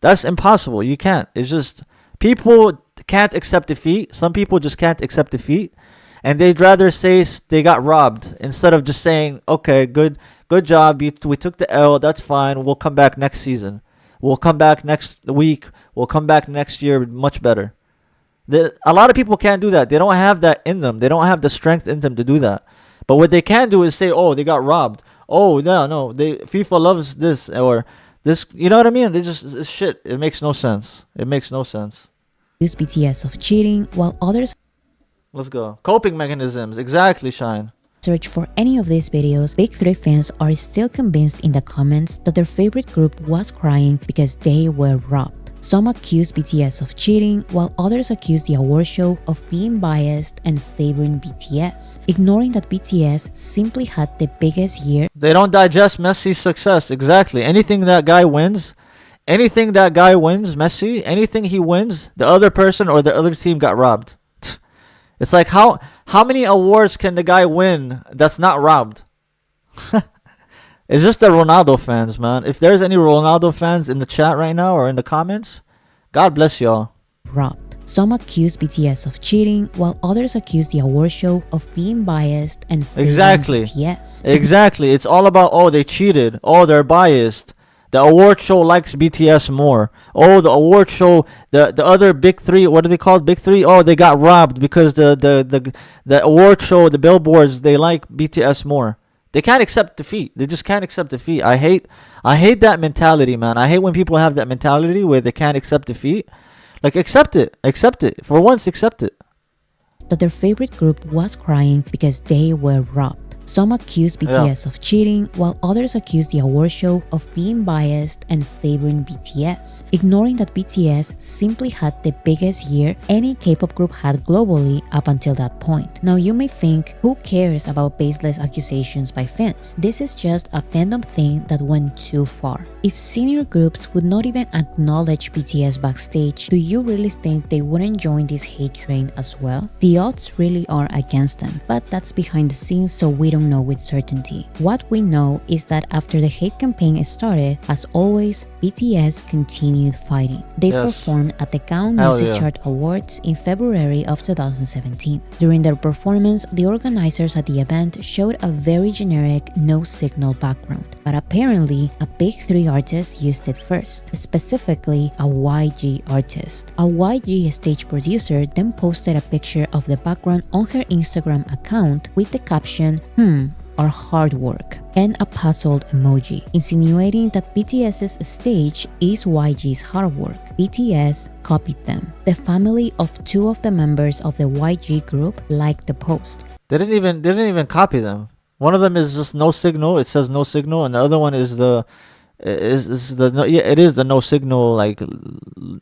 That's impossible. You can't. It's just people can't accept defeat. Some people just can't accept defeat, and they'd rather say they got robbed instead of just saying, okay, good job, we took the L, that's fine, we'll come back next season, we'll come back next week, we'll come back next year much better. A lot of people can't do that. They don't have that in them. They don't have the strength in them to do that. But what they can do is say, oh, they got robbed. Oh, no, FIFA loves this or this. You know what I mean? They just, it's shit. It makes no sense. It makes no sense. Accuse BTS of cheating, while others Let's go. Coping mechanisms. Exactly, Shine. search for any of these videos. Big 3 fans are still convinced in the comments that their favorite group was crying because they were robbed. Some accuse BTS of cheating, while others accuse the award show of being biased and favoring BTS, ignoring that BTS simply had the biggest year. They don't digest Messi's success. Exactly. Anything that guy wins, Messi, anything he wins, the other person or the other team got robbed. It's like, how many awards can the guy win that's not robbed? It's just the Ronaldo fans, man. If there's any Ronaldo fans in the chat right now or in the comments, God bless y'all. Robbed. Some accuse BTS of cheating, while others accuse the award show of being biased and favoring BTS. Exactly. It's all about, oh, they cheated. Oh, they're biased. The award show likes BTS more. Oh, the award show, the other big 3, what are they called? Big 3? Oh, they got robbed because the award show, the billboards, they like BTS more. They can't accept defeat. They just can't accept defeat. I hate that mentality, man. I hate when people have that mentality where they can't accept defeat. Like, accept it. Accept it. For once, accept it. That their favorite group was crying because they were robbed. Some accuse BTS of cheating, while others accuse the award show of being biased and favoring BTS, ignoring that BTS simply had the biggest year any K-pop group had globally up until that point. Now you may think, who cares about baseless accusations by fans? This is just a fandom thing that went too far. If senior groups would not even acknowledge BTS backstage, do you really think they wouldn't join this hate train as well? The odds really are against them, but that's behind the scenes, so we don't know with certainty. What we know is that after the hate campaign started, as always, BTS continued fighting. They performed at the Gaon Music Chart Awards in February of 2017. During their performance, the organizers at the event showed a very generic no-signal background, but apparently a big 3 artist used it first, specifically a YG artist. A YG stage producer then posted a picture of the background on her Instagram account with the caption, or hard work, and a puzzled emoji, insinuating that BTS's stage is YG's hard work. BTS copied them. The family of 2 of the members of the YG group liked the post. They didn't even copy them. One of them is just no signal. It says no signal, and the other one is the no signal, like,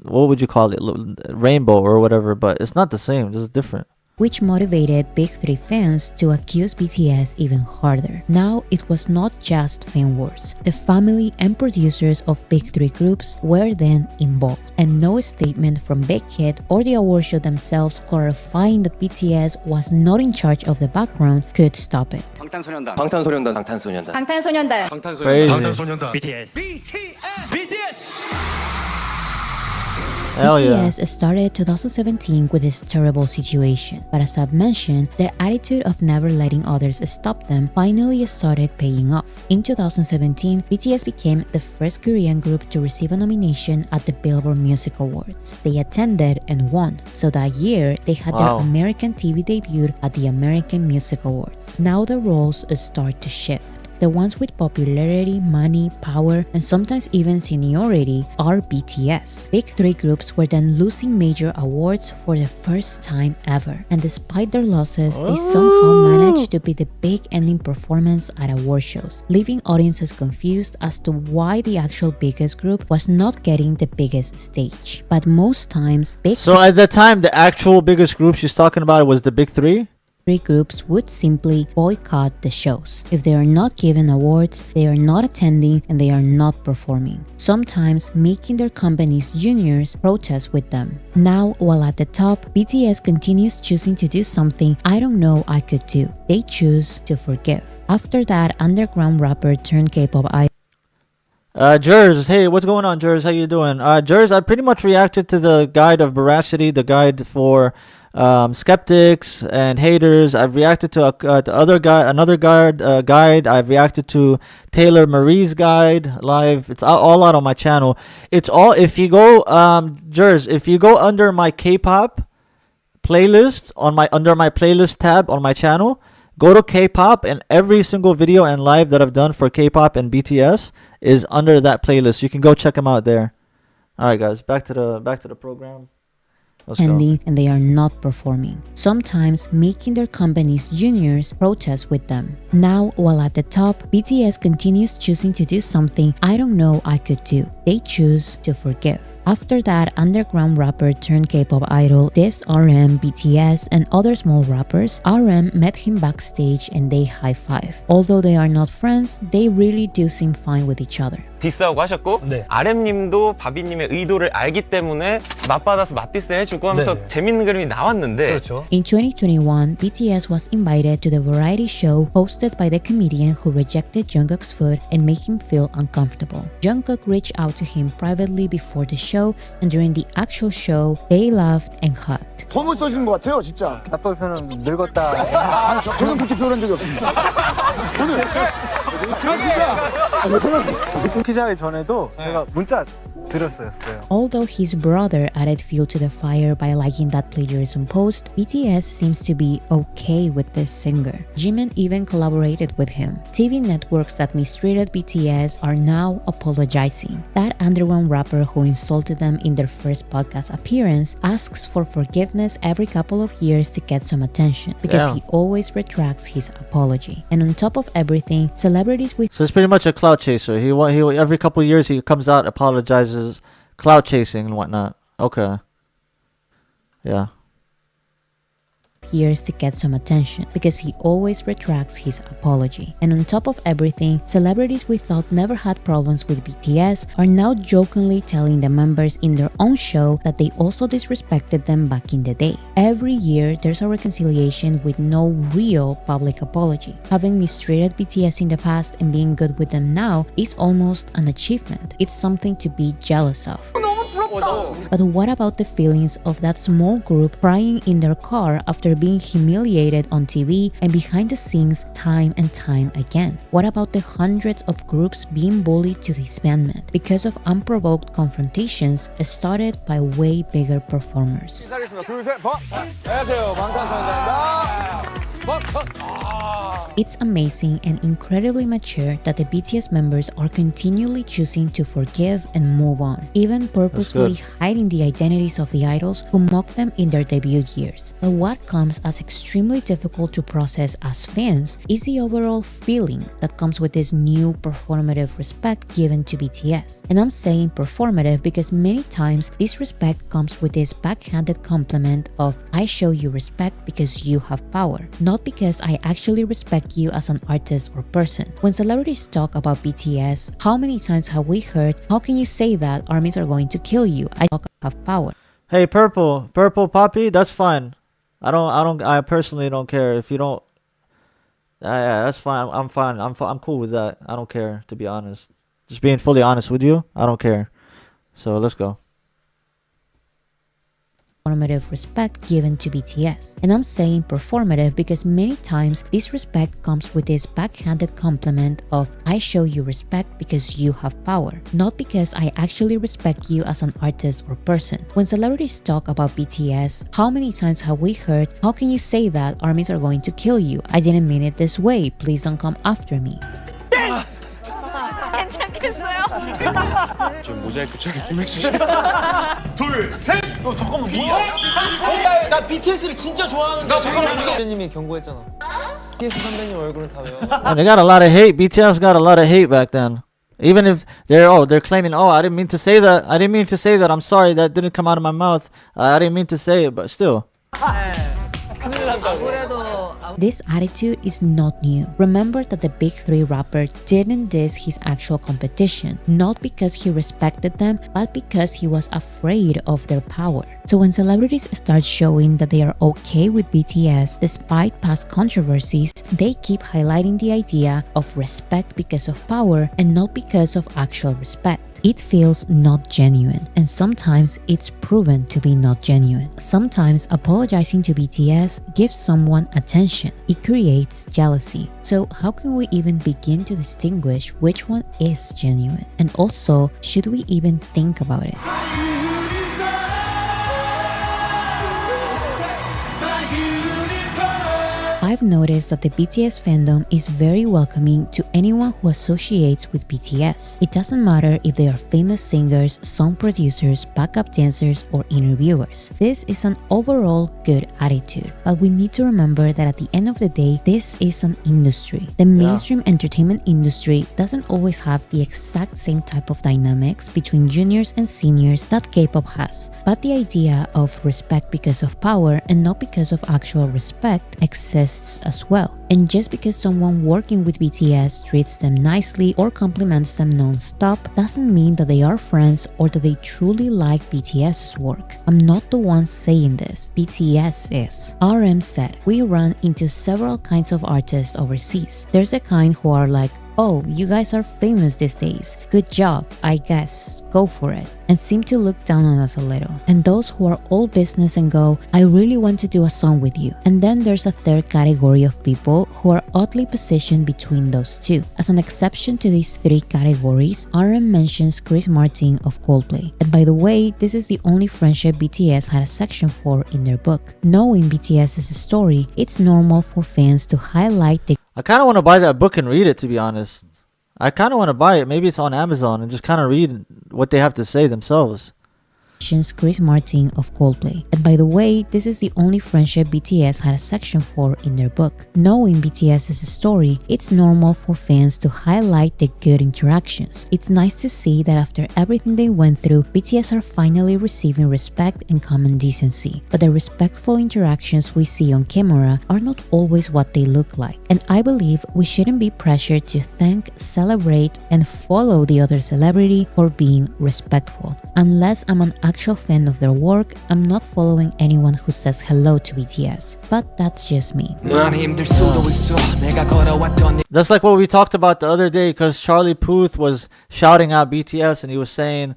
what would you call it, rainbow or whatever, but it's not the same. This is different, which motivated Big 3 fans to accuse BTS even harder. Now, it was not just fan wars. The family and producers of Big 3 groups were then involved, and no statement from Big Hit or the award show themselves clarifying that BTS was not in charge of the background could stop it. 방탄소년단 BTS BTS started 2017 with this terrible situation, but as I've mentioned, their attitude of never letting others stop them finally started paying off. In 2017, BTS became the first Korean group to receive a nomination at the Billboard Music Awards. They attended and won, so that year they had their American TV debut at the American Music Awards. Now the roles start to shift. The ones with popularity, money, power, and sometimes even seniority are BTS. Big 3 groups were then losing major awards for the first time ever. And despite their losses, they somehow managed to be the big ending performance at award shows, leaving audiences confused as to why the actual biggest group was not getting the biggest stage. But most times, So at the time, the actual biggest group she's talking about was the Big 3? 3 groups would simply boycott the shows. If they are not given awards, they are not attending and they are not performing, sometimes making their company's juniors protest with them. Now, while at the top, BTS continues choosing to do something I don't know I could do. They choose to forgive. After that, underground rapper turned K-pop idol Jers, hey, what's going on, Jers? How you doing? Jers, I pretty much reacted to the guide of Boracity, the guide for skeptics and haters. I've reacted to another guide. I've reacted to Taylor Marie's guide live. It's all out on my channel. It's all, if you go, Jers, if you go under my K-pop playlist under my playlist tab on my channel, go to K-pop, and every single video and live that I've done for K-pop and BTS is under that playlist. You can go check them out there. All right, guys, back to the program. Let's go. And they are not performing, sometimes making their company's juniors protest with them. Now, while at the top, BTS continues choosing to do something I don't know I could do. They choose to forgive. After that underground rapper turned K-pop idol dissed RM, BTS, and other small rappers, RM met him backstage and they high-five. Although they are not friends, they really do seem fine with each other. 디스하고 하셨고 RM님도 바비님의 의도를 알기 때문에 맞받아서 맞디스 해주고 하면서 재밌는 그림이 나왔는데 그렇죠. In 2021, BTS was invited to the variety show hosted by the comedian who rejected Jungkook's food and made him feel uncomfortable. Jungkook reached out to him privately before the show, and during the actual show, they laughed and hugged. 더 못 써주는 것 같아요, 진짜. 나쁜 표현은 늙었다. 아니, 저는 그렇게 표현한 적이 없습니다. 오늘 키자기 전에도 제가 문자 드렸어요. Although his brother added fuel to the fire by liking that plagiarism post, BTS seems to be okay with this singer. Jimin even collaborated with him. TV networks that mistreated BTS are now apologizing. That underground rapper who insulted them in their first podcast appearance asks for forgiveness every couple of years to get some attention because he always retracts his apology. And on top of everything, celebrities with So it's pretty much a clout chaser. He every couple of years he comes out, apologizes, clout chasing and whatnot. Okay. Yeah. years to get some attention because he always retracts his apology. And on top of everything, celebrities we thought never had problems with BTS are now jokingly telling the members in their own show that they also disrespected them back in the day. Every year, there's a reconciliation with no real public apology. Having mistreated BTS in the past and being good with them now is almost an achievement. It's something to be jealous of. But what about the feelings of that small group crying in their car after being humiliated on TV and behind the scenes time and time again? What about the hundreds of groups being bullied to disbandment because of unprovoked confrontations started by way bigger performers? It's amazing and incredibly mature that the BTS members are continually choosing to forgive and move on, even purposefully hiding the identities of the idols who mocked them in their debut years. But what comes as extremely difficult to process as fans is the overall feeling that comes with this new performative respect given to BTS. And I'm saying performative because many times this respect comes with this backhanded compliment of "I show you respect because you have power, not because I actually respect you as an artist or person." When celebrities talk about BTS, how many times have we heard, "How can you say that? Armies are going to kill you. I have power." Hey, Purple Poppy, that's fine. I personally don't care if you don't. Yeah, that's fine. I'm fine. I'm cool with that. I don't care, to be honest. Just being fully honest with you, I don't care. So let's go. Performative respect given to BTS. And I'm saying performative because many times this respect comes with this backhanded compliment of "I show you respect because you have power, not because I actually respect you as an artist or person." When celebrities talk about BTS, how many times have we heard, "How can you say that? Armies are going to kill you. I didn't mean it this way. Please don't come after me." 괜찮겠어요? 좀 모자이크 처리 좀 해주시겠어요? 둘, 셋! 잠깐만 뭐야? 나 BTS를 진짜 좋아하는데. 나 잠깐만. 선배님이 경고했잖아. BTS 선배님 얼굴은 다 외워. They got a lot of hate. BTS got a lot of hate back then. Even if they're claiming, "Oh, I didn't mean to say that. I didn't mean to say that. I'm sorry. That didn't come out of my mouth. I didn't mean to say it." But still. This attitude is not new. Remember that the big three rapper didn't diss his actual competition, not because he respected them, but because he was afraid of their power. So when celebrities start showing that they are okay with BTS despite past controversies, they keep highlighting the idea of respect because of power and not because of actual respect. It feels not genuine, and sometimes it's proven to be not genuine. Sometimes apologizing to BTS gives someone attention. It creates jealousy. So how can we even begin to distinguish which one is genuine? And also, should we even think about it? I've noticed that the BTS fandom is very welcoming to anyone who associates with BTS. It doesn't matter if they are famous singers, song producers, backup dancers, or interviewers. This is an overall good attitude, but we need to remember that at the end of the day, this is an industry. The mainstream entertainment industry doesn't always have the exact same type of dynamics between juniors and seniors that K-pop has, but the idea of respect because of power and not because of actual respect exists as well. And just because someone working with BTS treats them nicely or compliments them non-stop doesn't mean that they are friends or that they truly like BTS's work. I'm not the one saying this, BTS is. RM said, "We run into several kinds of artists overseas. There's a kind who are like, oh, you guys are famous these days. Good job, I guess. Go for it." And seem to look down on us a little. And those who are all business and go, "I really want to do a song with you." And then there's a third category of people who are oddly positioned between those two. As an exception to these three categories, RM mentions Chris Martin of Coldplay. And by the way, this is the only friendship BTS had a section for in their book. Knowing BTS's story, it's normal for fans to highlight the I kind of want to buy that book and read it, to be honest. I kind of want to buy it. Maybe it's on Amazon and just kind of read what they have to say themselves. Chris Martin of Coldplay. And by the way, this is the only friendship BTS had a section for in their book. Knowing BTS's story, it's normal for fans to highlight the good interactions. It's nice to see that after everything they went through, BTS are finally receiving respect and common decency. But the respectful interactions we see on camera are not always what they look like. And I believe we shouldn't be pressured to thank, celebrate, and follow the other celebrity for being respectful. Unless I'm an actual fan of their work, I'm not following anyone who says hello to BTS. But that's just me. That's like what we talked about the other day, because Charlie Puth was shouting out BTS and he was saying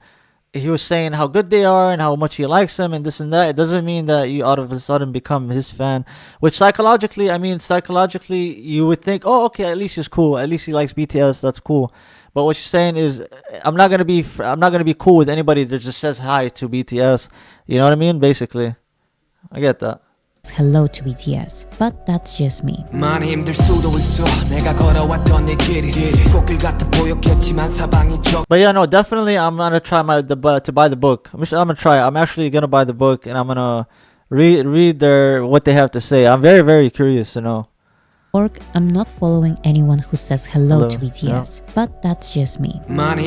how good they are and how much he likes them and this and that. It doesn't mean that you out of a sudden become his fan, which psychologically you would think, oh, okay, at least he's cool, at least he likes BTS, that's cool. But what she's saying is, I'm not gonna be cool with anybody that just says hi to BTS. You know what I mean? Basically, I get that. Hello to BTS, but that's just me. But yeah, no, definitely, I'm gonna try to buy the book. I'm gonna try. I'm actually gonna buy the book and I'm gonna read what they have to say. I'm very, very curious to know. I'm not following anyone who says hello to BTS, but that's just me. At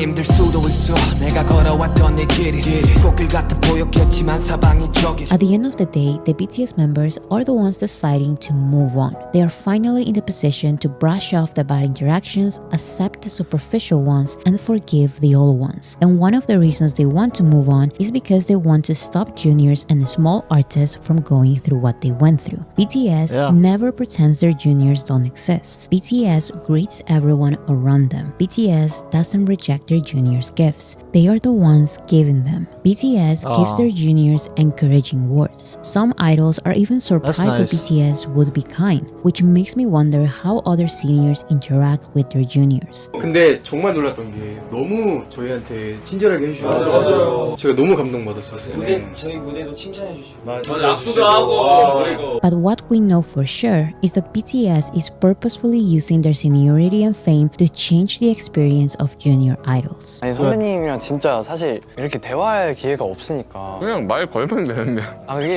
the end of the day, the BTS members are the ones deciding to move on. They are finally in the position to brush off the bad interactions, accept the superficial ones, and forgive the old ones. And one of the reasons they want to move on is because they want to stop juniors and small artists from going through what they went through. BTS never pretends their juniors don't exist. BTS greets everyone around them. BTS doesn't reject their juniors' gifts. They are the ones giving them. BTS gives their juniors encouraging words. Some idols are even surprised that BTS would be kind, which makes me wonder how other seniors interact with their juniors. 근데 정말 놀랐던 게 너무 저희한테 친절하게 해주셔서 제가 너무 감동받았었어요. 저희 무대도 칭찬해 주시고 악수도 하고 그리고. But what we know for sure is that BTS is purposefully using their seniority and fame to change the experience of junior idols. 아니 선배님이랑 진짜 사실 이렇게 대화할 기회가 없으니까 그냥 말 걸면 되는데.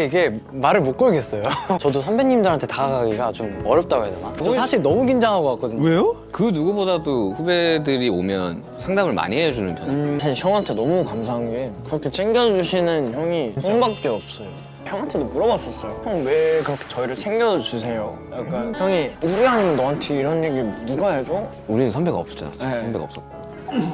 이게 말을 못 걸겠어요. 저도 선배님들한테 다가가기가 좀 어렵다고 해야 되나? 저 사실 너무 긴장하고 왔거든요. 왜요? 그 누구보다도 후배들이 오면 상담을 많이 해주는 편이에요. 사실 형한테 너무 감사한 게 그렇게 챙겨주시는 형이 형밖에 없어요. 형한테도 물어봤었어요. 형 왜 그렇게 저희를 챙겨주세요? 약간 형이 우리 아니면 너한테 이런 얘기 누가 해줘? 우리는 선배가 없었잖아. 선배가 없었고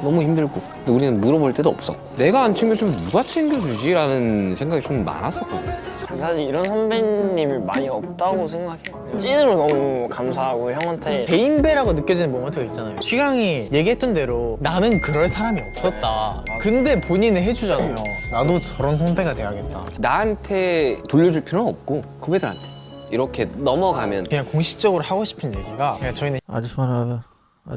너무 힘들고 근데 우리는 물어볼 때도 없었고 내가 안 챙겨주면 누가 챙겨주지? 라는 생각이 좀 많았었거든. 사실 이런 선배님이 많이 없다고 생각해요. 찐으로 너무 감사하고 형한테 대인배라고 느껴지는 모먼트가 있잖아요. 취향이 얘기했던 대로 나는 그럴 사람이 없었다. 근데 본인은 해주잖아요. 나도 저런 선배가 돼야겠다. 나한테 돌려줄 필요는 없고 후배들한테 이렇게 넘어가면 그냥 공식적으로 하고 싶은 얘기가 그냥 저희는 I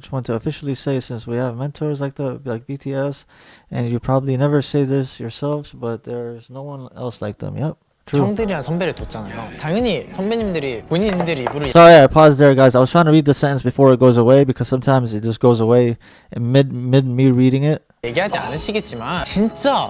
just want to officially say, since we have mentors like BTS, and you probably never say this yourselves, but there's no one else like them. Yep. True. 형들이랑 선배를 뒀잖아요. 당연히 선배님들이 본인들 입으로 Sorry, I paused there, guys. I was trying to read the sentence before it goes away because sometimes it just goes away in mid me reading it. 얘기하지 않으시겠지만 진짜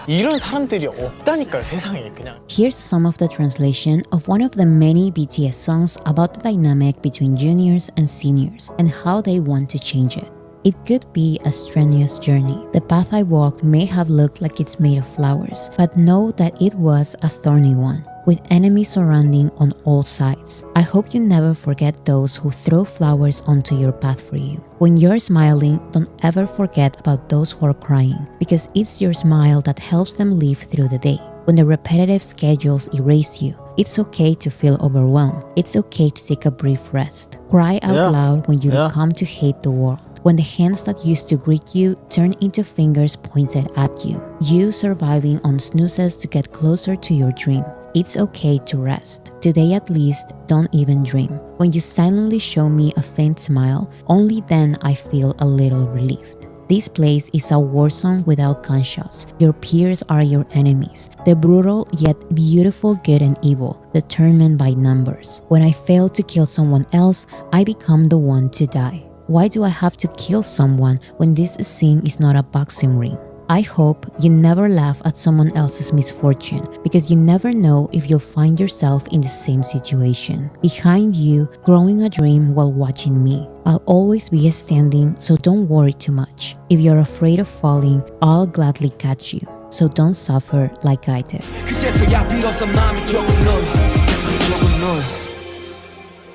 이런 사람들이 없다니까요, 세상에 그냥. Here's some of the translation of one of the many BTS songs about the dynamic between juniors and seniors and how they want to change it. It could be a strenuous journey. The path I walked may have looked like it's made of flowers, but know that it was a thorny one, with enemies surrounding on all sides. I hope you never forget those who throw flowers onto your path for you. When you're smiling, don't ever forget about those who are crying, because it's your smile that helps them live through the day. When the repetitive schedules erase you, it's okay to feel overwhelmed. It's okay to take a brief rest. Cry out loud when you become to hate the world. When the hands that used to greet you turn into fingers pointed at you. You surviving on snoozes to get closer to your dream. It's okay to rest. Today at least, don't even dream. When you silently show me a faint smile, only then I feel a little relieved. This place is a war zone without gunshots. Your peers are your enemies. The brutal yet beautiful good and evil, determined by numbers. When I fail to kill someone else, I become the one to die. Why do I have to kill someone when this scene is not a boxing ring? I hope you never laugh at someone else's misfortune because you never know if you'll find yourself in the same situation. Behind you, growing a dream while watching me. I'll always be standing, so don't worry too much. If you're afraid of falling, I'll gladly catch you. So don't suffer like I did.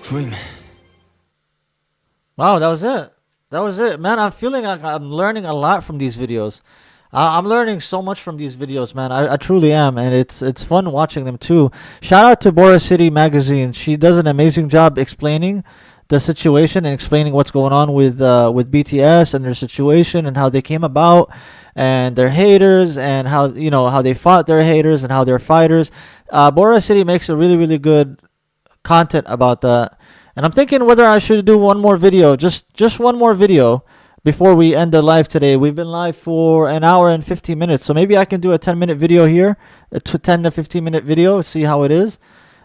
Dream. Wow, that was it. That was it, man. I'm feeling like I'm learning a lot from these videos. I'm learning so much from these videos, man. I truly am, and it's fun watching them too. Shout out to Boracity magazine. She does an amazing job explaining the situation and explaining what's going on with BTS and their situation and how they came about and their haters and how how they fought their haters and how they're fighters. Boracity makes a really good content about that. And I'm thinking whether I should do one more video, just one more video before we end the live today. We've been live for an hour and 15 minutes, so maybe I can do a 10-minute video here, a 10 to 15-minute video, see how it is.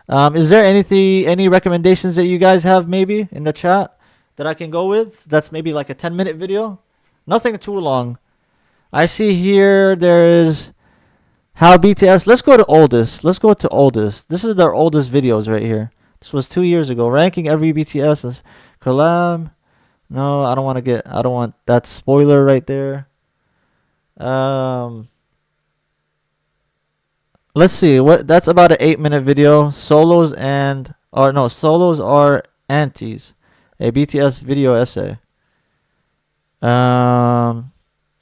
Is there any recommendations that you guys have maybe in the chat that I can go with? That's maybe like a 10-minute video, nothing too long. I see here there is how BTS. Let's go to oldest. Let's go to oldest. This is their oldest videos right here. This was 2 years ago. Ranking every BTS as collab. No, I don't want that spoiler right there. Let's see. That's about an 8-minute video. Solos are antis. A BTS video essay.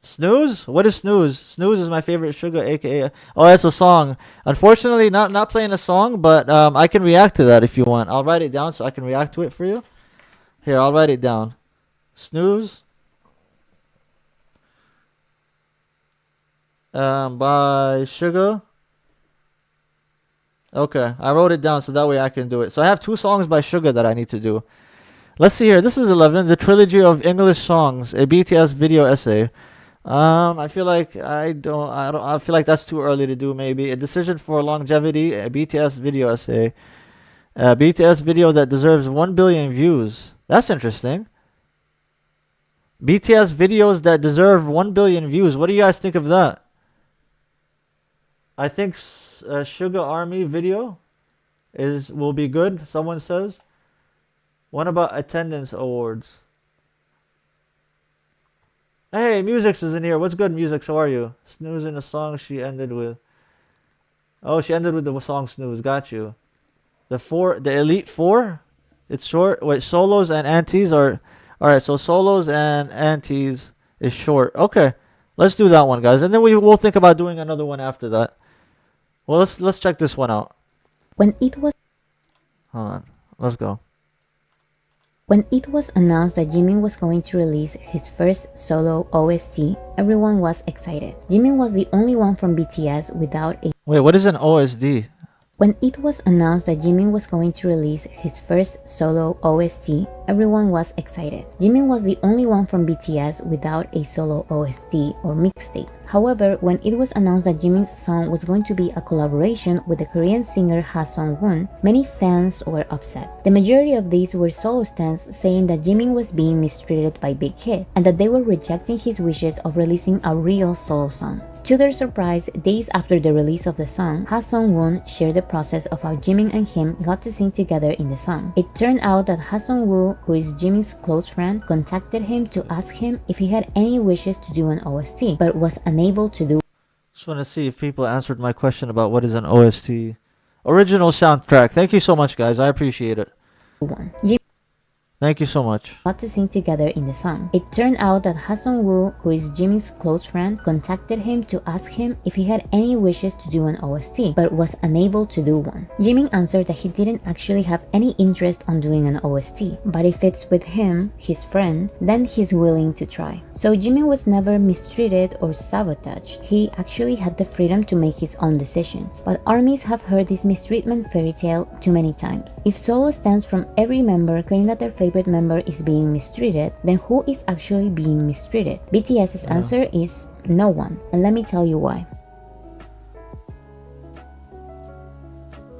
Snooze? What is Snooze? Snooze is my favorite Suga, aka. Oh, that's a song. Unfortunately, not playing a song, but I can react to that if you want. I'll write it down so I can react to it for you. Here, I'll write it down. Snooze. By Suga. Okay, I wrote it down so that way I can do it. So I have 2 songs by Suga that I need to do. Let's see here. This is 11. The trilogy of English songs, a BTS video essay. I feel like I feel like that's too early to do. Maybe a decision for longevity, a BTS video essay, a BTS video that deserves 1 billion views. That's interesting. BTS videos that deserve 1 billion views. What do you guys think of that? I think Suga Army video will be good. Someone says. What about attendance awards? Hey, Musix is in here. What's good, Musix? How are you? Snoozing a song she ended with. Oh, she ended with the song Snooze. Got you. The Elite Four? It's short. Wait, solos and antis are... Alright, so solos and antis is short. Okay. Let's do that one, guys. And then we'll think about doing another one after that. Well, let's check this one out. When it was Hold on. Let's go. When it was announced that Jimin was going to release his first solo OST, everyone was excited. Jimin was the only one from BTS without a... Wait, what is an OSD? When it was announced that Jimin was going to release his first solo OST, everyone was excited. Jimin was the only one from BTS without a solo OST or mixtape. However, when it was announced that Jimin's song was going to be a collaboration with the Korean singer Ha Sung-woon, many fans were upset. The majority of these were solo stans saying that Jimin was being mistreated by Big Hit and that they were rejecting his wishes of releasing a real solo song. To their surprise, days after the release of the song, Ha Sung-woon shared the process of how Jimin and him got to sing together in the song. It turned out that Ha Sung-woo, who is Jimin's close friend, contacted him to ask him if he had any wishes to do an OST, but was unable to do. Just want to see if people answered my question about what is an OST. Original soundtrack. Thank you so much, guys. I appreciate it. Thank you so much. Got to sing together in the song. It turned out that Ha Sung-woo, who is Jimin's close friend, contacted him to ask him if he had any wishes to do an OST, but was unable to do one. Jimin answered that he didn't actually have any interest on doing an OST, but if it's with him, his friend, then he's willing to try. So Jimin was never mistreated or sabotaged. He actually had the freedom to make his own decisions. But armies have heard this mistreatment fairy tale too many times. If solo stands from every member claim that their favorite member is being mistreated, then who is actually being mistreated? BTS's answer is no one, and let me tell you why.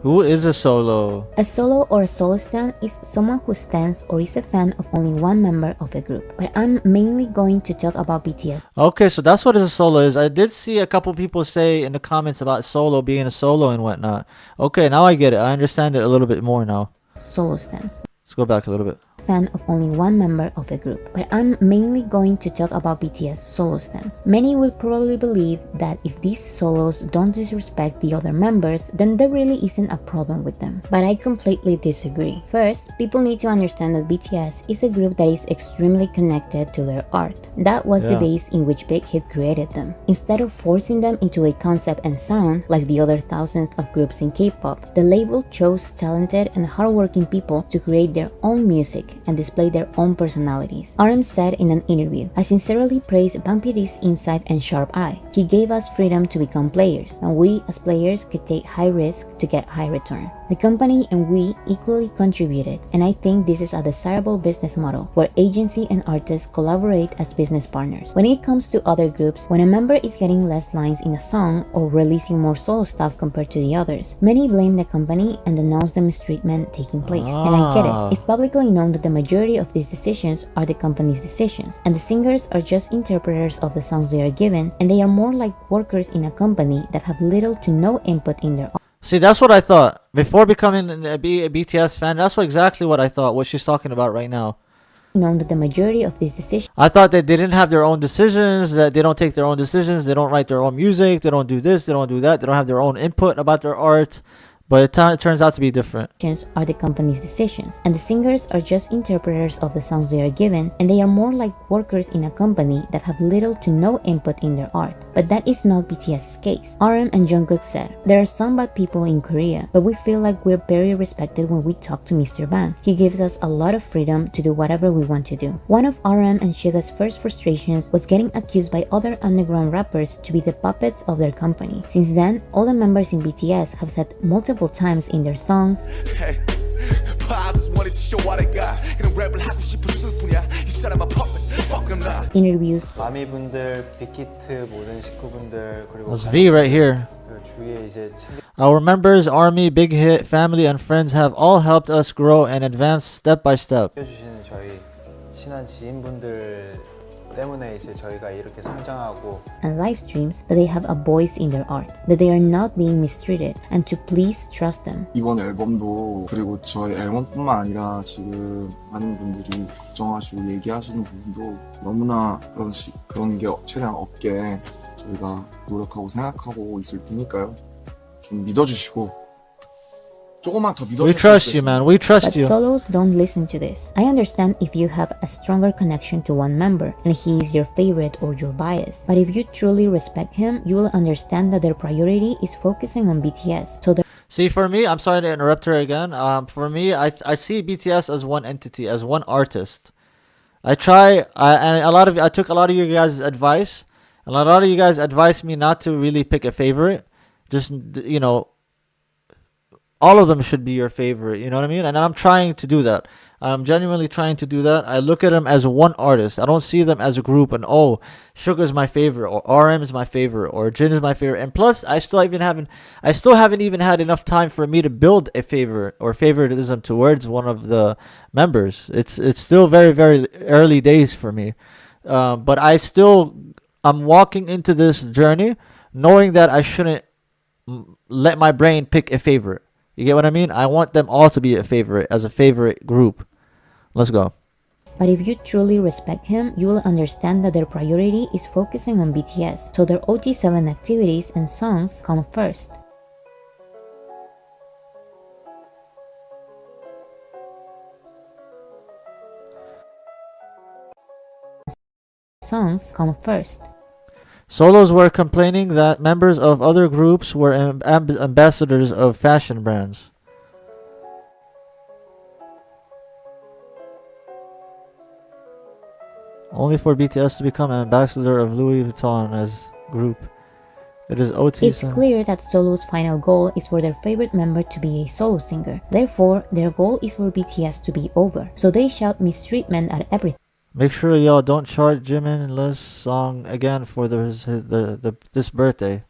Who is a solo? A solo or a solo stan is someone who stands or is a fan of only one member of a group. But I'm mainly going to talk about BTS. Okay, so that's what a solo is. I did see a couple people say in the comments about solo being a solo and whatnot. Okay, now I get it. I understand it a little bit more now. Solo stans. Let's go back a little bit. Fan of only one member of a group, but I'm mainly going to talk about BTS solo stans. Many will probably believe that if these solos don't disrespect the other members, then there really isn't a problem with them. But I completely disagree. First, people need to understand that BTS is a group that is extremely connected to their art. That was the base in which Big Hit created them. Instead of forcing them into a concept and sound like the other thousands of groups in K-pop, the label chose talented and hardworking people to create their own music and display their own personalities. RM said in an interview, "I sincerely praise Bang PD's insight and sharp eye. He gave us freedom to become players, and we as players could take high risk to get high return. The company and we equally contributed, and I think this is a desirable business model where agency and artists collaborate as business partners." When it comes to other groups, when a member is getting less lines in a song or releasing more solo stuff compared to the others, many blame the company and denounce the mistreatment taking place. And I get it. It's publicly known that the majority of these decisions are the company's decisions, and the singers are just interpreters of the songs they are given, and they are more like workers in a company that have little to no input in their own. See, that's what I thought. Before becoming a BTS fan, that's exactly what I thought, what she's talking about right now. Known that the majority of these decisions, I thought that they didn't have their own decisions, that they don't take their own decisions, they don't write their own music, they don't do this, they don't do that, they don't have their own input about their art. But it turns out to be different. Are the company's decisions, and the singers are just interpreters of the songs they are given, and they are more like workers in a company that have little to no input in their art. But that is not BTS's case. RM and Jungkook said, "There are some bad people in Korea, but we feel like we're very respected when we talk to Mr. Bang. He gives us a lot of freedom to do whatever we want to do." One of RM and Suga's first frustrations was getting accused by other underground rappers to be the puppets of their company. Since then, all the members in BTS have said multiple times in their songs, interviews, 아미분들, 빅히트 모든 식구분들 그리고 That's V right here. 주위에 이제 Our members, Army, Big Hit, family, and friends have all helped us grow and advance step by step. 챙겨주시는 저희 친한 지인분들 때문에 이제 저희가 이렇게 성장하고 and live streams that they have a voice in their art, that they are not being mistreated, and to please trust them. 이번 앨범도 그리고 저희 앨범뿐만 아니라 지금 많은 분들이 걱정하시고 얘기하시는 부분도 너무나 그런 게 최대한 없게 저희가 노력하고 생각하고 있을 테니까요. 좀 믿어주시고 조금만 더 We 믿어주셨으면 trust you, man. We trust But you. solos don't listen to this. I understand if you have a stronger connection to one member and he is your favorite or your bias. But if you truly respect him, you will understand that their priority is focusing on BTS. So See, for me, I'm sorry to interrupt her again. For me, I see BTS as one entity, as one artist. I took a lot of you guys' advice. And a lot of you guys advised me not to really pick a favorite. Just, all of them should be your favorite. You know what I mean? And I'm trying to do that. I'm genuinely trying to do that. I look at them as one artist. I don't see them as a group and Suga's my favorite or RM is my favorite or Jin is my favorite. And plus, I still haven't even had enough time for me to build a favorite or favoritism towards one of the members. It's still very, very early days for me. But I'm walking into this journey knowing that I shouldn't let my brain pick a favorite. You get what I mean? I want them all to be a favorite, as a favorite group. Let's go. But if you truly respect him, you will understand that their priority is focusing on BTS. So their OT7 activities and songs come first. Songs come first. Solos were complaining that members of other groups were ambassadors of fashion brands. Only for BTS to become an ambassador of Louis Vuitton as group. It is OT. It's clear that Solo's final goal is for their favorite member to be a solo singer. Therefore, their goal is for BTS to be over. So they shout mistreatment at everything. Make sure y'all don't chart Jimin and Li's song again for this birthday.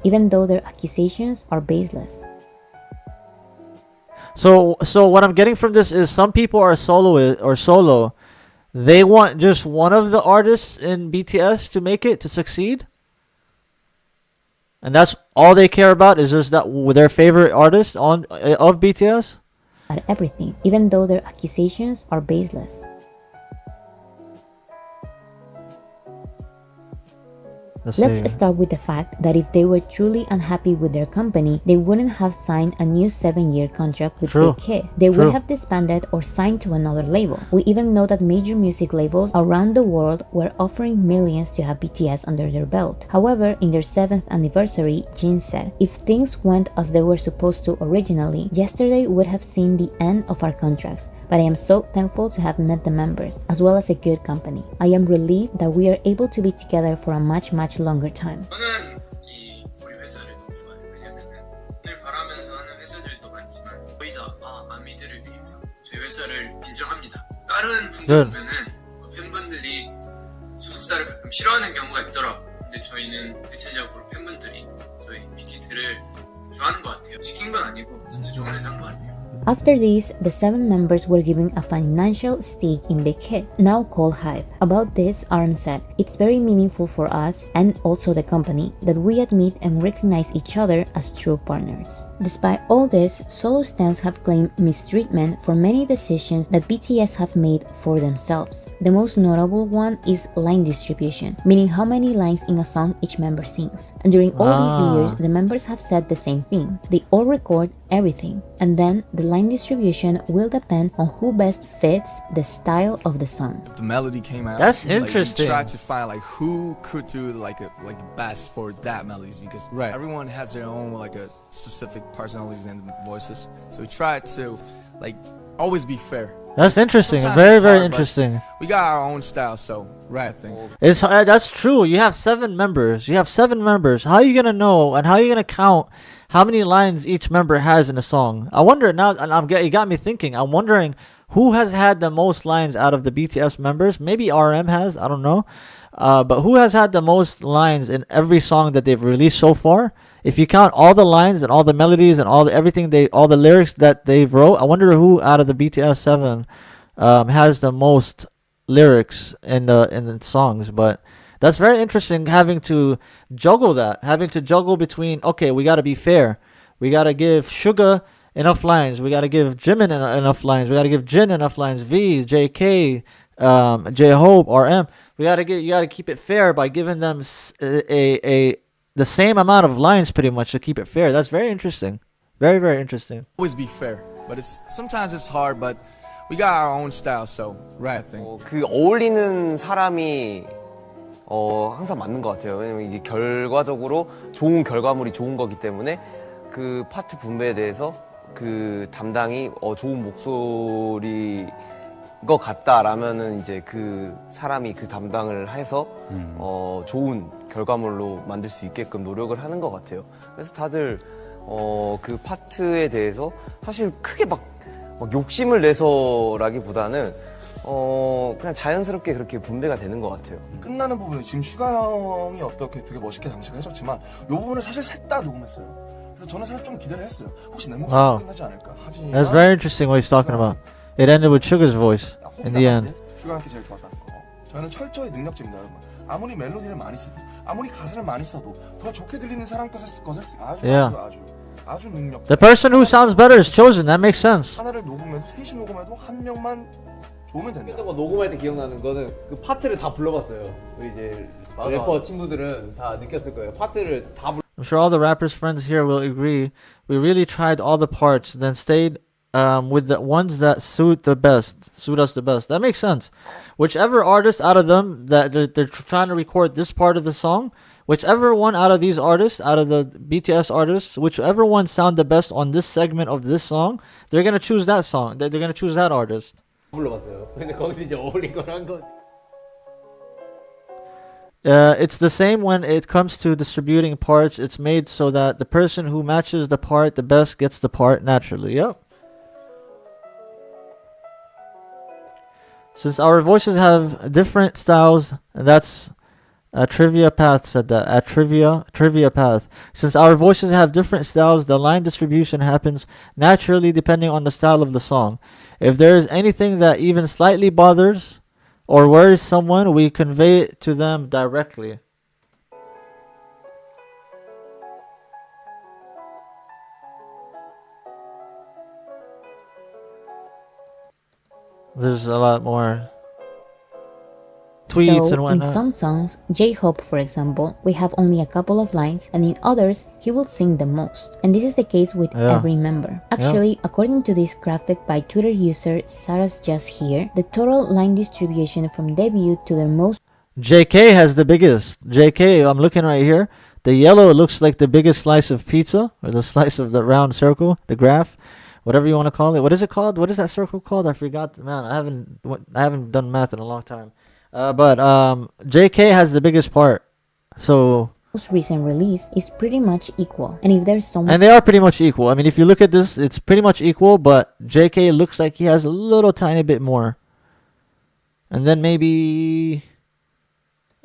Even though their accusations are baseless. So what I'm getting from this is some people are solo. They want just one of the artists in BTS to make it, to succeed. And that's all they care about, is just that their favorite artist of BTS? At everything, even though their accusations are baseless. Let's start with the fact that if they were truly unhappy with their company, they wouldn't have signed a new 7-year contract with Big Hit. They would have disbanded or signed to another label. We even know that major music labels around the world were offering millions to have BTS under their belt. However, in their 7th anniversary, Jin said, "If things went as they were supposed to originally, yesterday would have seen the end of our contracts. But I am so thankful to have met the members, as well as a good company. I am relieved that we are able to be together for a much, much longer time." 저는 우리 회사를 너무 좋아해요. 왜냐면은 늘 바라면서 하는 회사들도 많지만 거의 다 아미들을 위해서 저희 회사를 인정합니다. 다른 분들 보면은 팬분들이 소속사를 가끔 싫어하는 경우가 있더라고. 근데 저희는 대체적으로 팬분들이 저희 빅히트를 좋아하는 것 같아요. 시킨 건 아니고 진짜 좋은 회사인 것 같아요. After this, the 7 members were given a financial stake in Big Hit, now called HYBE. About this, RM said, "It's very meaningful for us, and also the company, that we admit and recognize each other as true partners." Despite all this, solo stans have claimed mistreatment for many decisions that BTS have made for themselves. The most notable one is line distribution, meaning how many lines in a song each member sings. And during all these years, the members have said the same thing. They all record everything, and then the line distribution will depend on who best fits the style of the song. If the melody came out, that's interesting. We tried to find who could do the best for that melodies, because everyone has their own a specific personalities and voices. So we tried to always be fair. That's interesting. Very, very interesting. We got our own style, so I think that's true. You have 7 members. How are you gonna know, and how are you gonna count how many lines each member has in a song? I wonder now, and you got me thinking. I'm wondering who has had the most lines out of the BTS members. Maybe RM has. I don't know. But who has had the most lines in every song that they've released so far? If you count all the lines and all the melodies and all the lyrics that they've wrote, I wonder who out of the BTS 7 has the most lyrics in the songs. But that's very interesting, having to juggle between, okay, we got to be fair. We got to give Suga enough lines. We got to give Jimin enough lines. We got to give Jin enough lines. V, JK, J-Hope, RM. You got to keep it fair by giving them the same amount of lines pretty much to keep it fair. That's very interesting. Very, very interesting. Always be fair, but sometimes it's hard, but we got our own style, so I think. 그 어울리는 사람이 항상 맞는 것 같아요. 왜냐면 이게 결과적으로 좋은 결과물이 좋은 거기 때문에 그 파트 분배에 대해서 그 담당이 좋은 목소리 것 같다라면은 이제 그 사람이 그 담당을 해서 좋은 결과물로 만들 수 있게끔 노력을 하는 것 같아요. 그래서 다들 그 파트에 대해서 사실 크게 막 욕심을 내서라기보다는 그냥 자연스럽게 그렇게 분배가 되는 것 같아요. 끝나는 부분은 지금 슈가 형이 어떻게 되게 멋있게 장식을 해줬지만 이 부분을 사실 셋 다 녹음했어요. 그래서 저는 사실 좀 기대를 했어요. 혹시 내 목소리가 끝나지 않을까. 하지만 That's very interesting what he's talking about. It ended with Suga's voice in the end. 슈가 형께 제일 좋았다는 거. 저는 철저히 능력자입니다, 여러분. 아무리 멜로디를 많이 써도, 아무리 가사를 많이 써도 더 좋게 들리는 사람 것을 아주 능력. The person who sounds better is chosen. That makes sense. 하나를 녹음해도 셋이 녹음해도 한 명만 좋으면 된다. 했던 거 녹음할 때 기억나는 거는 그 파트를 다 불러봤어요. 우리 이제 래퍼 친구들은 다 느꼈을 거예요. 파트를 다 I'm sure all the rappers friends here will agree. We really tried all the parts, then stayed with the ones that suit us the best. That makes sense. Whichever artist out of them that they're trying to record this part of the song, whichever one out of these artists, out of the BTS artists, whichever one sound the best on this segment of this song, they're gonna choose that song. They're gonna choose that artist. 불러봤어요. 근데 거기서 이제 어울린 걸 한 거. It's the same when it comes to distributing parts. It's made so that the person who matches the part the best gets the part naturally. Yep. Since our voices have different styles, and that's Trivia Path said that at Trivia Path. Since our voices have different styles, the line distribution happens naturally depending on the style of the song. If there is anything that even slightly bothers or worries someone, we convey it to them directly. There's a lot more tweets and whatnot. In some songs, J-Hope for example, we have only a couple of lines, and in others, he will sing the most. And this is the case with every member. Actually, according to this graphic by Twitter user Sarah's Just Here, the total line distribution from debut to their most... JK has the biggest. JK, I'm looking right here. The yellow looks like the biggest slice of pizza, or the slice of the round circle, the graph. Whatever you want to call it. What is it called? What is that circle called? I forgot. Man, I haven't done math in a long time. But JK has the biggest part. So most recent release is pretty much equal. And if there's someone... And they are pretty much equal. I mean, if you look at this, it's pretty much equal, but JK looks like he has a little tiny bit more. And then maybe...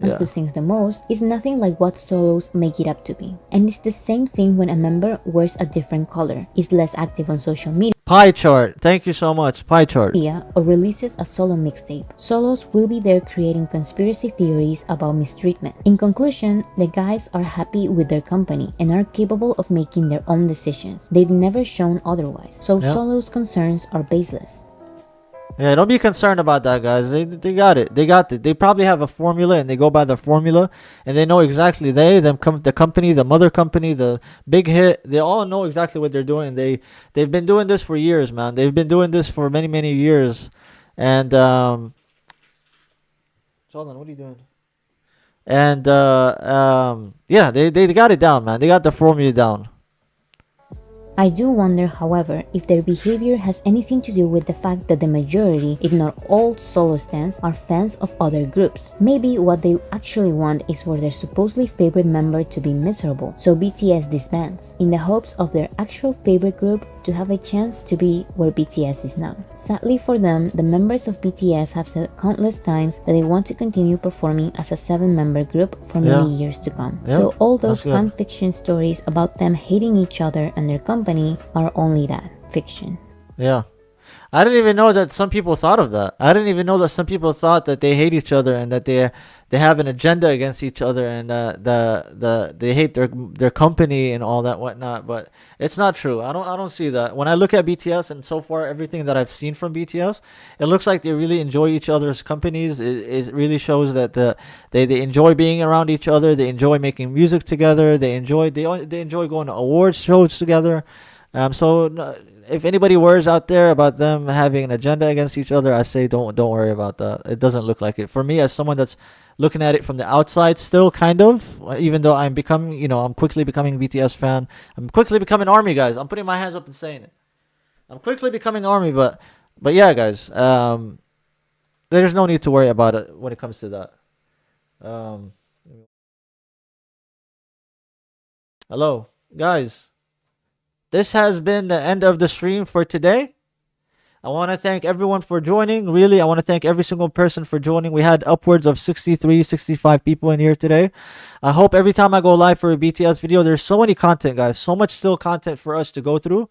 who sings the most is nothing like what solos make it up to be. And it's the same thing when a member wears a different color, is less active on social media, Pie chart. Thank you so much. Pie chart. or releases a solo mixtape. Solos will be there creating conspiracy theories about mistreatment. In conclusion, the guys are happy with their company and are capable of making their own decisions. They've never shown otherwise. So solos' concerns are baseless. Yeah, don't be concerned about that, guys. They got it. They got it. They probably have a formula, and they go by the formula, and they know exactly the company, the mother company, the big hit. They all know exactly what they're doing. They've been doing this for years, man. They've been doing this for many years, and Jordan, what are you doing? And yeah, they got it down, man. They got the formula down. I do wonder, however, if their behavior has anything to do with the fact that the majority, if not all solo stans, are fans of other groups. Maybe what they actually want is for their supposedly favorite member to be miserable, so BTS disbands, in the hopes of their actual favorite group to have a chance to be where BTS is now. Sadly for them, the members of BTS have said countless times that they want to continue performing as a 7-member group for many years to come. So all those fan fiction stories about them hating each other and their company are only that, fiction. Yeah. I didn't even know that some people thought of that. I didn't even know that some people thought that they hate each other and that they have an agenda against each other and they hate their company and all that whatnot. But it's not true. I don't see that. When I look at BTS and so far everything that I've seen from BTS, it looks like they really enjoy each other's companies. It really shows that they enjoy being around each other. They enjoy making music together. They enjoy going to awards shows together. So if anybody worries out there about them having an agenda against each other, I say don't worry about that. It doesn't look like it. For me, as someone that's looking at it from the outside still, kind of, even though I'm becoming, I'm quickly becoming BTS fan. I'm quickly becoming ARMY, guys. I'm putting my hands up and saying it. I'm quickly becoming ARMY, but yeah, guys, there's no need to worry about it when it comes to that. Hello, guys. This has been the end of the stream for today. I want to thank everyone for joining. Really, I want to thank every single person for joining. We had upwards of 63, 65 people in here today. I hope every time I go live for a BTS video, there's so many content, guys. So much still content for us to go through.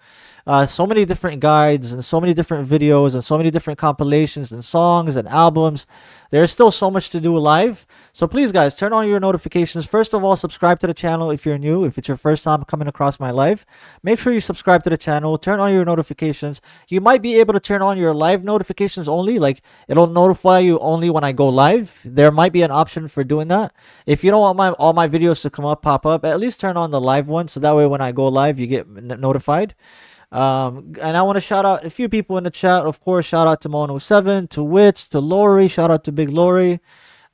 So many different guides and so many different videos and so many different compilations and songs and albums. There's still so much to do live. So please, guys, turn on your notifications. First of all, subscribe to the channel if you're new. If it's your first time coming across my live, make sure you subscribe to the channel. Turn on your notifications. You might be able to turn on your live notifications only. Like, it'll notify you only when I go live. There might be an option for doing that. If you don't want all my videos to pop up, at least turn on the live one. So that way when I go live, you get notified. And I want to shout out a few people in the chat. Of course, shout out to Mono7, to Wits, to Lori. Shout out to Big Lori,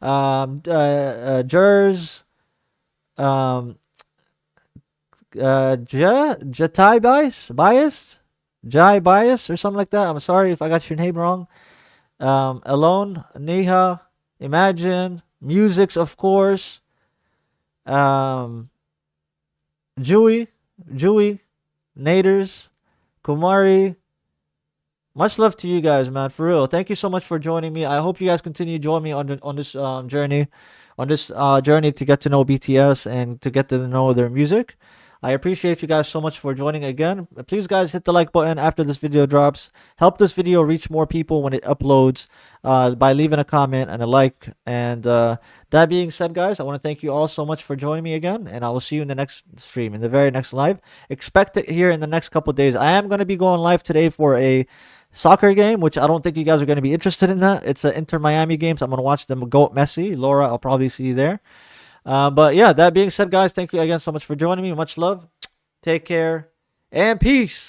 Jers, Jatai Bias, or something like that. I'm sorry if I got your name wrong. Alone, Neha, Imagine, Musics, of course. Jewy, Naders, Kumari. Much love to you guys, man. For real. Thank you so much for joining me. I hope you guys continue to join me on this journey to get to know BTS and to get to know their music. I appreciate you guys so much for joining again. Please, guys, hit the like button after this video drops. Help this video reach more people when it uploads by leaving a comment and a like. And that being said, guys, I want to thank you all so much for joining me again. And I will see you in the next stream, in the very next live. Expect it here in the next couple days. I am going to be going live today for a soccer game, which I don't think you guys are going to be interested in that. It's an Inter Miami game, so I'm going to watch them go at Messi. Laura, I'll probably see you there. But yeah, that being said, guys, thank you again so much for joining me. Much love. Take care and peace.